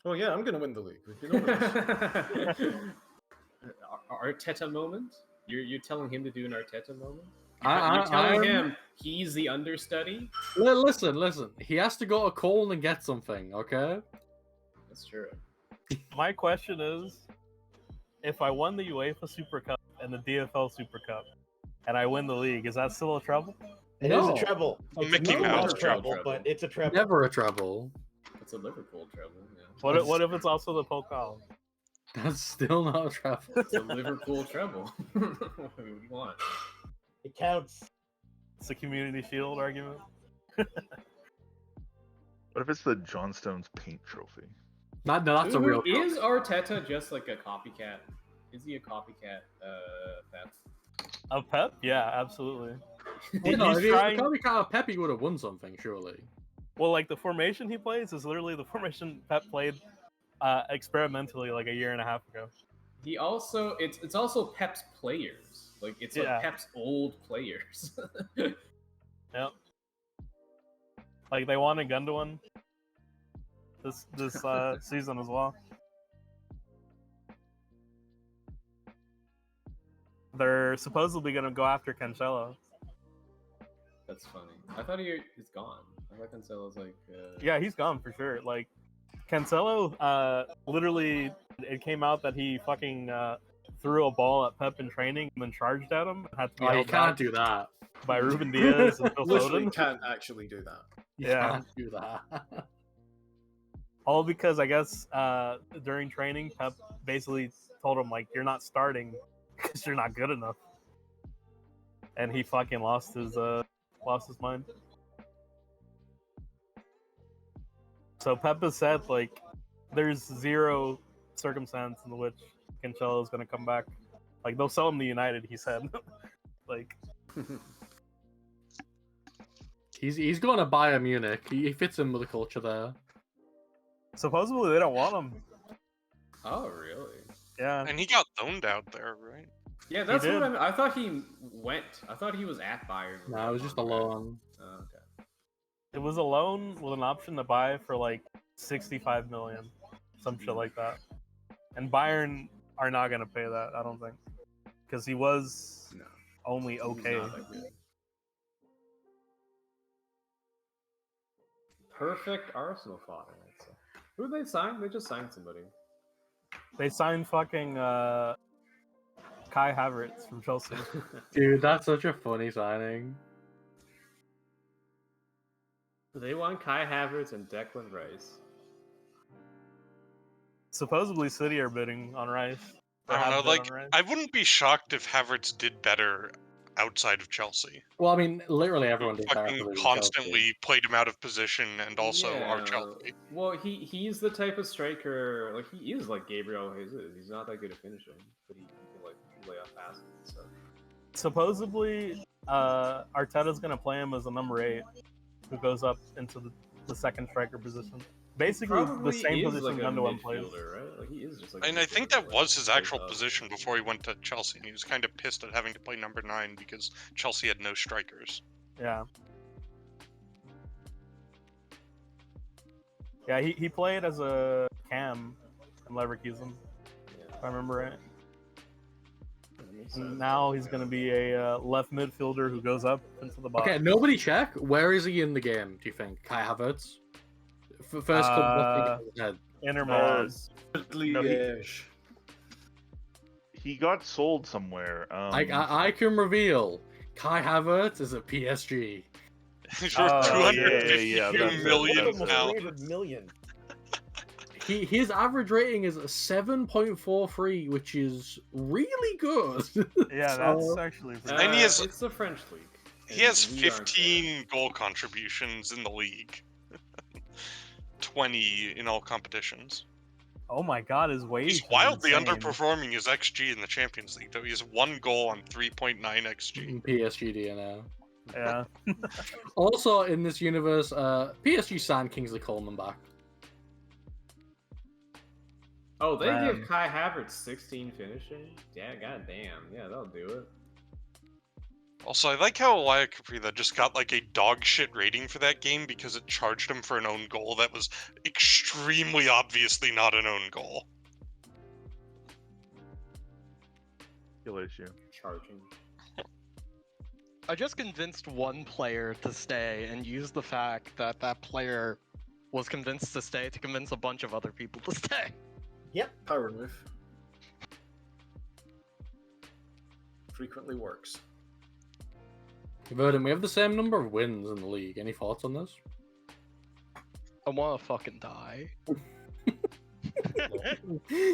Oh yeah, I'm gonna win the league. You know this. Arteta moment. You're telling him to do an Arteta moment? I- You're telling I'm- him he's the understudy? Listen. He has to go to Cole and get something, okay? That's true. My question is, if I won the UEFA Super Cup and the DFL Super Cup, and I win the league, is that still a treble? It is a treble. It's Mickey a Mouse treble, but it's a treble. Never a treble. It's a Liverpool treble. Yeah. What if it's also the Pokal? That's still not a treble. It's a Liverpool treble. What do you want? It counts. It's a Community Shield argument. What if it's the Johnstone's paint trophy? No, that's a real. Is Arteta just like a copycat? Is he a copycat, Pep? Of Pep? Yeah, absolutely. Well, no, He's if he trying- was a copycat of Pep, he would have won something, surely. Well, like the formation he plays is literally the formation Pep played experimentally like a year and a half ago. He also it's also Pep's players. Like it's Yeah. like Pep's old players. Yep. Like they wanted Gundogan this season as well. They're supposedly gonna go after Cancelo. That's funny. I thought he's gone. I thought Cancelo's like. Yeah, he's gone for sure. Like Cancelo, literally, it came out that he fucking threw a ball at Pep in training and then charged at him. And had to be Oh, you held can't back do that. by Ruben Diaz and Phil Literally Foden. can't actually do that. You Yeah. can't do that. All because I guess during training, Pep basically told him like, "You're not starting because you're not good enough," and he fucking lost his mind. So Pep has said like, there's zero circumstance in which Cancelo is going to come back. Like they'll sell him to United. He said, like, He's going to Bayern Munich. He fits in with the culture there. supposedly they don't want him. Oh really? Yeah. And he got loaned out there, right? Yeah, that's did. what I thought he went. I thought he was at Bayern. No, it was just a loan. Oh, okay. It was a loan with an option to buy for like 65 million, some shit like that. And Bayern are not gonna pay that, I don't think, because he was only okay. Not that good. Perfect Arsenal fodder. I'd say. Who did they sign? They just signed somebody. They signed fucking Kai Havertz from Chelsea. Dude, that's such a funny signing. They want Kai Havertz and Declan Rice. Supposedly City are bidding on Rice. Or I have don't know. bid Like, on Rice. I wouldn't be shocked if Havertz did better outside of Chelsea. Well, I mean, literally everyone did that. Fucking after leaving constantly played him out of position and also Yeah, our Chelsea. Well, he's the type of striker. Like he is like Gabriel Jesus. He's not that good at finishing, but he can like lay off passes and stuff. Supposedly, Arteta's gonna play him as a number 8, who goes up into the second striker position. Basically, Probably the same is position like a Gundogan plays. midfielder, right? Like he is just like. And I think that was his actual position before he went to Chelsea, and he was kind of pissed at having to play number 9 because Chelsea had no strikers. Yeah. Yeah, he played as a cam in Leverkusen, if I remember right. And now he's going to be a left midfielder who goes up into the box. Okay, nobody check. Where is he in the game, do you think? Kai Havertz? First club looking at his head. Inter Milan. No, he got sold somewhere. I can reveal Kai Havertz is at PSG. For yeah, £252 million Almost pounds. 300 million. His average rating is 7.43, which is really good. Yeah, that's actually pretty And he has it's the French league. He has and we aren't 15 goal contributions in the league. 20 in all competitions. Oh my god, his wage. He's is wildly insane. underperforming his XG in the Champions League, though. He has 1 goal on 3.9 XG. PSG DNA. Yeah. Also, in this universe, PSG signed Kingsley Coleman back. Oh, they Man. give Kai Havertz 16 finishing? Yeah, goddamn. Yeah, that'll do it. Also, I like how Elia Caprila just got like a dog shit rating for that game because it charged him for an own goal that was extremely obviously not an own goal. Skill issue. Charging. I just convinced one player to stay and used the fact that that player was convinced to stay to convince a bunch of other people to stay. Yep. Power move. Frequently works. Verdun, we have the same number of wins in the league. Any thoughts on this? I wanna fucking die.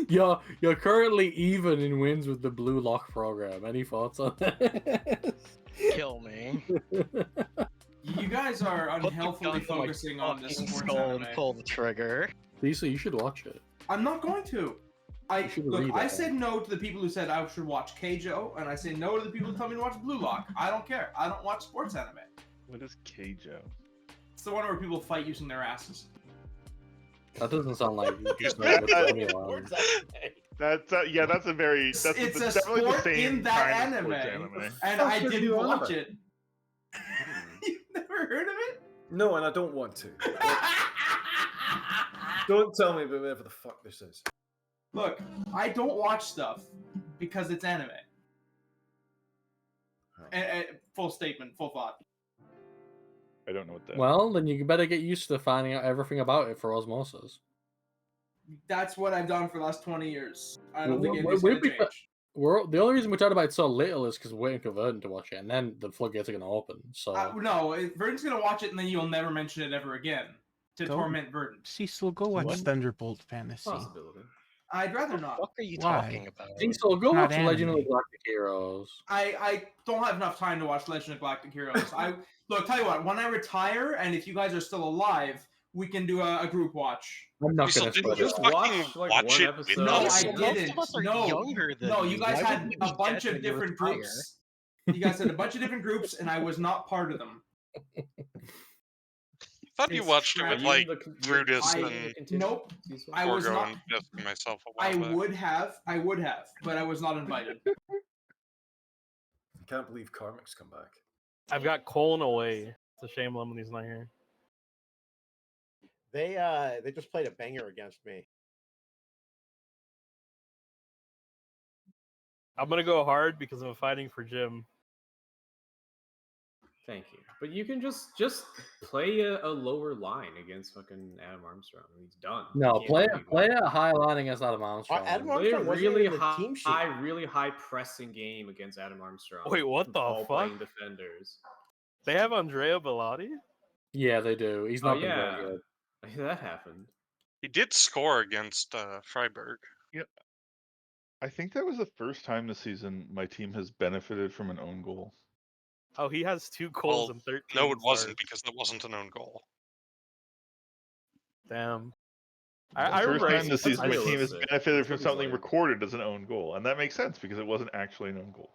You're currently even in wins with the Blue Lock program. Any thoughts on that? Kill me. You guys are Put the unhealthily gun to my focusing on this fucking sports skull anime. and pull the trigger. Lisa, you should watch it. I'm not going to. should Look. read I it. said no to the people who said I should watch Keijo, and I say no to the people who tell me to watch Blue Lock. I don't care. I don't watch sports anime. What is Keijo? It's the one where people fight using their asses. That doesn't sound like just like what's going on. That's yeah, that's a very that's It's a definitely the sport same in that kind of anime, sports and I Fuck didn't you, watch anime. it. You've never heard of it? No, and I don't want to. Don't tell me about whatever the fuck this is. Look, I don't watch stuff because it's anime. Full statement, full thought. I don't know what that. Well, then you better get used to finding out everything about it for osmosis. That's what I've done for the last 20 years. I don't think We're- anything's we're- gonna change. the only reason we talked about it so little is because we're waiting for Verdun to watch it, and then the floodgates are going to open. So No, Verdun's gonna watch it and then you'll never mention it ever again to Go. torment Verdun. Cecil, go watch What? Thunderbolt Fantasy. Possibility. I'd rather not. What are you Why? talking about? Cecil, go Not watch Legend of the anime. Galactic Heroes. I don't have enough time to watch Legend of Galactic Heroes. Look, tell you what, when I retire and if you guys are still alive, we can do a group watch. I'm not Cecil, going to didn't spoil you it. Just watch, fucking like, watch one it episode. with No, us? I Most of us didn't. are No, younger than no, you guys Why had would we a be bunch dead of when you different retire? groups. You guys had a bunch of different groups, and I was not part of them. I thought you It's watched it crap. with You like the con- Brutus I- and Nope. Cecil? I was Gorgo not. and Jeff and myself a I while back. would have, but I was not invited. I can't believe Karmic's come back. I've got Colin away. It's a shame Lemonade not here. They just played a banger against me. I'm gonna go hard because I'm fighting for Jim. Thank you. But you can just play a lower line against fucking Adam Armstrong. And he's done. No, You play can't do play that. a high line against Adam Armstrong. Adam Play a Armstrong wasn't really even in the team sheet. really high pressing game against Adam Armstrong. Wait, what the all playing fuck? defenders. They have Andrea Bellotti? Yeah, they do. He's Oh not been very yeah, good. that happened. He did score against Freiburg. I think that was the first time this season my team has benefited from an own goal. Oh, he has 2 goals Well, in 13 No, it wasn't starts. because that wasn't an own goal. Damn. The I first remember time this that's season my team has realistic. benefited That's from what he's something like. recorded as an own goal, and that makes sense because it wasn't actually an own goal.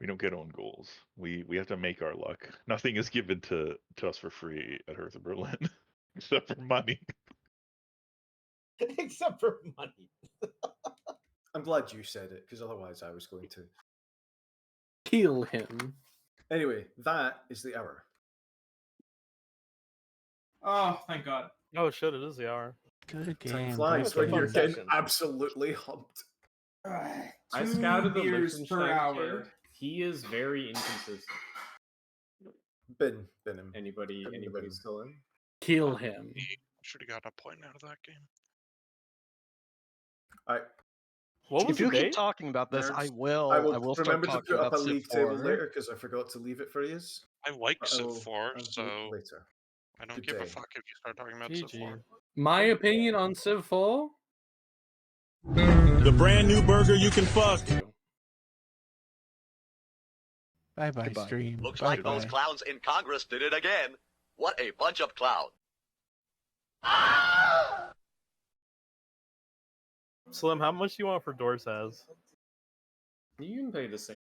We don't get own goals. We have to make our luck. Nothing is given to us for free at Hertha Berlin, except for money. Except for money. I'm glad you said it, because otherwise I was going to. Kill him. Anyway, that is the hour. Oh, thank God. Oh shit, it is the hour. Good Time game. flies great when you're game. getting session. absolutely humped. I 2 scouted the beers per Liechtenstein hour. kid. He is very inconsistent. Bin him. Anybody still in? Kill him. He should have gotten a point out of that game. What was If you the keep date? talking about this, I Nerds. will. I I will will start remember to talking put up a about league Civ table 4. later, because I forgot to leave it for you. I like I Civ will- 4, I'll do it so later. I don't Good give a day. fuck if you start talking about Civ 4. GG. My opinion on Civ 4? The brand new burger you can fuck. Bye bye, Goodbye. stream. Looks Bye like those bye. clowns in Congress did it again. What a bunch of clowns. Slim, how much do you want for Dorsaz? You can pay the same.